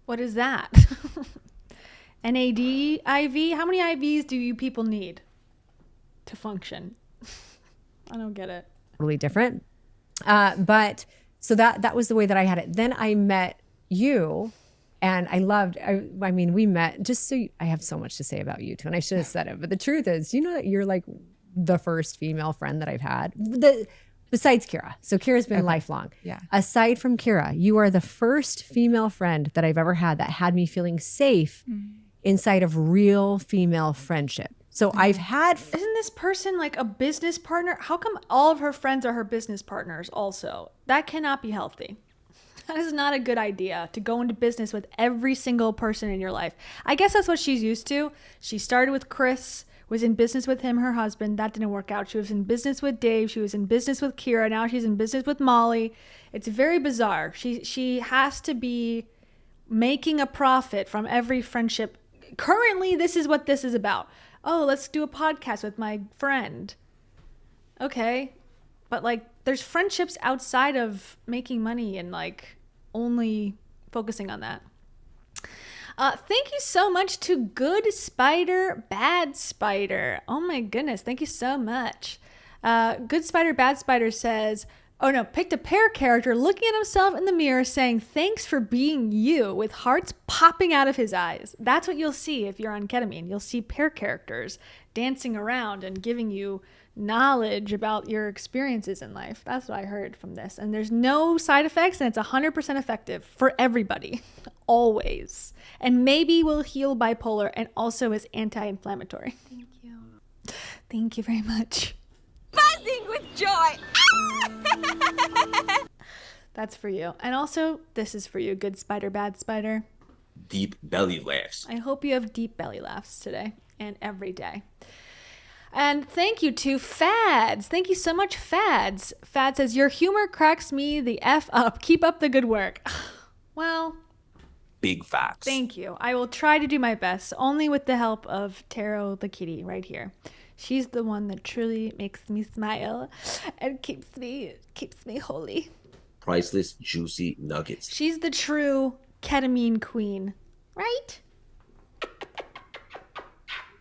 What is that? NAD IV? How many IVs do you people need to function? I don't get it. Totally different. But so that was the way that I had it. Then I met you, and I mean, we met just so I have so much to say about you too, and I should have said it. But the truth is, that you're like the first female friend that I've had, besides Kira. So Kira's been lifelong. Yeah. Aside from Kira, you are the first female friend that I've ever had that had me feeling safe inside of real female friendship. So I've had. Isn't this person like a business partner? How come all of her friends are her business partners also? That cannot be healthy. That is not a good idea, to go into business with every single person in your life. I guess that's what she's used to. She started with Chris, was in business with him, her husband. That didn't work out. She was in business with Dave. She was in business with Kira. Now she's in business with Molly. It's very bizarre. She has to be making a profit from every friendship. Currently, this is what this is about. Oh, let's do a podcast with my friend. Okay. But like, there's friendships outside of making money and like only focusing on that. Thank you so much to Good Spider, Bad Spider. Oh my goodness. Thank you so much. Good Spider, Bad Spider says, picked a pear character looking at himself in the mirror saying, thanks for being you, with hearts popping out of his eyes. That's what you'll see if you're on ketamine. You'll see pear characters dancing around and giving you knowledge about your experiences in life. That's what I heard from this. And there's no side effects, and it's 100% effective for everybody, always. And maybe will heal bipolar and also is anti-inflammatory. Thank you. Thank you very much. Buzzing with joy. That's for you. And also, this is for you, Good Spider, Bad Spider. Deep belly laughs. I hope you have deep belly laughs today and every day. And thank you to Fads. Thank you so much, Fads. Fad says, your humor cracks me the F up. Keep up the good work. Well, Big facts. thank you. I will try to do my best, only with the help of Taro the kitty right here. She's the one that truly makes me smile and keeps me holy. Priceless, juicy nuggets. She's the true ketamine queen, right?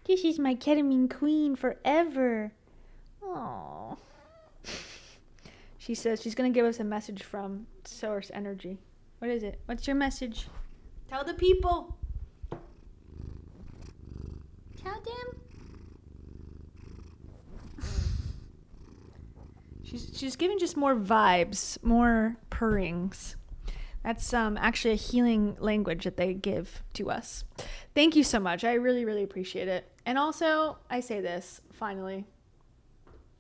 This is my ketamine queen forever. Aww. She says she's going to give us a message from Source Energy. What is it? What's your message? Tell the people. Tell them. She's giving just more vibes, more purrings. That's actually a healing language that they give to us. Thank you so much. I really, really appreciate it. And also, I say this, finally.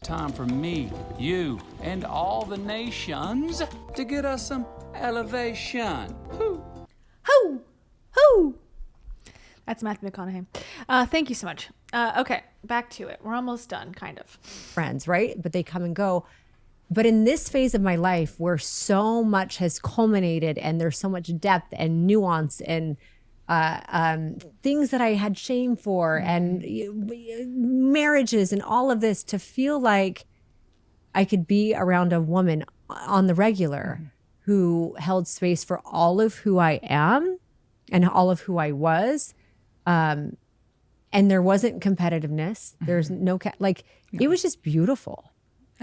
Time for me, you, and all the nations to get us some elevation. Hoo! Hoo! Hoo! That's Matthew McConaughey. Thank you so much. Okay, back to it. We're almost done, kind of. Friends, right? But they come and go. But in this phase of my life where so much has culminated and there's so much depth and nuance and things that I had shame for and marriages and all of this, to feel like I could be around a woman on the regular who held space for all of who I am and all of who I was. And there wasn't competitiveness. There's no, it was just beautiful.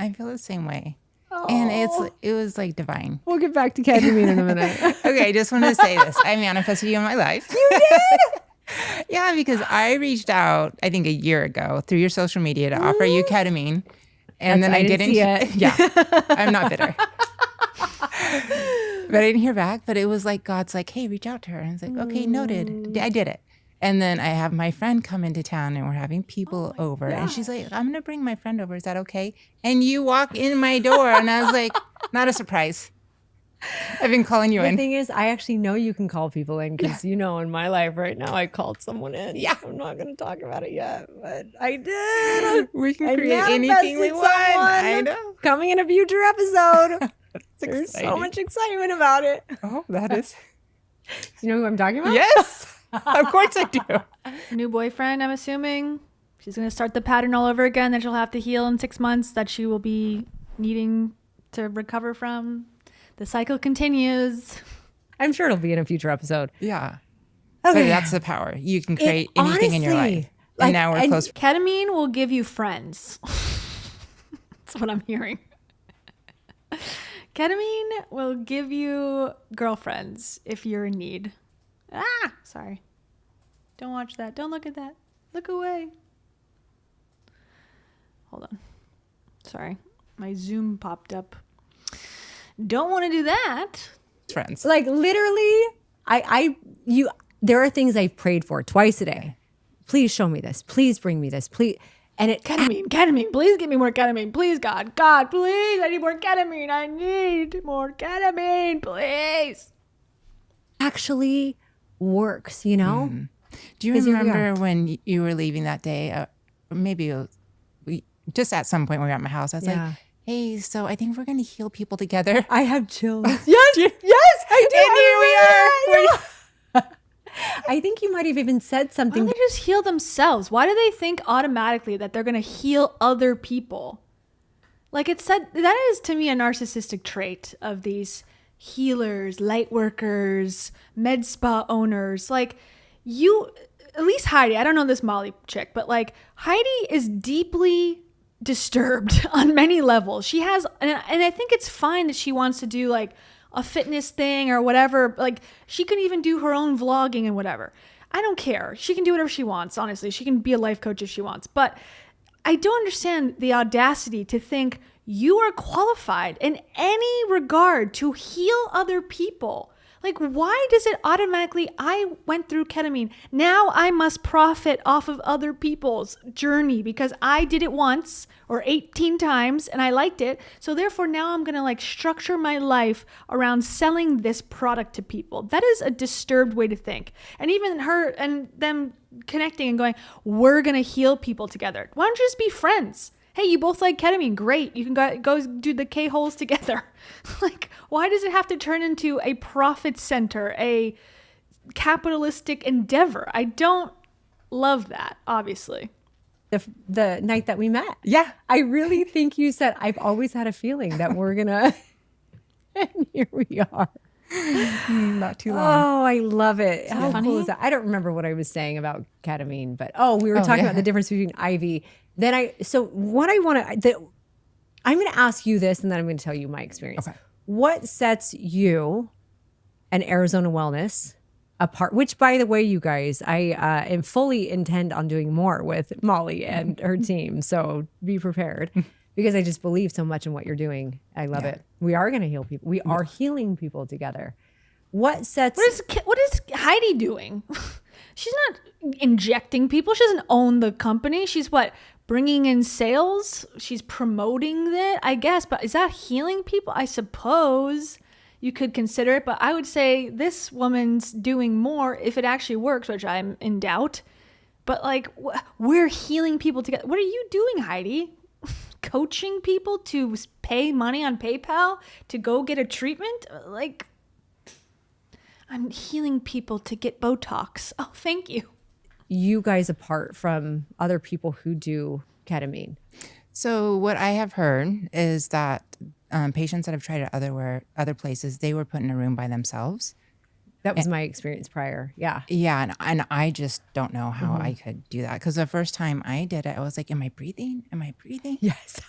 I feel the same way. And it was like divine. We'll get back to ketamine in a minute. Okay, I just wanted to say this. I manifested you in my life. You did? Yeah, because I reached out, I think a year ago through your social media to offer you ketamine. And then I didn't see it. Yeah, I'm not bitter. But I didn't hear back. But it was like, God's like, hey, reach out to her. And it's like, okay, noted. I did it. And then I have my friend come into town and we're having people over. And she's like, I'm going to bring my friend over. Is that okay? And you walk in my door and I was like, not a surprise. I've been calling you in. The thing is, I actually know you can call people in because, you know, in my life right now, I called someone in. Yeah. I'm not going to talk about it yet, but I did. We can create anything we want. I know. Coming in a future episode. There's so exciting. much excitement about it. Oh, that is. You know who I'm talking about? Yes. Of course I do. New boyfriend, I'm assuming. She's going to start the pattern all over again that she'll have to heal in 6 months, that she will be needing to recover from. The cycle continues. I'm sure it'll be in a future episode. Yeah. Okay. But that's the power. You can create anything in your life. And now we're close. Ketamine will give you friends. That's what I'm hearing. Ketamine will give you girlfriends if you're in need. Sorry. Don't watch that. Don't look at that. Look away. Hold on. Sorry. My Zoom popped up. Don't want to do that. Friends. Like literally, there are things I've prayed for twice a day. Please show me this. Please bring me this. Please. And Ketamine, please give me more ketamine. Please, God, please, I need more ketamine. I need more ketamine, please. Actually works, you know? Do you remember when you were leaving that day? Maybe just at some point when we were at my house, I was like, hey, so I think we're going to heal people together. I have chills. Yes, I do. And here we are. I think you might have even said something. Why don't they just heal themselves? Why do they think automatically that they're going to heal other people? Like it said, that is to me a narcissistic trait of these healers, light workers, med spa owners. Like you, at least Heidi, I don't know this Molly chick, but like Heidi is deeply disturbed on many levels. She has, and I think it's fine that she wants to do like a fitness thing or whatever. Like she can even do her own vlogging and whatever. I don't care. She can do whatever she wants. Honestly, she can be a life coach if she wants, but I don't understand the audacity to think you are qualified in any regard to heal other people. Like, why does it automatically, I went through ketamine, now I must profit off of other people's journey because I did it once or 18 times and I liked it. So therefore now I'm going to like structure my life around selling this product to people. That is a disturbed way to think. And even her and them connecting and going, we're going to heal people together. Why don't you just be friends? Hey, you both like ketamine. Great. You can go do the K-holes together. Like, why does it have to turn into a profit center, a capitalistic endeavor? I don't love that, obviously. The night that we met. Yeah. I really think you said, I've always had a feeling that we're going to, and here we are. Not too long. Oh, I love it. How funny? cool is that? I don't remember what I was saying about ketamine, but we were talking about the difference between IV. Then I'm going to ask you this and then I'm going to tell you my experience. Okay. What sets you and Arizona Wellness apart? Which, by the way, you guys, I am fully intend on doing more with Molly and her team. So be prepared because I just believe so much in what you're doing. I love it. We are going to heal people. We are healing people together. What is Heidi doing? She's not injecting people. She doesn't own the company. She's bringing in sales. She's promoting it, I guess. But is that healing people? I suppose you could consider it. But I would say this woman's doing more if it actually works, which I'm in doubt. But we're healing people together. What are you doing, Heidi? Coaching people to pay money on PayPal to go get a treatment? I'm healing people to get Botox. Oh, thank you. You guys apart from other people who do ketamine? So what I have heard is that patients that have tried it other places, they were put in a room by themselves. That was my experience prior. Yeah. Yeah. And I just don't know how I could do that. Because the first time I did it, I was like, am I breathing? Am I breathing? Yes.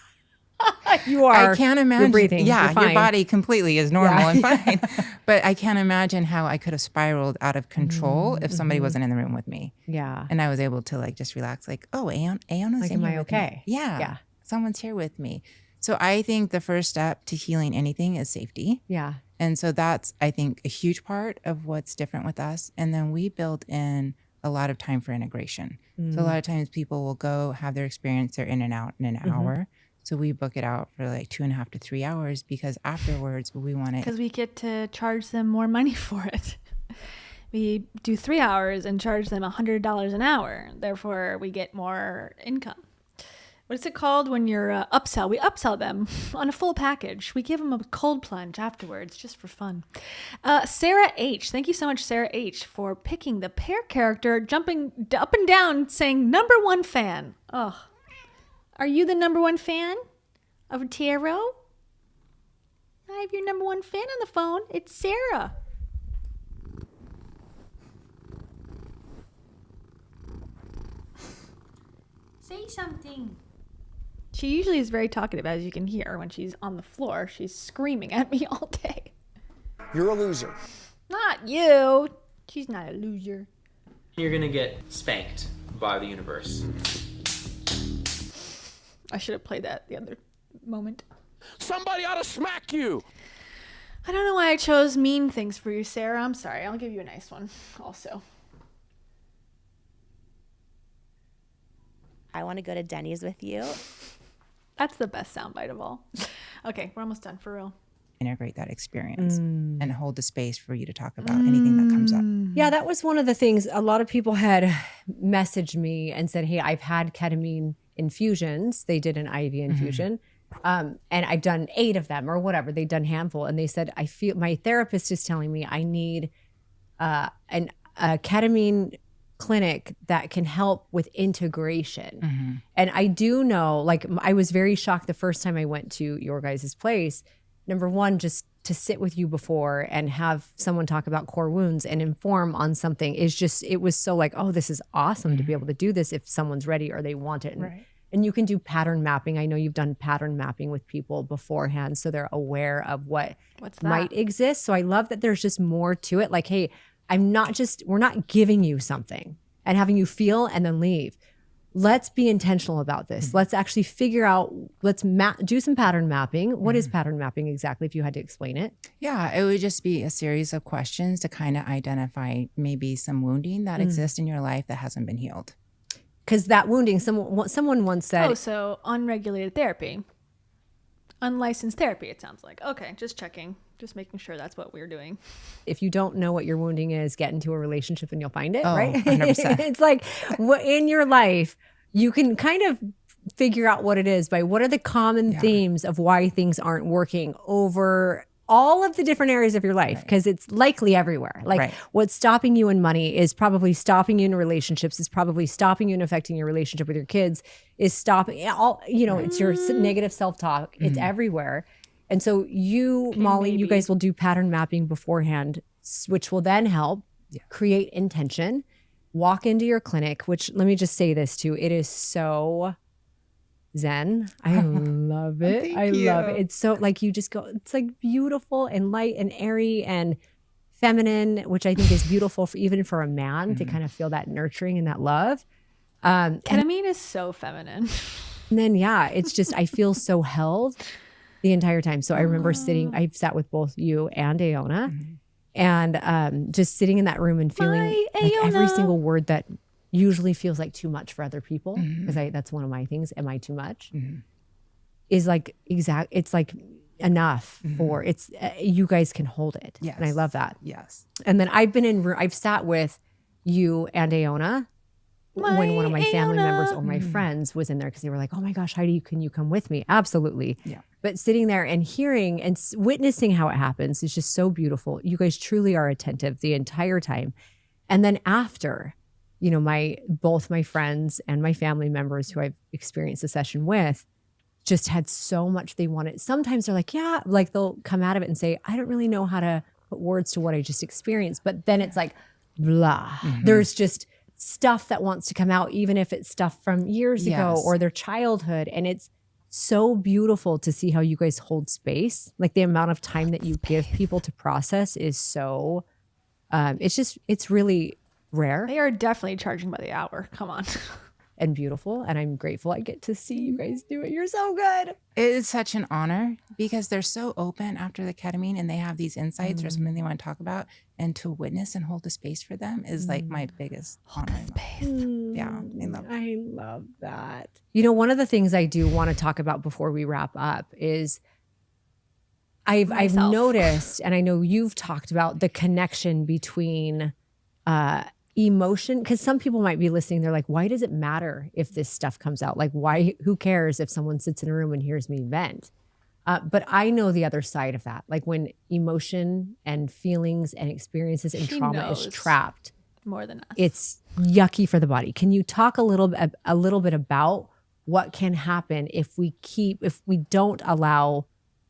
You are. I can't imagine. You're breathing. Yeah. You're your body completely is normal and fine. Yeah. But I can't imagine how I could have spiraled out of control if somebody wasn't in the room with me. Yeah. And I was able to just relax. Oh, Aona's in am here I with me. okay? Yeah. Yeah. Someone's here with me. So I think the first step to healing anything is safety. Yeah. And so that's, I think, a huge part of what's different with us. And then we build in a lot of time for integration. So a lot of times people will go have their experience, they're in and out in an hour. So we book it out for 2.5 to 3 hours because afterwards we want it. Because we get to charge them more money for it. We do 3 hours and charge them $100 an hour. Therefore, we get more income. What is it called when you're upsell? We upsell them on a full package. We give them a cold plunge afterwards just for fun. Sarah H. Thank you so much, Sarah H., for picking the pear character, jumping up and down, saying #1 fan. Oh, are you the #1 fan of tarot? I have your #1 fan on the phone. It's Sarah. Say something. She usually is very talkative, as you can hear. When she's on the floor, she's screaming at me all day. You're a loser. Not you. She's not a loser. You're gonna get spanked by the universe. I should have played that the other moment. Somebody ought to smack you. I don't know why I chose mean things for you, Sarah. I'm sorry. I'll give you a nice one also. I want to go to Denny's with you. That's the best soundbite of all. Okay, we're almost done, for real. Integrate that experience and hold the space for you to talk about anything that comes up. Yeah, that was one of the things. A lot of people had messaged me and said, hey, I've had ketamine infusions. They did an IV infusion. And I've done 8 of them or whatever. They've done handful. And they said, I feel my therapist is telling me I need a ketamine clinic that can help with integration. And I do know, I was very shocked the first time I went to your guys' place. Number one, just to sit with you before and have someone talk about core wounds and inform on something is just, it was so oh, this is awesome to be able to do this if someone's ready or they want it. And you can do pattern mapping. I know you've done pattern mapping with people beforehand, so they're aware of what's might exist. So I love that there's just more to it. Hey, we're not giving you something and having you feel and then leave. Let's be intentional about this. Let's actually figure out, let's do some pattern mapping. What is pattern mapping exactly, if you had to explain it? Yeah, it would just be a series of questions to kind of identify maybe some wounding that exists in your life that hasn't been healed. Because that wounding, someone once said... Oh, so unregulated therapy. Unlicensed therapy, it sounds like. Okay, just checking. Just making sure that's what we're doing. If you don't know what your wounding is, get into a relationship and you'll find it, Oh, right? 100%. It's in your life, you can kind of figure out what it is by what are the common themes of why things aren't working over all of the different areas of your life, because it's likely everywhere. What's stopping you in money is probably stopping you in relationships, is probably stopping you in affecting your relationship with your kids, is stopping all, it's your negative self-talk. It's everywhere. And so Molly, you guys will do pattern mapping beforehand, which will then help create intention, walk into your clinic, which let me just say this too, it is so zen. I love it. I love it. It's so you just go, it's beautiful and light and airy and feminine, which I think is beautiful even for a man to kind of feel that nurturing and that love. Ketamine is so feminine. And then, yeah, it's just, I feel so held the entire time. So I remember I've sat with both you and Aona, and just sitting in that room and feeling like every single word that usually feels like too much for other people, because that's one of my things. Am I too much? Is like it's like enough for it's you guys can hold it. Yes. And I love that. Yes. And then I've sat with you and Aona when one of my family members or my friends was in there, because they were like, oh my gosh, Heidi, can you come with me? Absolutely. Yeah. But sitting there and hearing and witnessing how it happens is just so beautiful. You guys truly are attentive the entire time. And then after, you know, both my friends and my family members who I've experienced the session with just had so much they wanted. Sometimes they're like, yeah, like they'll come out of it and say, I don't really know how to put words to what I just experienced. But then it's like, blah. There's just stuff that wants to come out, even if it's stuff from years ago or their childhood. And it's so beautiful to see how you guys hold space. Like the amount of time that you give people to process is so, it's really rare. They are definitely charging by the hour. Come on. And beautiful. And I'm grateful I get to see you guys do it. You're so good. It is such an honor because they're so open after the ketamine and they have these insights or something they want to talk about, and to witness and hold the space for them is like my biggest honor. Yeah, I love that. You know, one of the things I do want to talk about before we wrap up is I've noticed, and I know you've talked about the connection between emotion, because some people might be listening, they're like, why does it matter if this stuff comes out? Like, who cares if someone sits in a room and hears me vent? But I know the other side of that. Like when emotion and feelings and experiences and trauma is trapped more than us, it's yucky for the body. Can you talk a little bit about what can happen if we don't allow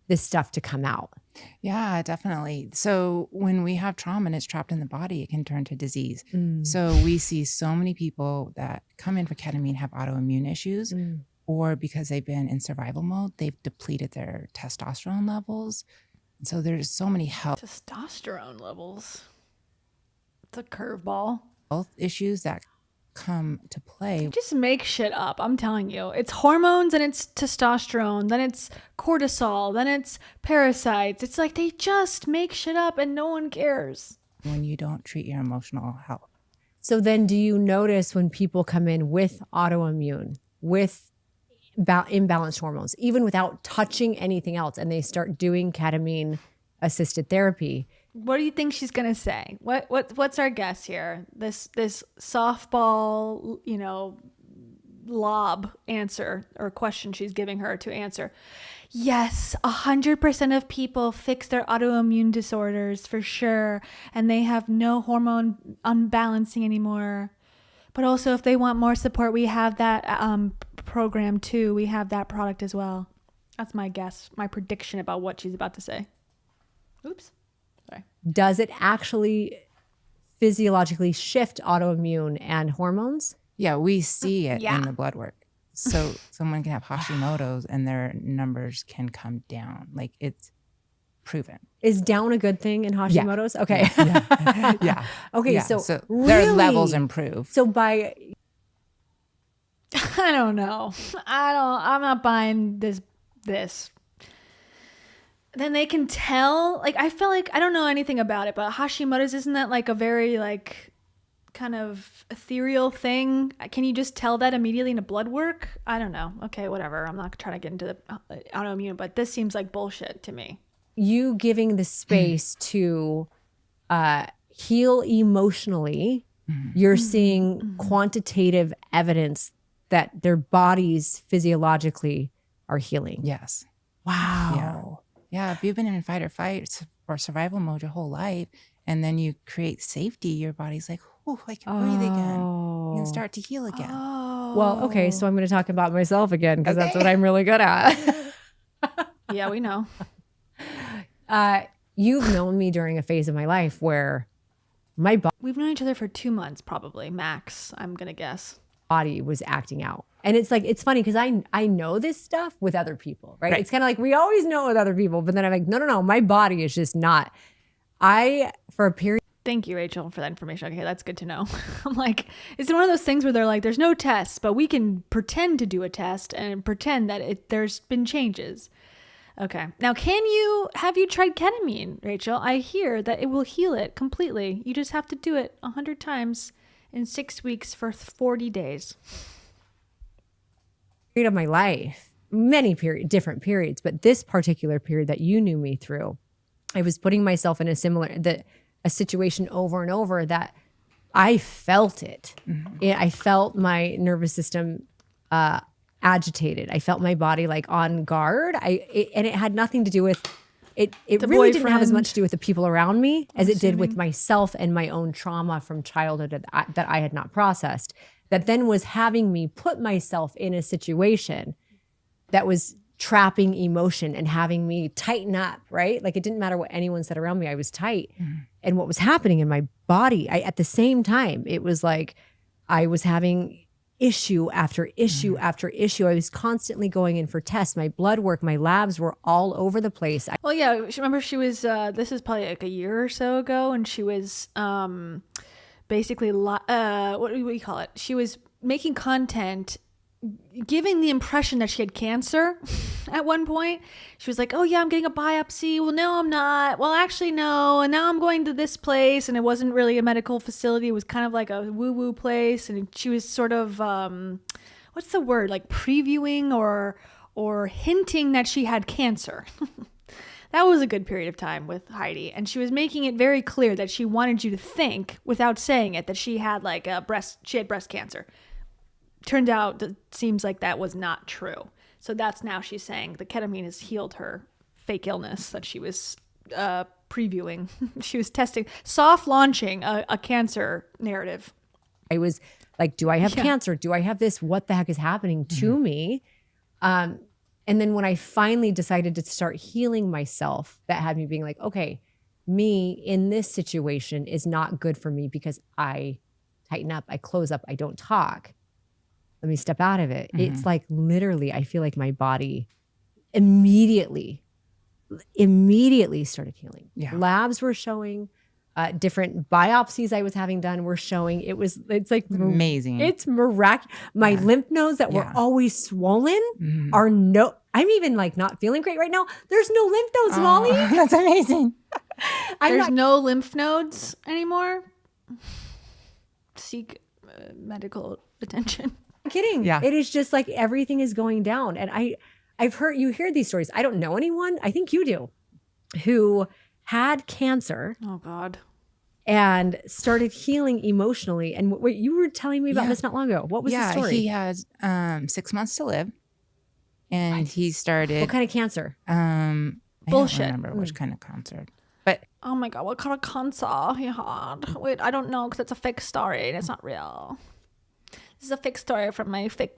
this stuff to come out? Yeah, definitely. So when we have trauma and it's trapped in the body, it can turn to disease. So we see so many people that come in for ketamine have autoimmune issues, or because they've been in survival mode, they've depleted their testosterone levels. So there's so many testosterone levels. It's a curveball. Health issues that come to play. They just make shit up. I'm telling you. It's hormones, and it's testosterone, then it's cortisol, then it's parasites. It's like they just make shit up and no one cares. When you don't treat your emotional health. So then do you notice when people come in with autoimmune, with imbalanced hormones, even without touching anything else, and they start doing ketamine assisted therapy? What do you think she's gonna say? What's our guess here? This softball, you know, lob answer or question she's giving her to answer. Yes, 100% of people fix their autoimmune disorders for sure, and they have no hormone unbalancing anymore. But also, if they want more support, we have that program too. We have that product as well. That's my guess, my prediction about what she's about to say. Oops. Sorry. Does it actually physiologically shift autoimmune and hormones? Yeah, we see it in the blood work. So someone can have Hashimoto's and their numbers can come down. Like it's proven. Is down a good thing in Hashimoto's? Yeah. Okay. Yeah. Okay. Yeah. So really? Their levels improve. So I don't know. I'm not buying this. Then they can tell, like, I feel like, I don't know anything about it, but Hashimoto's, isn't that like a very like kind of ethereal thing? Can you just tell that immediately in a blood work? I don't know. Okay, whatever. I'm not trying to get into the autoimmune, but this seems like bullshit to me. You giving the space to heal emotionally, you're seeing quantitative evidence that their bodies physiologically are healing. Yes. Wow. Yeah. If you've been in fight or flight or survival mode your whole life, and then you create safety, your body's like, oh, I can breathe again. You can start to heal again. Well, okay. So I'm going to talk about myself again, because that's what I'm really good at. Yeah, we know. You've known me during a phase of my life where we've known each other for 2 months, probably max, I'm going to guess. Body was acting out. And it's like, it's funny because I know this stuff with other people, right? It's kind of like we always know it with other people, but then I'm like, no, my body is just not. For a period. Thank you, Rachel, for that information. Okay, that's good to know. I'm like, it's one of those things where they're like, there's no tests, but we can pretend to do a test and pretend that there's been changes. Okay. Now, have you tried ketamine, Rachel? I hear that it will heal it completely. You just have to do it 100 times in 6 weeks for 40 days. Period of my life, many different periods, but this particular period that you knew me through, I was putting myself in a situation over and over that I felt it. I felt my nervous system agitated. I felt my body like on guard. And it had nothing to do with it. It really didn't have as much to do with the people around me as it did with myself and my own trauma from childhood that I had not processed. That then was having me put myself in a situation that was trapping emotion and having me tighten up, right? Like it didn't matter what anyone said around me, I was tight. And what was happening in my body, at the same time, it was like I was having issue after issue after issue. I was constantly going in for tests. My blood work, my labs were all over the place. Well, yeah, remember she was, this is probably like a year or so ago, and she was basically, what do we call it? She was making content giving the impression that she had cancer at one point. She was like, oh yeah, I'm getting a biopsy. Well, no, I'm not. Well, actually, no. And now I'm going to this place. And it wasn't really a medical facility. It was kind of like a woo-woo place. And she was sort of, what's the word? Like previewing or hinting that she had cancer. That was a good period of time with Heidi. And she was making it very clear that she wanted you to think, without saying it, that she had like she had breast cancer. Turned out it seems like that was not true. So that's now she's saying the ketamine has healed her fake illness that she was previewing. She was soft launching a cancer narrative. I was like, do I have cancer? Do I have this? What the heck is happening to me? And then when I finally decided to start healing myself, that had me being like, okay, me in this situation is not good for me because I tighten up, I close up, I don't talk. Let me step out of it. It's like literally, I feel like my body immediately started healing. Yeah. Labs were showing, different biopsies I was having done were showing. It's like amazing. It's miraculous. My lymph nodes that were always swollen are I'm even like not feeling great right now. There's no lymph nodes, Molly. That's amazing. There's no lymph nodes anymore. Seek medical attention. I'm kidding. Yeah. It is just like everything is going down. And I've heard, you hear these stories. I don't know anyone, I think you do, who had cancer. Oh God. And started healing emotionally. And what you were telling me about this not long ago. What was the story? He has 6 months to live. And he started. What kind of cancer? Bullshit. I don't remember which kind of cancer. But oh my God, what kind of cancer he had? Wait, I don't know because it's a fake story and it's not real. This is a fake story from my fake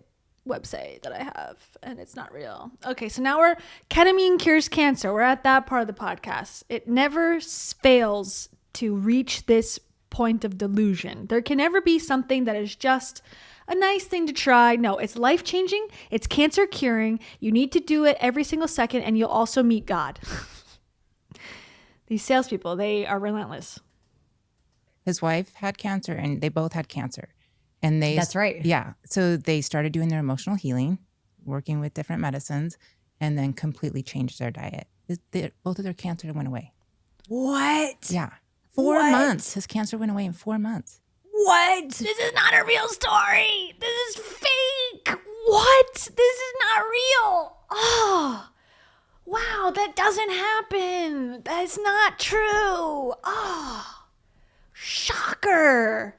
website that I have, and it's not real. Okay, so now ketamine cures cancer. We're at that part of the podcast. It never fails to reach this point of delusion. There can never be something that is just a nice thing to try. No, it's life-changing. It's cancer curing. You need to do it every single second, and you'll also meet God. These salespeople, they are relentless. His wife had cancer, and they both had cancer. And that's right. Yeah. So they started doing their emotional healing, working with different medicines, and then completely changed their diet. Both of their cancer went away. What? Yeah. 4 months. His cancer went away in 4 months. What? This is not a real story. This is fake. What? This is not real. Oh, wow. That doesn't happen. That's not true. Oh, shocker.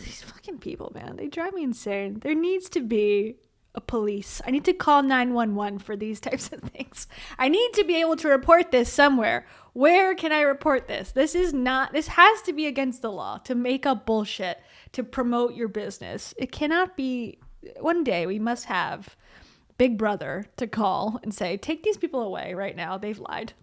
These fucking people, man. They drive me insane. There needs to be a police. I need to call 911 for these types of things. I need to be able to report this somewhere. Where can I report this? This has to be against the law to make up bullshit to promote your business. It cannot be. One day we must have Big Brother to call and say, take these people away right now. They've lied.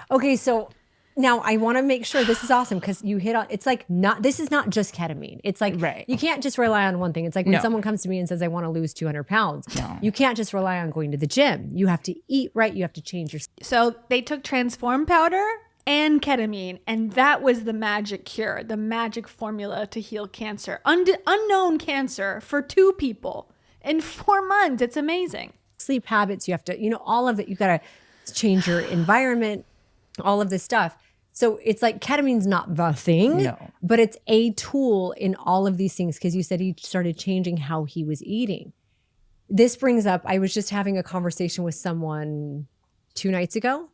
Okay, so now I want to make sure this is awesome because you hit on, it's like this is not just ketamine. It's like, you can't just rely on one thing. It's like when someone comes to me and says, I want to lose 200 pounds. No. You can't just rely on going to the gym. You have to eat right. You have to change your. So they took transform powder and ketamine, and that was the magic cure, the magic formula to heal cancer. Unknown cancer for 2 people in 4 months. It's amazing. Sleep habits, you have to, all of it. You got to change your environment, all of this stuff. So it's like ketamine's not the thing, but it's a tool in all of these things, because you said he started changing how he was eating. This brings up, I was just having a conversation with someone 2 nights ago,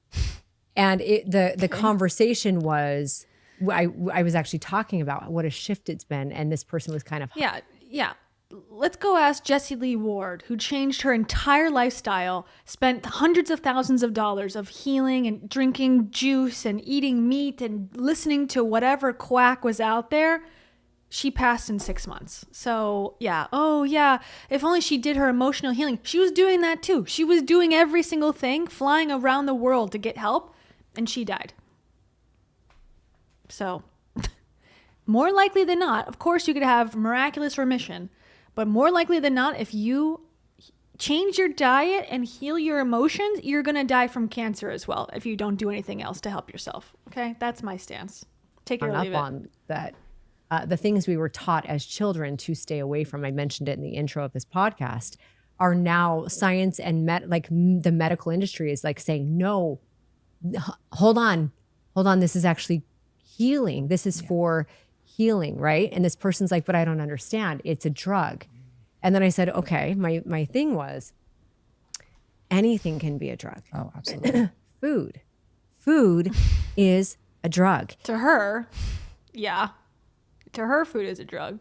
and the conversation was, I was actually talking about what a shift it's been, and this person was kind of Yeah. Let's go ask Jessie Lee Ward, who changed her entire lifestyle, spent hundreds of thousands of dollars of healing and drinking juice and eating meat and listening to whatever quack was out there. She passed in 6 months. So yeah. Oh yeah. If only she did her emotional healing. She was doing that too. She was doing every single thing, flying around the world to get help, and she died. So more likely than not, of course you could have miraculous remission, but more likely than not, if you change your diet and heal your emotions, you're going to die from cancer as well if you don't do anything else to help yourself. Okay? That's my stance. Take it or leave it. On that, the things we were taught as children to stay away from, I mentioned it in the intro of this podcast, are now science and the medical industry is like saying, no, hold on, this is actually healing. This is for healing, right? And this person's like, but I don't understand. It's a drug. And then I said, okay, my thing was, anything can be a drug. Oh, absolutely. Food is a drug. To her, yeah. To her, food is a drug.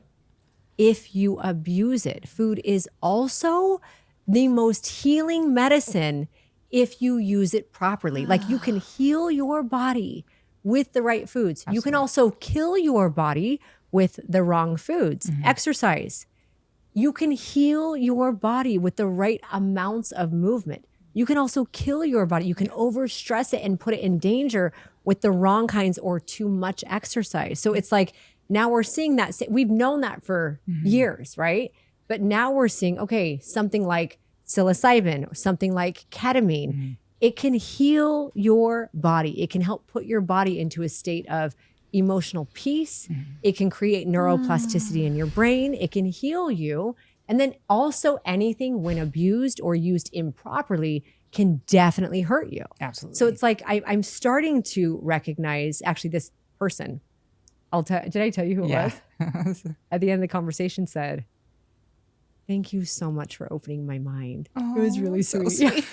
If you abuse it, food is also the most healing medicine if you use it properly. Like, you can heal your body with the right foods. Absolutely. You can also kill your body with the wrong foods. Exercise. You can heal your body with the right amounts of movement. You can also kill your body. You can overstress it and put it in danger with the wrong kinds or too much exercise. So it's like, now we're seeing that. We've known that for years, right? But now we're seeing, okay, something like psilocybin or something like ketamine, it can heal your body. It can help put your body into a state of emotional peace. It can create neuroplasticity in your brain. It can heal you. And then also anything, when abused or used improperly, can definitely hurt you. Absolutely. So it's like, I'm starting to recognize, actually, this person, did I tell you who it was? At the end of the conversation said, thank you so much for opening my mind. It was really sweet. So sweet.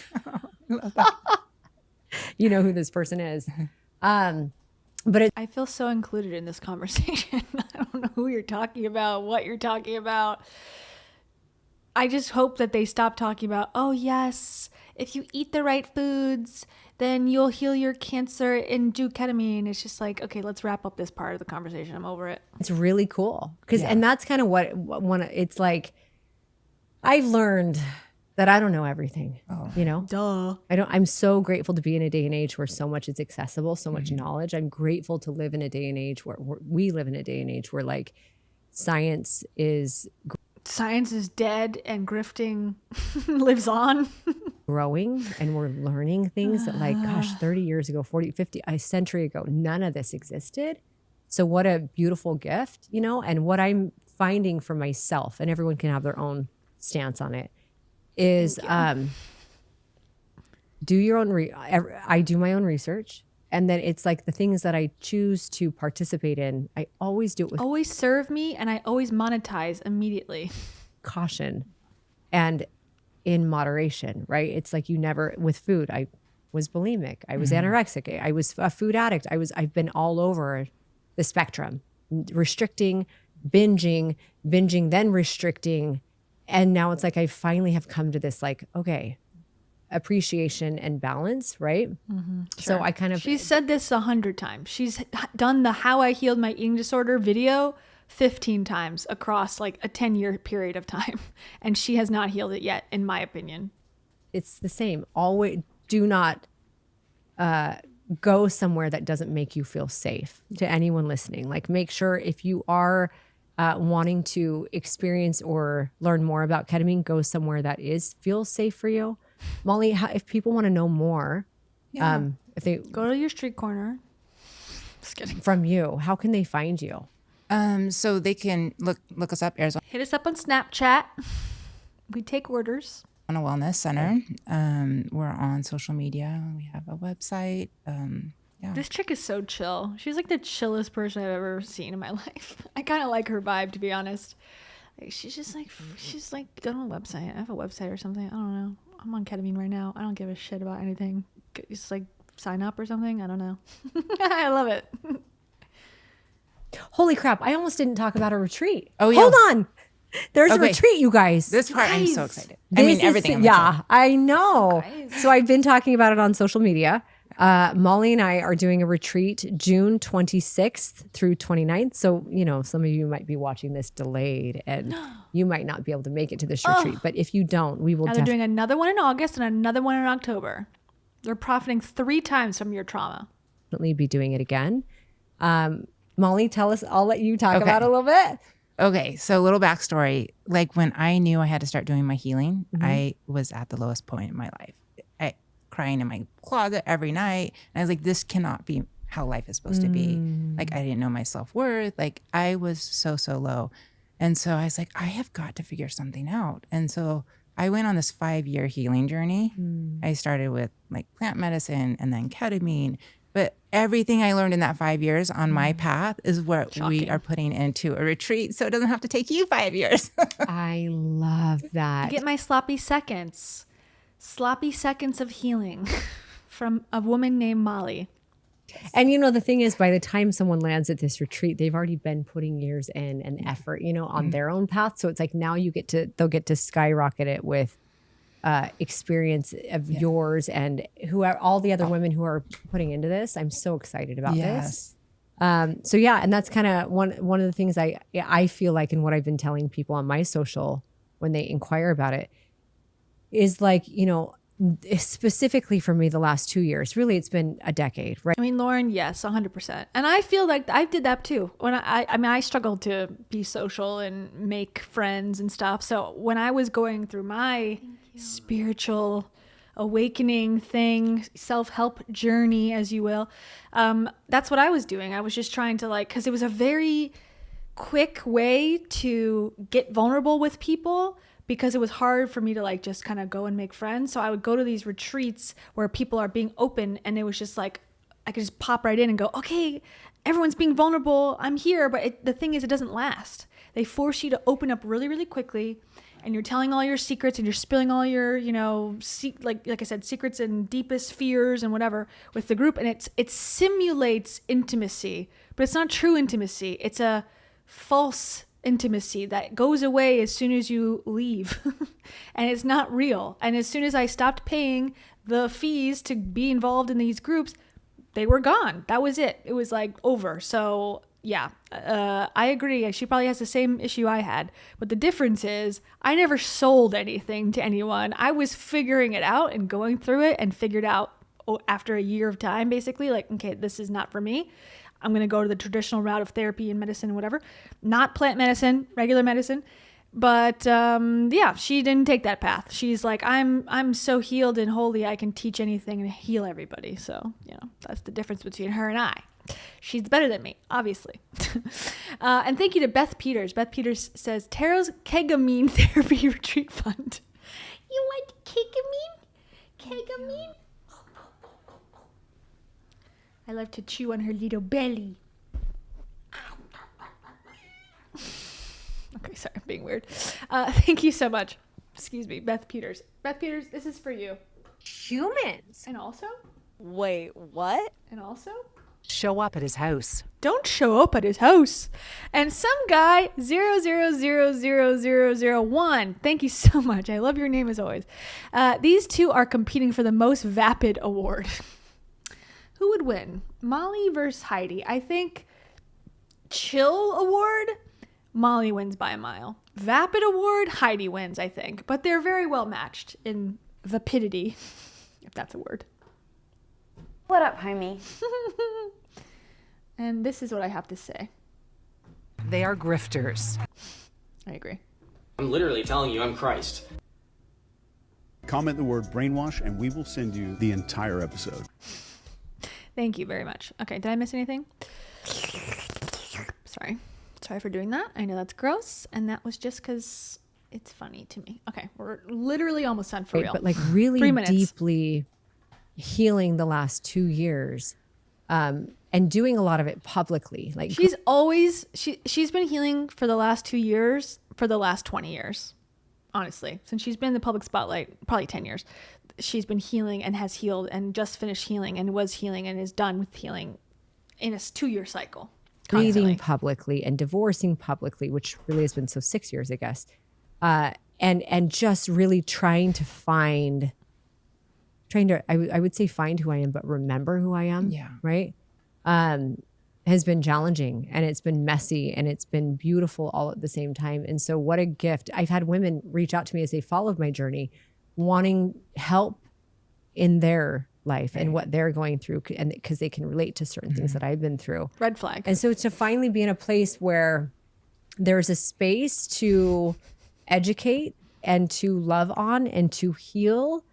You know who this person is. But I feel so included in this conversation. I don't know who you're talking about, what you're talking about. I just hope that they stop talking about, oh yes, if you eat the right foods, then you'll heal your cancer and do ketamine. It's just like, okay, let's wrap up this part of the conversation. I'm over it. It's really cool. And that's kind of what it's like. I've learned that I don't know everything, Duh. I'm so grateful to be in a day and age where so much is accessible, so much knowledge. I'm grateful to live in a day and age where we live in a day and age where like science is dead and grifting lives on. Growing, and we're learning things that, like, gosh, 30 years ago, 40, 50, a century ago, none of this existed. So what a beautiful gift, and what I'm finding for myself, and everyone can have their own stance on it, is do your own I do my own research, and then it's like the things that I choose to participate in, I always do it with always serve me, and I always monetize immediately. Caution and in moderation, right? It's like, you never, with food, I was bulimic, I was anorexic, I was a food addict, I've been all over the spectrum, restricting, binging, then restricting. And now it's like, I finally have come to this, like, okay, appreciation and balance, right? So I kind of... She's said this 100 times. She's done the How I Healed My Eating Disorder video 15 times across like a 10-year period of time. And she has not healed it yet, in my opinion. It's the same. Always do not go somewhere that doesn't make you feel safe. To anyone listening, like, make sure if you are wanting to experience or learn more about ketamine, go somewhere that feels safe for you. Molly, if people want to know more, if they go to your street corner, Just kidding. from you, how can they find you? So they can look us up, Arizona Hit us up on Snapchat. We take orders. Wellness Center. We're on social media. We have a website. Yeah. This chick is so chill. She's like the chillest person I've ever seen in my life. I kind of like her vibe, to be honest. Like, she's like, go to a website. I have a website or something. I don't know. I'm on ketamine right now. I don't give a shit about anything. Just like sign up or something. I don't know. I love it. Holy crap. I almost didn't talk about a retreat. Oh, yeah. Hold on. There's a Okay. retreat, you guys. This part, I'm so Guys, excited. I mean, this everything. is- I'm yeah, excited. I know. So I've been talking about it on social media. Molly and I are doing a retreat June 26th through 29th. So, you know, some of you might be watching this delayed and you might not be able to make it to this retreat. But if you don't, we will Now they're doing another one in August and another one in October. They're profiting 3 times from your trauma. definitely be doing it again. Molly, tell us, I'll let you talk Okay. about it a little bit. Okay, so a little backstory. Like when I knew I had to start doing my healing, I was at the lowest point in my life. I crying in my closet every night. And I was like, this cannot be how life is supposed to be. Like I didn't know my self-worth. Like I was so low. And so I was like, I have got to figure something out. And so I went on this 5-year healing journey. I started with like plant medicine and then ketamine. But everything I learned in that 5 years on my path is what we are putting into a retreat. So it doesn't have to take you 5 years. I love that. Get my sloppy seconds. Sloppy seconds of healing from a woman named Molly. And you know, the thing is, by the time someone lands at this retreat, they've already been putting years in and effort, you know, on their own path. So it's like now they'll get to skyrocket it with experience of yours and who are all the other women who are putting into this. I'm so excited about this. So yeah, and that's kind of one of the things I feel like, and what I've been telling people on my social when they inquire about it is like, you know, specifically for me, the last 2 years, really, it's been a decade, right? I mean, Lauren, yes, 100%. And I feel like I did that too. When I struggled to be social and make friends and stuff. So when I was going through my spiritual awakening thing, self-help journey, as you will, that's what I was doing. I was just trying to because it was a very quick way to get vulnerable with people, because it was hard for me to just kind of go and make friends. So I would go to these retreats where people are being open, and it was just like I could just pop right in and go, okay, everyone's being vulnerable, I'm here. But the thing is, it doesn't last. They force you to open up really, really quickly, and you're telling all your secrets and you're spilling all your, you know, like I said, secrets and deepest fears and whatever with the group. And it simulates intimacy, but it's not true intimacy. It's a false intimacy that goes away as soon as you leave. And it's not real. And as soon as I stopped paying the fees to be involved in these groups, they were gone. That was it. It was over. So yeah, I agree. She probably has the same issue I had. But the difference is I never sold anything to anyone. I was figuring it out and going through it, and figured out after a year of time, basically, okay, this is not for me. I'm going to go to the traditional route of therapy and medicine and whatever, not plant medicine, regular medicine. But yeah, she didn't take that path. She's like, I'm so healed and holy, I can teach anything and heal everybody. So, you know, that's the difference between her and I. She's better than me, obviously. And thank you to Beth Peters. Beth Peters says, Tarot's Ketamine Therapy Retreat Fund. You like ketamine? Ketamine? I love to chew on her little belly. Okay, sorry, I'm being weird. Thank you so much. Excuse me, Beth Peters. Beth Peters, this is for you. Humans. And also? Wait, what? And also? Show up at his house. Don't show up at his house. And some guy 0000001. Thank you so much. I love your name as always. These two are competing for the most vapid award. Who would win? Molly versus Heidi. I think chill award, Molly wins by a mile. Vapid award, Heidi wins, I think. But they're very well matched in vapidity, if that's a word. What up, homie? And this is what I have to say. They are grifters. I agree. I'm literally telling you I'm Christ. Comment the word brainwash and we will send you the entire episode. Thank you very much. Okay, did I miss anything? Sorry for doing that. I know that's gross, and that was just because it's funny to me. Okay, we're literally almost done for real. But like really 3 minutes. deeply healing the last 2 years, and doing a lot of it publicly. Like She's been healing for the last 2 years, for the last 20 years, honestly. Since she's been in the public spotlight, probably 10 years. She's been healing and has healed and just finished healing and was healing and is done with healing in a 2-year cycle. Grieving publicly and divorcing publicly, which really has been 6 years, I guess. And just really trying to I would say find who I am, but remember who I am. Yeah. Right. Has been challenging, and it's been messy, and it's been beautiful all at the same time. And so what a gift. I've had women reach out to me as they followed my journey, wanting help in their life and what they're going through, and because they can relate to certain things that I've been through. Red flag. And so to finally be in a place where there's a space to educate and to love on and to heal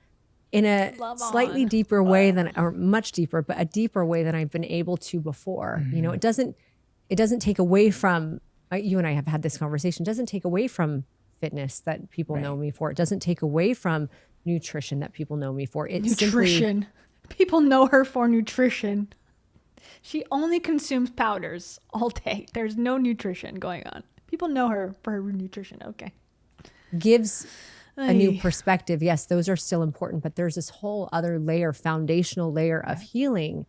in a slightly deeper way or much deeper, but a deeper way than I've been able to before. You know, it doesn't take away from, you and I have had this conversation, it doesn't take away from fitness that people know me for. It doesn't take away from nutrition that people know me for. It's Nutrition. People know her for nutrition. She only consumes powders all day. There's no nutrition going on. People know her for her nutrition. Okay. Gives a new perspective. Yes, those are still important, but there's this whole other layer, foundational layer of healing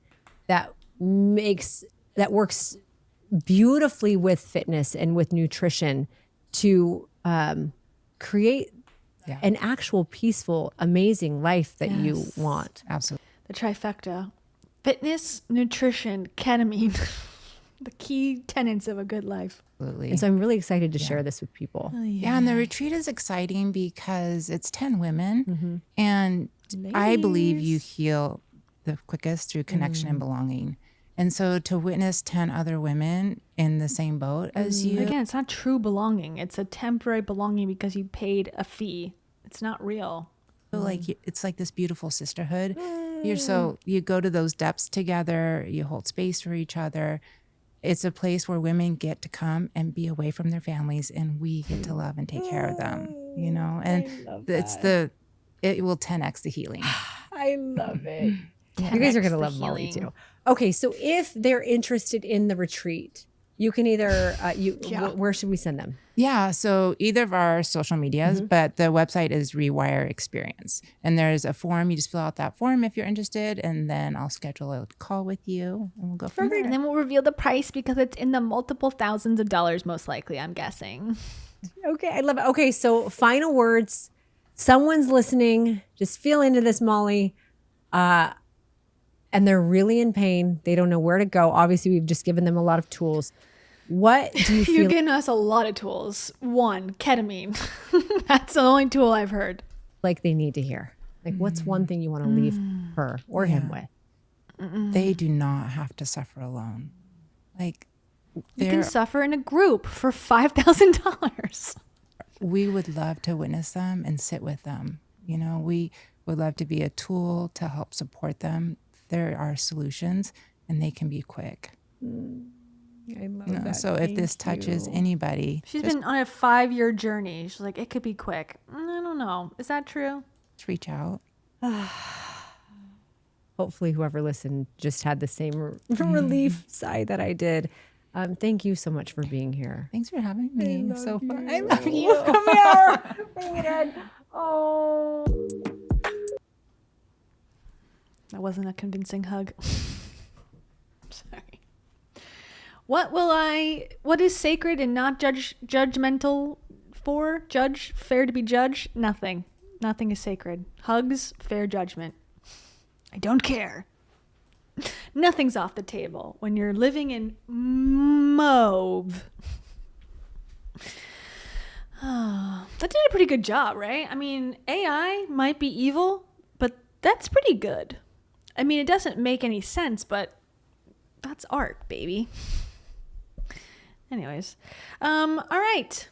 that works beautifully with fitness and with nutrition to create an actual peaceful, amazing life that you want. Absolutely. The trifecta: fitness, nutrition, ketamine. The key tenets of a good life. Absolutely. And so I'm really excited to share this with people. Yeah, and the retreat is exciting because it's 10 women, and I believe you heal the quickest through connection and belonging. And so to witness 10 other women in the same boat as you. Again, it's not true belonging. It's a temporary belonging because you paid a fee. It's not real. Like it's like this beautiful sisterhood. You go to those depths together, you hold space for each other. It's a place where women get to come and be away from their families, and we get to love and take care of them, you know, and it will 10x the healing. I love it. You guys are going to love Molly too. Okay. So if they're interested in the retreat, you can either, where should we send them? Yeah. So either of our social medias, but the website is Rewire Experience. And there's a form. You just fill out that form if you're interested. And then I'll schedule a call with you and we'll go from there. And then we'll reveal the price because it's in the multiple thousands of dollars, most likely, I'm guessing. Okay. I love it. Okay. So final words. Someone's listening. Just feel into this, Molly. And they're really in pain. They don't know where to go. Obviously, we've just given them a lot of tools. What do you feel? You're giving us a lot of tools. 1, ketamine. That's the only tool I've heard. Like they need to hear. Like what's one thing you want to leave her or him with? They do not have to suffer alone. Like you can suffer in a group for $5,000. We would love to witness them and sit with them. You know, we would love to be a tool to help support them. There are solutions and they can be quick. I love that. So if this touches anybody. She's been on a 5-year journey. She's like, it could be quick. I don't know. Is that true? Just reach out. Hopefully whoever listened just had the same relief sigh that I did. Thank you so much for being here. Thanks for having me. It's so fun. I love you. Come here. Bring it in. Oh. That wasn't a convincing hug. Sorry. What is sacred and not judgmental for? Fair to be judged? Nothing. Nothing is sacred. Hugs, fair judgment. I don't care. Nothing's off the table when you're living in mauve. That did a pretty good job, right? I mean, AI might be evil, but that's pretty good. I mean, it doesn't make any sense, but that's art, baby. Anyways, all right.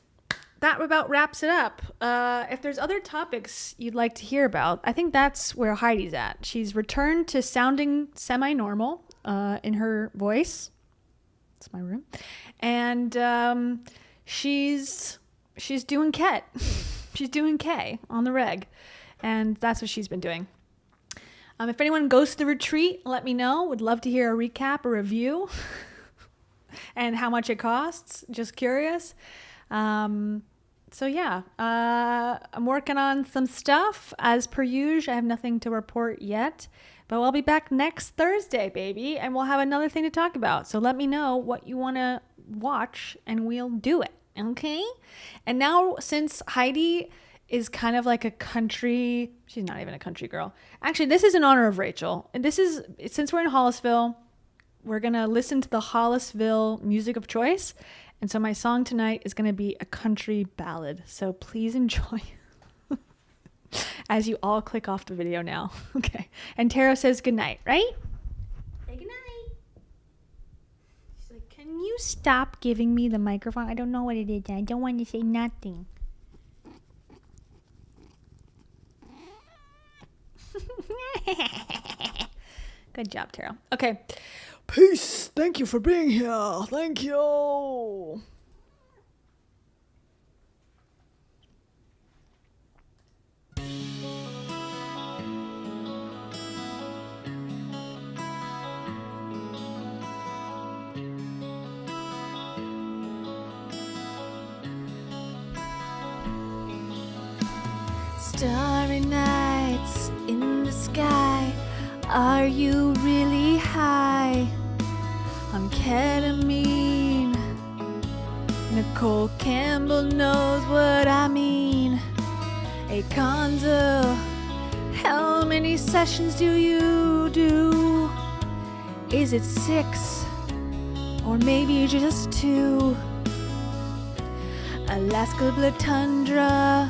That about wraps it up. If there's other topics you'd like to hear about, I think that's where Heidi's at. She's returned to sounding semi-normal in her voice. It's my room. And she's doing Ket. She's doing K on the reg. And that's what she's been doing. If anyone goes to the retreat, let me know. Would love to hear a recap, a review, and how much it costs. Just curious. So yeah, I'm working on some stuff as per usual. I have nothing to report yet, but I'll be back next Thursday, baby, and we'll have another thing to talk about. So let me know what you want to watch and we'll do it. Okay. And now, since Heidi is kind of like a country, she's not even a country girl. Actually, this is in honor of Rachel. And this is, since we're in Hollisville, we're going to listen to the Hollisville music of choice. And so my song tonight is going to be a country ballad. So please enjoy as you all click off the video now. Okay. And Tara says goodnight, right? Say goodnight. She's like, can you stop giving me the microphone? I don't know what it is. I don't want to say nothing. Good job, Tara. Okay. Peace. Thank you for being here. Thank you. Starry nights in the sky. Are you really high on ketamine? Nicole Campbell knows what I mean. Akonzo, how many sessions do you do? Is it 6 or maybe just 2? Alaska Blue Tundra,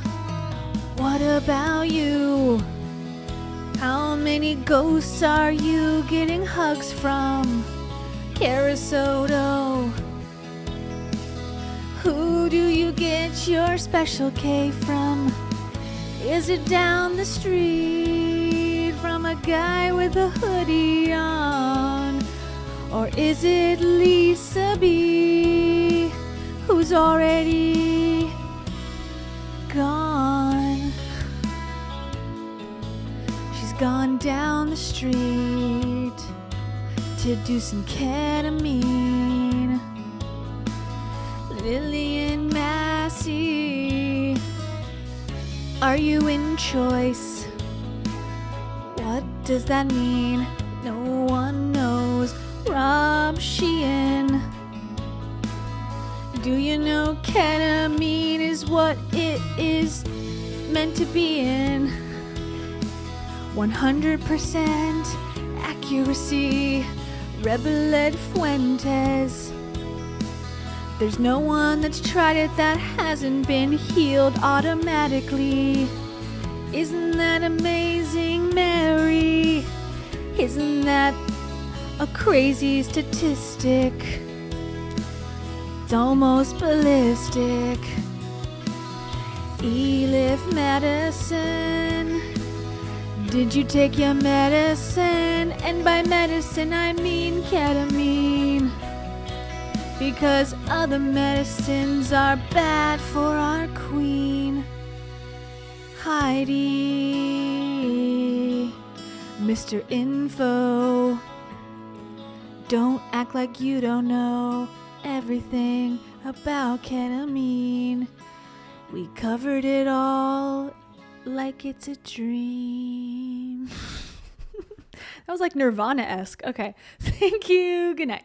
what about you? How many ghosts are you getting hugs from? Carasoto. Who do you get your special K from? Is it down the street from a guy with a hoodie on? Or is it Lisa B, who's already gone? Gone down the street to do some ketamine. Lillian Massey, are you in choice? What does that mean? No one knows. Rob Sheehan, do you know ketamine is what it is meant to be in? 100% accuracy, Rebeled Fuentes. There's no one that's tried it that hasn't been healed automatically. Isn't that amazing, Mary? Isn't that a crazy statistic? It's almost ballistic. Elif Madison, did you take your medicine? And by medicine I mean ketamine, because other medicines are bad for our queen. Heidi, Mr. Info, don't act like you don't know everything about ketamine. We covered it all like it's a dream. That was like Nirvana-esque. Okay. Thank you. Good night.